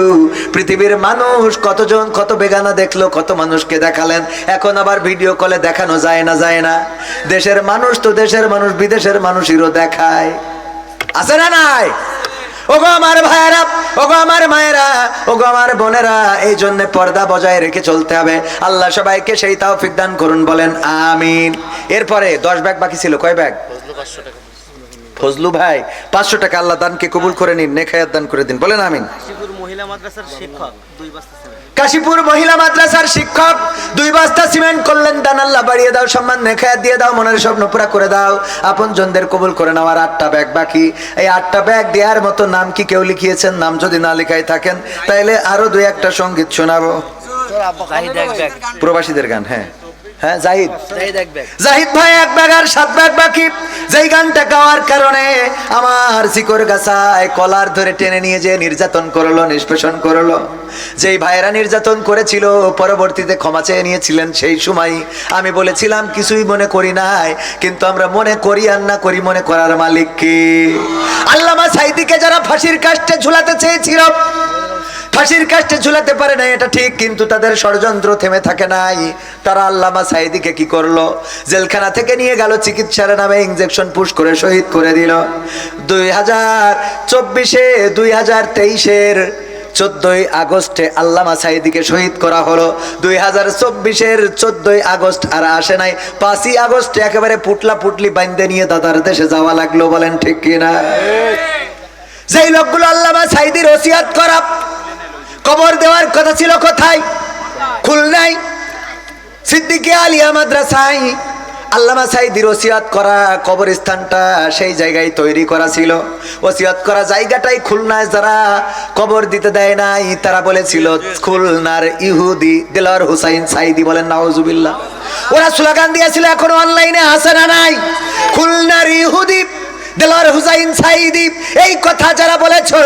পৃথিবীর মানুষ কতজন কত বেগানা দেখলো, কত মানুষকে দেখালেন। এখন আবার ভিডিও কলে দেখানো যায় না? যায় না? দেশের মানুষ তো দেশের মানুষ, বিদেশের মানুষেরও দেখায়, আছে না নাই? ওগো আমার ভাইয়েরা, ওগো আমার মায়েরা, ওগো আমার বোনেরা, এই জন্য পর্দা বজায় রেখে চলতে হবে। আল্লাহ সবাইকে সেই তৌফিক দান করুন, বলেন আমিন। এরপরে 10 ব্যাগ বাকি ছিল। কয় ব্যাগ? ফজলু ভাই 500 টাকা। আল্লাহ দানকে কবুল করে নিন, নেখায়াত দান করে দিন, বলেন আমিন। কাশীপুর মহিলা মাদ্রাসার শিক্ষক 2 বস্তা সিমেন্ট। কাশীপুর মহিলা মাদ্রাসার শিক্ষক 2 বস্তা সিমেন্ট করলেন দান। আল্লাহ বাড়িয়ে দাও, সম্মান নেখায়াত দিয়ে দাও, মনের স্বপ্ন পুরা করে দাও। আপন জনদের কবুল করে নাও। আর 8টা ব্যাগ বাকি। এই 8টা ব্যাগ দেওয়ার মতো নাম কি কেউ লিখিয়েছেন? নাম যদি না লিখাই থাকেন, তাইলে আরো 2-1টা সঙ্গীত শোনাবো। প্রবাসীদের গান। হ্যাঁ হ্যাঁ, জাহিদ ভাই 1 ব্যাগ আর 7 ব্যাগ বাকি। যেই গানটা গাওয়ার কারণে আমার শিকড় গাছায় কলার ধরে টেনে নিয়ে যে নির্যাতন করলো, নিষ্পেষণ করলো, যেই ভাইরা নির্যাতন করেছিল পরবর্তীতে ক্ষমা চেয়ে নিয়েছিলেন, সেই সময় আমি বলেছিলাম কিছুই মনে করি নাই, কিন্তু আমরা মনে করি আর না করি, মনে করার মালিক কে? আল্লামা সাঈদীকে যারা ফাঁসির কাস্টে ঝুলাতে চেয়েছিল, ফাঁসির কাস্টে ঝুলাতে পারে না এটা ঠিক, কিন্তু তাদের ষড়যন্ত্র থেমে থাকে নাই। তারা আল্লামা সাঈদীকে কি করলো? জেলখানা থেকে নিয়ে গেল, চিকিৎসার নামে ইনজেকশন পুশ করে শহীদ করে দিল। 2023-এর 14ই আগস্টে আল্লামা সাঈদীকে শহীদ করা হলো। 2024-এর 14ই আগস্ট আর আসে নাই। 5ই আগস্ট একেবারে পুটলা পুটলি বাইন্দে নিয়ে দাদার দেশে যাওয়া লাগলো। বলেন ঠিক কিনা? যেই লোকগুলো আল্লামা সাঈদীর ওসিয়াত করা কবর দেওয়ার কথা ছিল কোথায়? খুলনায় সিদ্দিকিয়া আলিয়া মাদ্রাসায় আল্লামা সাঈদীর ওসিয়াত করা কবরস্থানটা সেই জায়গায় তৈরি করা ছিল। ওসিয়াত করা জায়গাটাই খুলনায় যারা কবর দিতে দেয় নাই তারা বলেছিল খুলনার ইহুদি দেলোয়ার হোসাইন সাঈদী। বলেন নাউজুবিল্লাহ। ওরা স্লোগান দিয়েছিল, এখনো অনলাইনে আছে না নাই, খুলনার ইহুদি দেলোয়ার হোসাইন সাঈদী। এই কথা যারা বলেছো,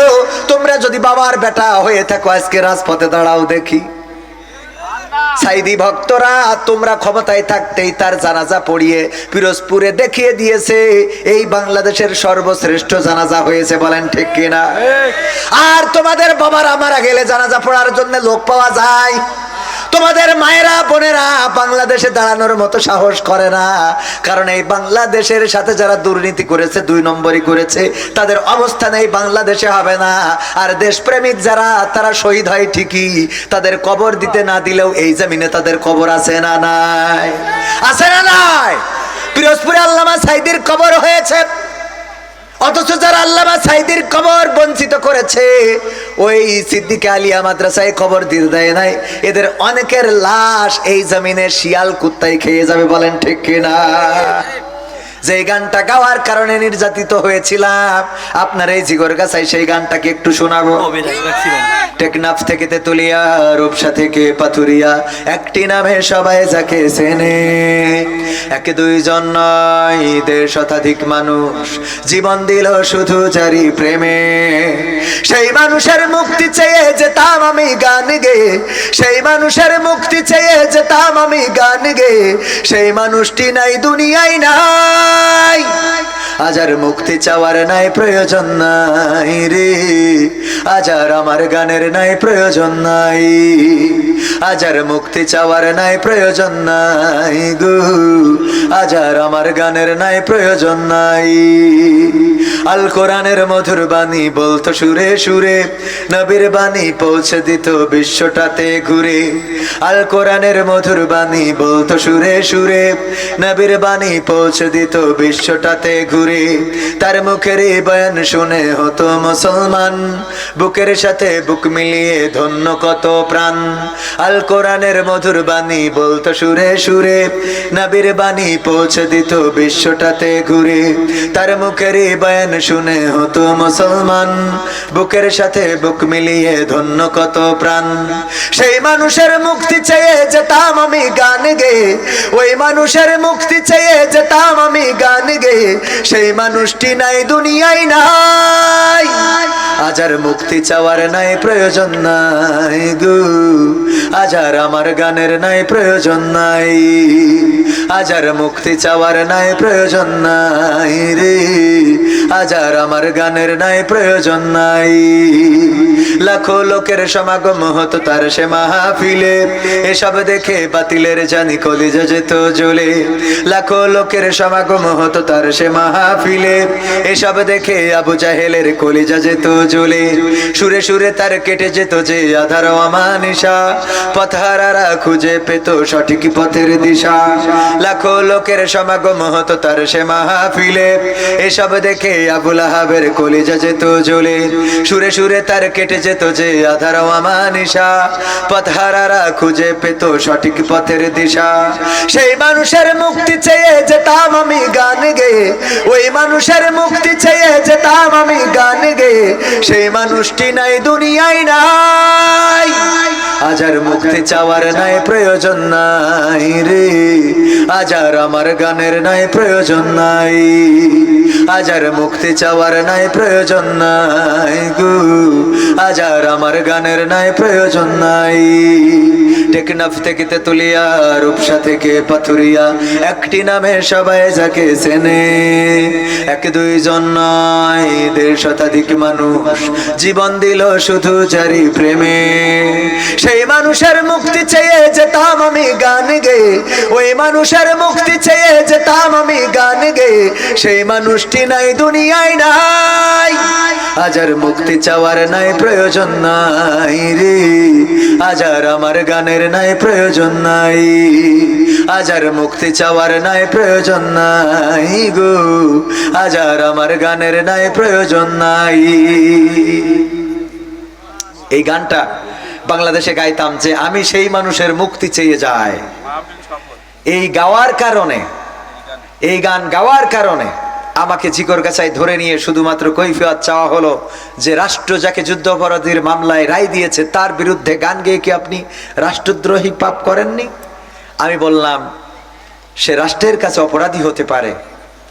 তোমরা যদি বাবার বেটা হয়ে থাকো আজকে রাজপথে দাঁড়াও দেখি। সাঈদী ভক্তরা তোমরা ক্ষমতায় থাকতেই তার জানাজা পড়িয়ে পিরোজপুরে দেখিয়ে দিয়েছে এই বাংলাদেশের সর্বশ্রেষ্ঠ জানাজা হয়েছে। বলেন ঠিক কিনা? আর তোমাদের বাবারা মারা গেলে জানাজা পড়ার জন্য লোক পাওয়া যায়। তোমাদের মায়েরা বোনেরা বাংলাদেশে দাঁড়ানোর মতো সাহস করে না, কারণ এই বাংলাদেশের সাথে যারা দুর্নীতি করেছে, 2 নম্বরই করেছে, তাদের অবস্থান এই বাংলাদেশে হবে না। আর দেশপ্রেমিক যারা তারা শহীদ হয় ঠিকই, তাদের কবর দিতে না দিলেও এই জমিনে তাদের কবর আছে না নাই? আছে না নাই? পিরোজপুরে আল্লামা সাঈদীর কবর হয়েছে, অথচ যারা আল্লামা সাঈদীর কবর বঞ্চিত করেছে ওই সিদ্দিকিয়া আলিয়া মাদ্রাসায় কবর দিতে দেয় নাই, এদের অনেকের লাশ এই জমিনে শিয়াল কুত্তায় খেয়ে যাবে। বলেন ঠিক কিনা? যে গানটা গাওয়ার কারণে নির্যাতিত হয়েছিলাম, আপনার এই জিগরগাছায় সেই গানটাকে একটু শোনাবো। টেকনাফ থেকে তেতুলিয়া, রূপসা থেকে পাথুরিয়া, একটি নামে সবাই যাকে চেনে। 1-2 জন নয়, 1.5 শতাধিক মানুষ জীবন দিল শুধু জারি প্রেমে। সেই মানুষের মুক্তি চেয়ে যেতাম আমি গান গে, সেই মানুষের মুক্তি চেয়ে যেতাম আমি গান গে। সেই মানুষটি নাই দুনিয়ায় নাই, আজ আর মুক্তি চাওয়ার নাই প্রয়োজন নাই রে, আজ আর আমার গানের নাই প্রয়োজন নাই, আজ আর মুক্তি চাওয়ার নাই প্রয়োজন নাই গো, আজ আর আমার গানের নাই প্রয়োজন নাই। আল কোরআনের মধুর বাণী বলতো সুরে সুরে, নবীর বাণী পৌঁছে দিত বিশ্বটাতে ঘুরে। আল কোরআনের মধুর বাণী বলতো সুরে সুরে, নবীর বাণী পৌঁছে দিত বিশ্বটাতে ঘুরে। তার মুখের এই বয়ান শুনে হতো মুসলমান, বুকের সাথে বুক মিলিয়ে ধন্য কত প্রাণ। আল কোরআনের মধুর বাণী বলতো সুরে সুরে, নবীর বাণী পৌঁছে দিত বিশ্বটাতে ঘুরে। তার মুখের এই বয়ান শুনে হতো মুসলমান, বুকের সাথে বুক মিলিয়ে ধন্য কত প্রাণ। সেই মানুষের মুক্তি চেয়ে যেতাম আমি গান গে, ওই মানুষের মুক্তি চেয়ে যেতাম আমি গান গে। সেই মানুষটি নাই দুনিয়ায় নাই, আজ আর মুক্তি চাওয়ার নাই প্রয়োজন নাই গো, আজ আর আমার গানের নাই প্রয়োজন নাই, আজ আর মুক্তি চাওয়ার নাই প্রয়োজন নাই রে, আজ আর আমার গানের নাই প্রয়োজন নাই। লাখো লোকের সমাগম হতো তার সে মাহফিলে, এসব দেখে বাতিলের জানি কলিজা যেত জ্বলে। লাখো লোকের সমাগম হতো তার সে মাহফিলে, এসব দেখে আবু জাহেলের কলিজা যেত জ্বলে। সুরে সুরে তার কেটে যেত যে আধার অমানিসা, পথহারারা খুঁজে পেত সঠিক পথের দিশা। লাখো লোকের সমাগম হতো তার সে মাহফিলে, এসব দেখে আবু লাহাবের কলিজা যেত জ্বলে। সুরে সুরে তার কেটে যেত যে আধার অমানিসা, পথহারারা খুঁজে পেত সঠিক পথের দিশা। সেই মানুষের মুক্তি চেয়ে যেতাম আমি গান গে, ওই মানুষের মুক্তি চেয়ে যেতাম আমি গান গে। সেই মানুষটি নাই দুনিয়ায় নাই, আজ আর মুক্তি চাওয়ার নাই প্রয়োজন নাই রে, আজ আর আমার গানের নাই প্রয়োজন নাই, আজ আর মুক্তি চাওয়ার নাই প্রয়োজন নাই গো, আজ আর আমার গানের নাই প্রয়োজন নাই। টেকনাফ থেকে তেতুলিয়া, রূপসা থেকে পাথুরিয়া, একটি নামে সবাই যাকে চেনে। এক দুইজন নয়, 1.5 শতাধিক মানুষ জীবন দিল শুধু যারি প্রেমে। সেই মানুষের মুক্তি চেয়ে যেতাম আমি গান গেয়ে, ওই মানুষের মুক্তি চেয়ে যেতাম আমি গান গেয়ে। সেই মানুষটি নাই দুনিয়ায় নাই, আজ আর মুক্তি চাওয়ার নাই প্রয়োজন নাই রে, আজ আর আমার গানের নাই প্রয়োজন নাই, আজ আর মুক্তি চাওয়ার নাই প্রয়োজন নাই গো, আজ আর আমার গানের নাই প্রয়োজন নাই। এই গানটা বাংলাদেশে গাইতাম যে আমি সেই মানুষের মুক্তি চেয়ে যাই। এই গাওয়ার কারণে, এই গান গাওয়ার কারণে আমাকে জিকরগাছায় ধরে নিয়ে শুধুমাত্র কৈফিয়ত চাওয়া হলো যে রাষ্ট্র যাকে যুদ্ধাপরাধীর মামলায় রায় দিয়েছে তার বিরুদ্ধে গান গেয়ে কি আপনি রাষ্ট্রদ্রোহী পাপ করেননি? আমি বললাম সে রাষ্ট্রের কাছে অপরাধী হতে পারে,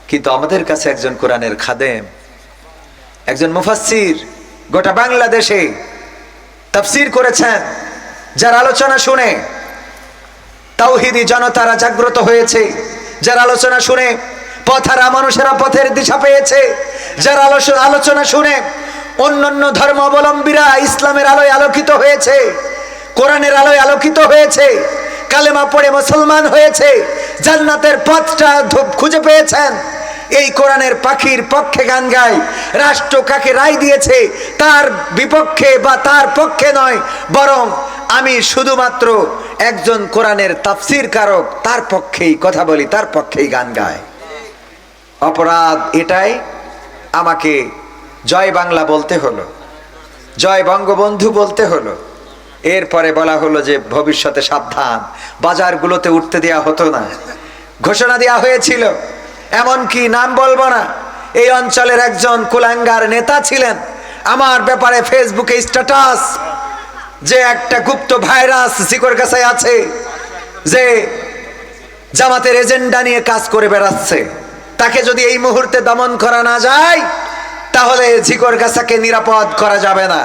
কিন্তু আমাদের কাছে একজন কোরআনের খাদেম, একজন মুফাসসির গোটা বাংলাদেশে তাফসীর করেছেন, যার আলোচনা শুনে তাওহীদি জনতারা জাগ্রত হয়েছে, যার আলোচনা শুনে পথহারা মানুষেরা পথের দিশা পেয়েছে, যার আলোচনা শুনে অন্যান্য ধর্ম অবলম্বীরা ইসলামের আলোয় আলোকিত হয়েছে, কোরআনের আলোয় আলোকিত হয়েছে, কালেমা পড়ে মুসলমান হয়েছে, জান্নাতের পথটা খুঁজে পেয়েছেন। এই কোরআনের পাখির পক্ষে গান গায়। রাষ্ট্র কাকে রায় দিয়েছে তার বিপক্ষে বা তার পক্ষে নয়, বরং আমি শুধুমাত্র একজন কোরআনের তাফসীর কারক, তার পক্ষেই কথা বলি, তার পক্ষেই গান গায়। অপরাধ এটাই, আমাকে জয় বাংলা বলতে হলো, জয় বঙ্গবন্ধু বলতে হলো। এরপরে বলা হলো যে ভবিষ্যতে সাবধান, বাজারগুলোতে উঠতে দেয়া হতো না, ঘোষণা দেওয়া হয়েছিল। এমনকি নাম বলবো না, এই অঞ্চলের একজন কুলাঙ্গার নেতা ছিলেন, আমার ব্যাপারে ফেসবুকে স্ট্যাটাস যে একটা গুপ্ত ভাইরাস জিকরগাছায় আছে, যে জামাতের এজেন্ডা নিয়ে কাজ করে বেড়াচ্ছে, তাকে যদি এই মুহূর্তে দমন করা না যায় তাহলে জিকরগাছাকে নিরাপদ করা যাবে না।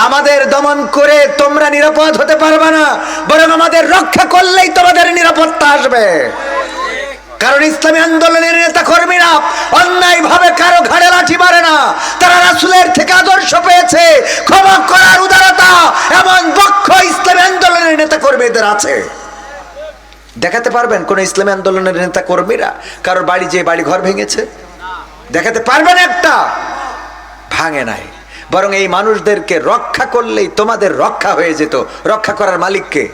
আমাদের দমন করে তোমরা নিরাপদ হতে পারবে না, বরং আমাদের রক্ষা করলেই তোমাদের নিরাপত্তা আসবে। কারণ ইসলামী আন্দোলনের নেতা কর্মীরা অন্যায় ভাবে কারো ঘাড়ে লাঠি মারে না, তারা রাসূলের থেকে আদর্শ পেয়েছে, ক্ষমা করার উদারতা, এমন বক্ষ ইসলামী আন্দোলনের নেতা কর্মীদের আছে। দেখাতে পারবেন কোন ইসলামী আন্দোলনের নেতা কর্মীরা কারোর বাড়ি যে বাড়ি ঘর ভেঙেছে? দেখাতে পারবেন একটা? ভাঙে নাই। বরং এই মানুষদেরকে রক্ষা করলেই তোমাদের রক্ষা হয়ে যেত। রক্ষা করার মালিককে?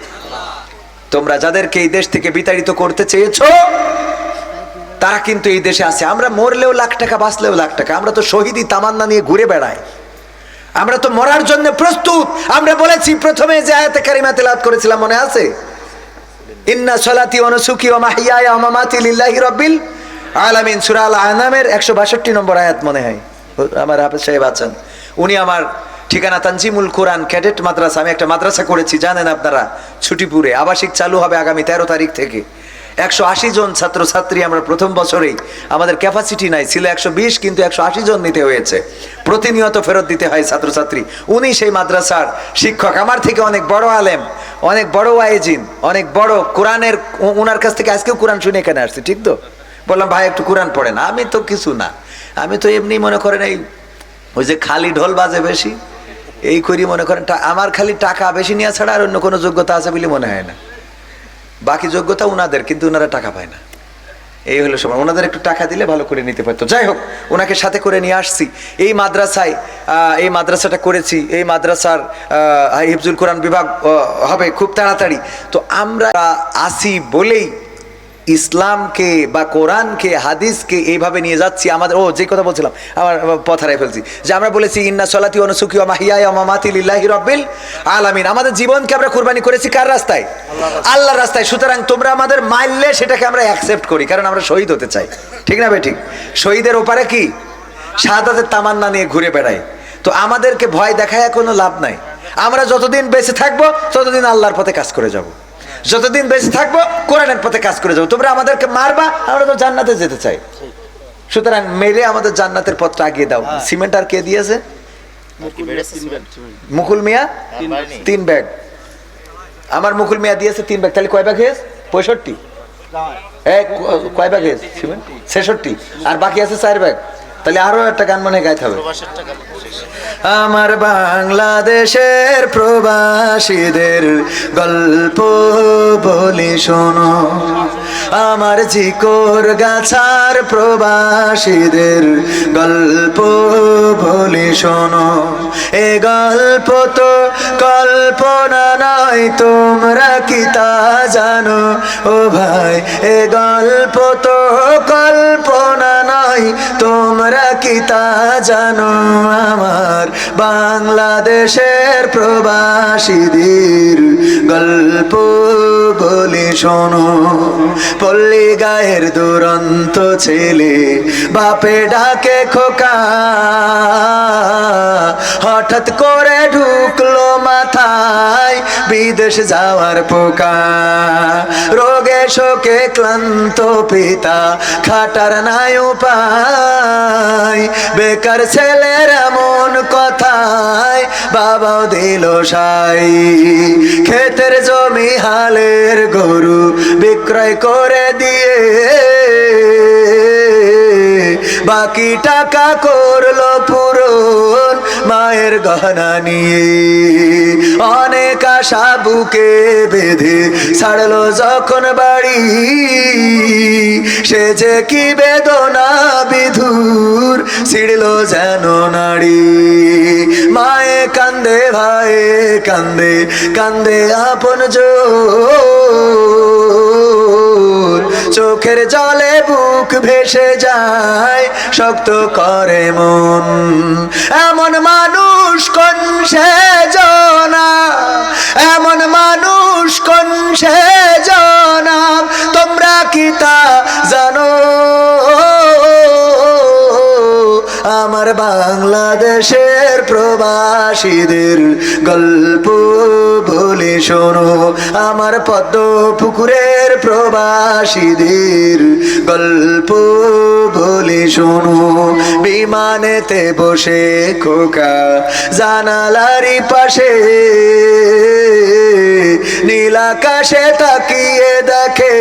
তোমরা যাদেরকে এই দেশ থেকে বিতাড়িত করতে চেয়েছো তারা কিন্তু এই দেশে আছে। আমরা মরলেও লাখ টাকা, বাঁচলেও লাখ টাকা। আমরা তো শহীদি তামান্না নিয়ে ঘুরে বেড়াই, আমরা তো মরার জন্য প্রস্তুত। আমরা বলেছি প্রথমে যে আয়াতে কারিমা তেলাওয়াত করেছিলাম, মনে আছে? ইন্না সলাতি ওয়া নুসুকি ওয়া মাহইয়ায়া ওয়া মামাতি লিল্লাহি রাব্বিল আলামিন, সূরা আল আনামের 162 নম্বর আয়াত মনে হয়। আমার হাফেজ সাহেব আছেন, উনি আমার ঠিকানা তানজিমুল কোরআন ক্যাডেট মাদ্রাসা। আমি একটা মাদ্রাসা করেছি, জানেন আপনারা, ছুটিপুরে। আবাসিক চালু হবে আগামী 13 তারিখ থেকে। 180 জন ছাত্রছাত্রী আমরা প্রথম বছরেই, আমাদের ক্যাপাসিটি নাই, ছিল 120, কিন্তু 180 জন নিতে হয়েছে। প্রতিনিয়ত ফেরত দিতে হয় ছাত্রছাত্রী। উনি সেই মাদ্রাসার শিক্ষক, আমার থেকে অনেক বড় আলেম, অনেক বড় ওয়াইজিন, অনেক বড় কোরআনের। ওনার কাছ থেকে আজকেও কোরআন শুনে এখানে আসছে, ঠিক তো? বললাম ভাই একটু কোরআন পড়েন। আমি তো কিছু না, আমি তো এমনি মনে করেন এই ওই যে খালি ঢোল বাজে বেশি, এই করি মনে করেন। আমার খালি টাকা বেশি নেওয়া ছাড়া আর অন্য কোনো যোগ্যতা আছে বলে মনে হয় না। বাকি যোগ্যতা উনাদের, কিন্তু ওনারা টাকা পায় না। এই হলো সময়, ওনাদের একটু টাকা দিলে ভালো করে নিতে পারতো। যাই হোক, ওনাকে সাথে করে নিয়ে আসছি এই মাদ্রাসায়। এই মাদ্রাসাটা করেছি, এই মাদ্রাসার হিফজুল কোরআন বিভাগ হবে খুব তাড়াতাড়ি। তো আমরা আসি বলেই ইসলামকে বা কোরআনকে, হাদিসকে এইভাবে নিয়ে যাচ্ছি। আমাদের যে কথা বলছিলাম, আমার পথ হারাই ফেলছি, যে আমরা বলেছি ইন্না সলাতি ওয়া নুসুকি ওয়া মাহইয়ায়া ওয়া মামাতি লিল্লাহি রাব্বিল আলামিন। আমাদের জীবনকে আমরা কুরবানি করেছি কার রাস্তায়? আল্লাহর রাস্তায়। সুতরাং তোমরা আমাদের মারলে সেটাকে আমরা অ্যাকসেপ্ট করি, কারণ আমরা শহীদ হতে চাই, ঠিক না ভাই? ঠিক। শহীদের ওপারে কি শাহাদাতের তামান্না নিয়ে ঘুরে বেড়াই। তো আমাদেরকে ভয় দেখায় কোনো লাভ নাই। আমরা যতদিন বেঁচে থাকবো ততদিন আল্লাহর পথে কাজ করে যাব, যতদিন বেঁচে থাকবো কোরআনের পথে কাজ করে যাবো। তোমরা আমাদেরকে মারবা, আমরা তো জান্নাতে যেতে চাই। সুতরাং মেরে আমাদের জান্নাতের পথটা আগিয়ে দাও। সিমেন্ট আর কে দিয়েছে? মুকুল মিয়া 3 ব্যাগ। আমার মুকুল মিয়া দিয়েছে 3 ব্যাগ, তাহলে কয় ব্যাগ হয়েছে? 65। কয় ব্যাগ হয়েছে? 66। আর বাকি আছে 4 ব্যাগ। তাহলে আরো একটা গান মনে গাইতে হবে। আমার বাংলাদেশের প্রবাসীদের গল্প বলি শোনো, আমার জিকর গাছার প্রবাসীদের গল্প বলি শোনো। এ গল্প তো কল্পনা নয়, তোমরা কি তা জানো ও ভাই? এ গল্প তো কল্পনা নয়, তোমরা কি তা জানো? আমার বাংলাদেশের প্রবাসীদের গল্প বলি শোনো। পল্লী গায়ের দুরন্ত ছেলে বাপে ডাকে খোকা, হঠাৎ করে ঢুকলো মাথায় বিদেশ যাওয়ার পোকা। রোগে শোকে ক্লান্ত পিতা খাটার নাই উপায়, বেকার ছেলের এমন কথায় বাবাও দিল সাই। ক্ষেতের জমি হালের গরু বিক্রয় করে দিয়ে বাকি টাকা করলো পূরণ মায়ের গহনা নিয়ে। অনেক আশা বুকে বেঁধে ছাড়লো যখন বাড়ি, সে যে কি বেদনা বিধুর ছিড়লো যেন নাড়ি। মায়ে কান্দে ভাইয়ে কান্দে, কান্দে আপন চোখের জলে বুক ভেসে যায়, শক্ত করে মন। এমন মানুষ কোন সেজনা, এমন মানুষ কোন সেজনা, তোমরা কি তা জানো? আমার বাংলাদেশের প্রবাসীদের গল্প বলি শোনো, আমার পদ্ম পুকুরের প্রবাসীদের গল্প বলি শোনো। বিমানেতে বসে খোকা জানালারি পাশে, নীল আকাশে তাকিয়ে দেখে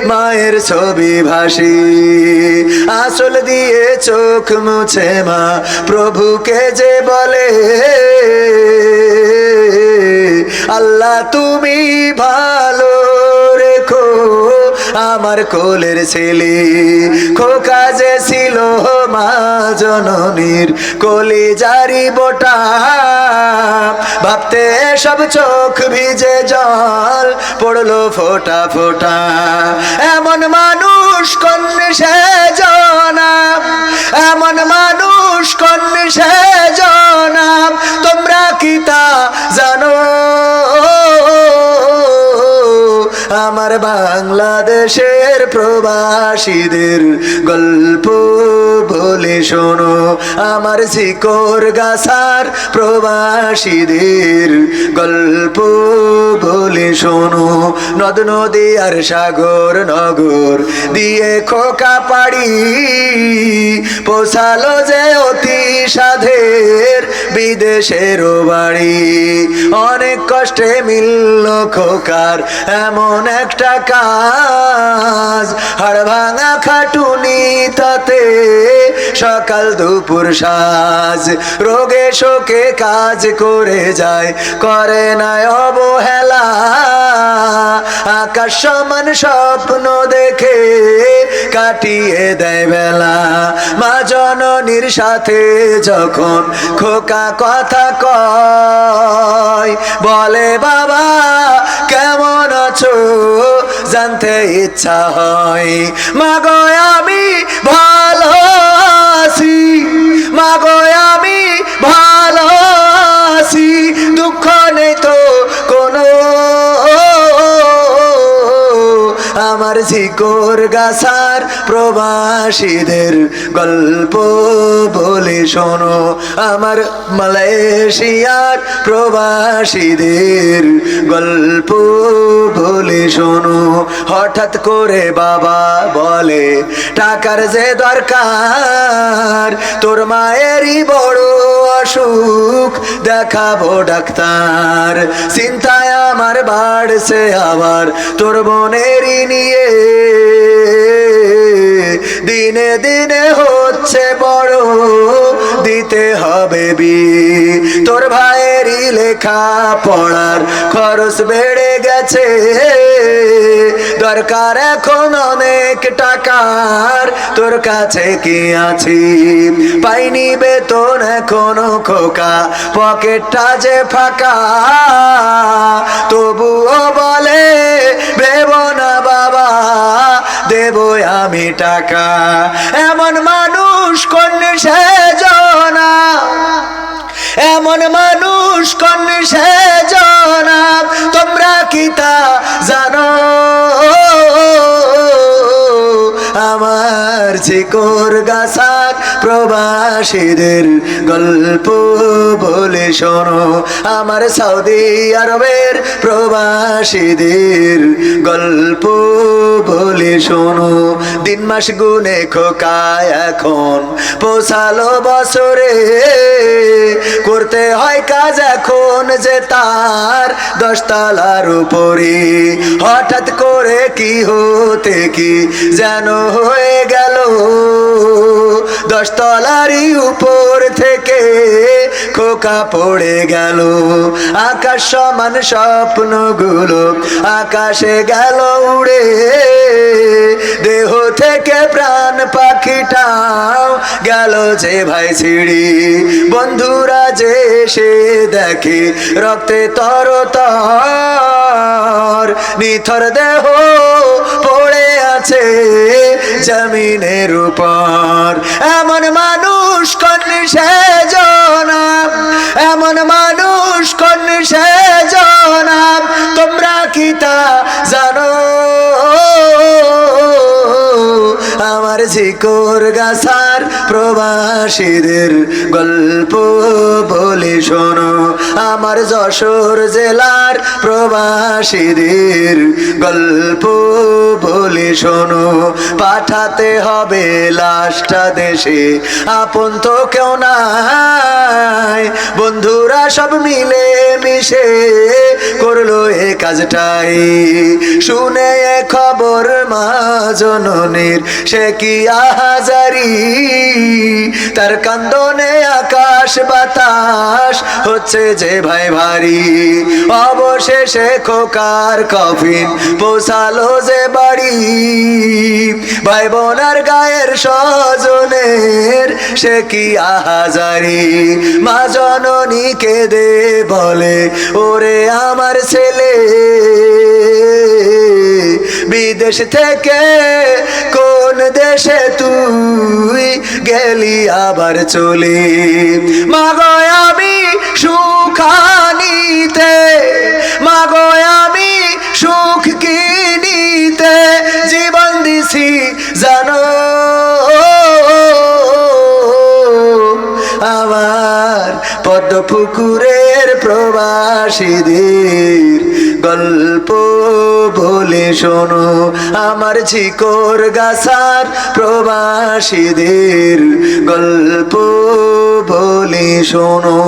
মায়ের ছবি ভাসি। আঁচল দিয়ে চোখ মুছে মা প্রভুকে যে বলে, আল্লাহ তুমি ভালো রেখো আমার কোলের ছেলে। খোকা যে ছিল মা জননীর কলিজারি বোটা, ভাবতে সব চোখ ভিজে জল পড়লো ফোঁটা ফোঁটা। এমন মানুষ কোন সেজনা, এমন মানুষ কোন সেজনা, তোমরা কি তা জানো? আমার বাংলাদেশের প্রবাসীদের গল্প বলে শোনো, আমার জিকর গাছার প্রবাসীদের গল্প বলে শোনো। নদ নদী আর সাগর নগর দিয়ে খোকা পাড়ি, পোষালো যে অতি সাধের বিদেশেরও বাড়ি। অনেক কষ্টে মিলল খোকার এমন একটা কাজ, হাড় ভাঙা খাটুনি তাতে সকাল দুপুর সাজ। রোগে শোকে কাজ করে যায়, করে না অবহেলা, আকাশ সমান স্বপ্ন দেখে কাটিয়ে দেয় বেলা। মা জননীর সাথে যখন খোকা কথা কয়, বলে বাবা কেমন আছো জানতে ইচ্ছা হয়। মাগো আমি ভালো আছি, মাগো আমি ভালো আছি, দুঃখ নেই তো কোনো। আমার জিকর গাছার প্রবাসীদের গল্প বলে শোনো, আমার মালয়েশিয়ার প্রবাসীদের গল্প বলে শোনো। হঠাৎ করে বাবা বলে টাকার যে দরকার, তোর মায়েরই বড় অসুখ দেখাবো ডাক্তার। চিন্তায় আমার বাড়ছে আবার তোর বোনেরই নিয়ে, দিনে দিনে হচ্ছে বড়, দিতে হবে বিয়ে। তোর ভাইয়েরই লেখা পড়ার খরচ বেড়ে গেছে, দরকার এখন অনেক টাকার, তোর কাছে কি আছে? পাইনি বেতন এখনো খোকা, পকেটটা যে ফাঁকা, তবুও বলে ভেব না বাবা, দেব আমি টাকা। এমন মানুষ কোন সেজনা, এমন মানুষ কোন সেজনা, তোমরা কি তা জানো? আমার চিকর গাছার প্রবাসীদের গল্প বলে শোনো, আমার সৌদি আরবের প্রবাসীদের গল্প বলে শোনো। দিন মাস গুনে খোকায় এখন পৌঁছালো বছরে, করতে হয় কাজ এখন যে তার 10 তলার উপরে। হঠাৎ করে কি হতে কি যেন হয়ে গেল, 10 তলারই উপর থেকে খোকা পড়ে গেল। আকাশ সমান স্বপ্নগুলো আকাশে গেল উড়ে, দেহ থেকে প্রাণ পাখিটাও গেল যে ভাই ছিড়ি। বন্ধুরা যে এসে দেখে রক্তে তরতর, নিথর দেহ পড়ে আছে জমিনের উপর। এমন মানুষ কোন সেজনা, এমন মানুষ কোন সেজনা, তোমরা কি তা জানো? আমার ঝিকর গাছার প্রবাসীদের গল্প বলে শোনো, আমার যশোর জেলার প্রবাসীদের গল্প বলে শোনো। পাঠাতে হবে লাশটা দেশে, আপন তো কেউ নাই, বন্ধুরা সব মিলে মিশে করলো এ কাজটাই। শুনে এ খবর মা জননীর সে কি আহাজারি, তার কান্দনে আকাশ বাতাস হচ্ছে যে ভাই ভারী। অবশেষে খোকার কফিন পৌঁছালো যে বাড়ি, ভাই বোনার গায়ের স্বজনের সে কি আহাজারি। মা জননী কেঁদে বলে ওরে আমার ছেলে, বিদেশ থেকে কোন দেশে তুই গেলি আবার চলে। মাগো আমি সুখানিতে, মাগো আমি সুখ কিনিতে জীবন দিছি জানো। আমার পদ্ম পুকুরের প্রবাসীদের গল্প বলে শোনো, আমার ঝিকর গাছার প্রবাসীদের গল্প বলে শোনো।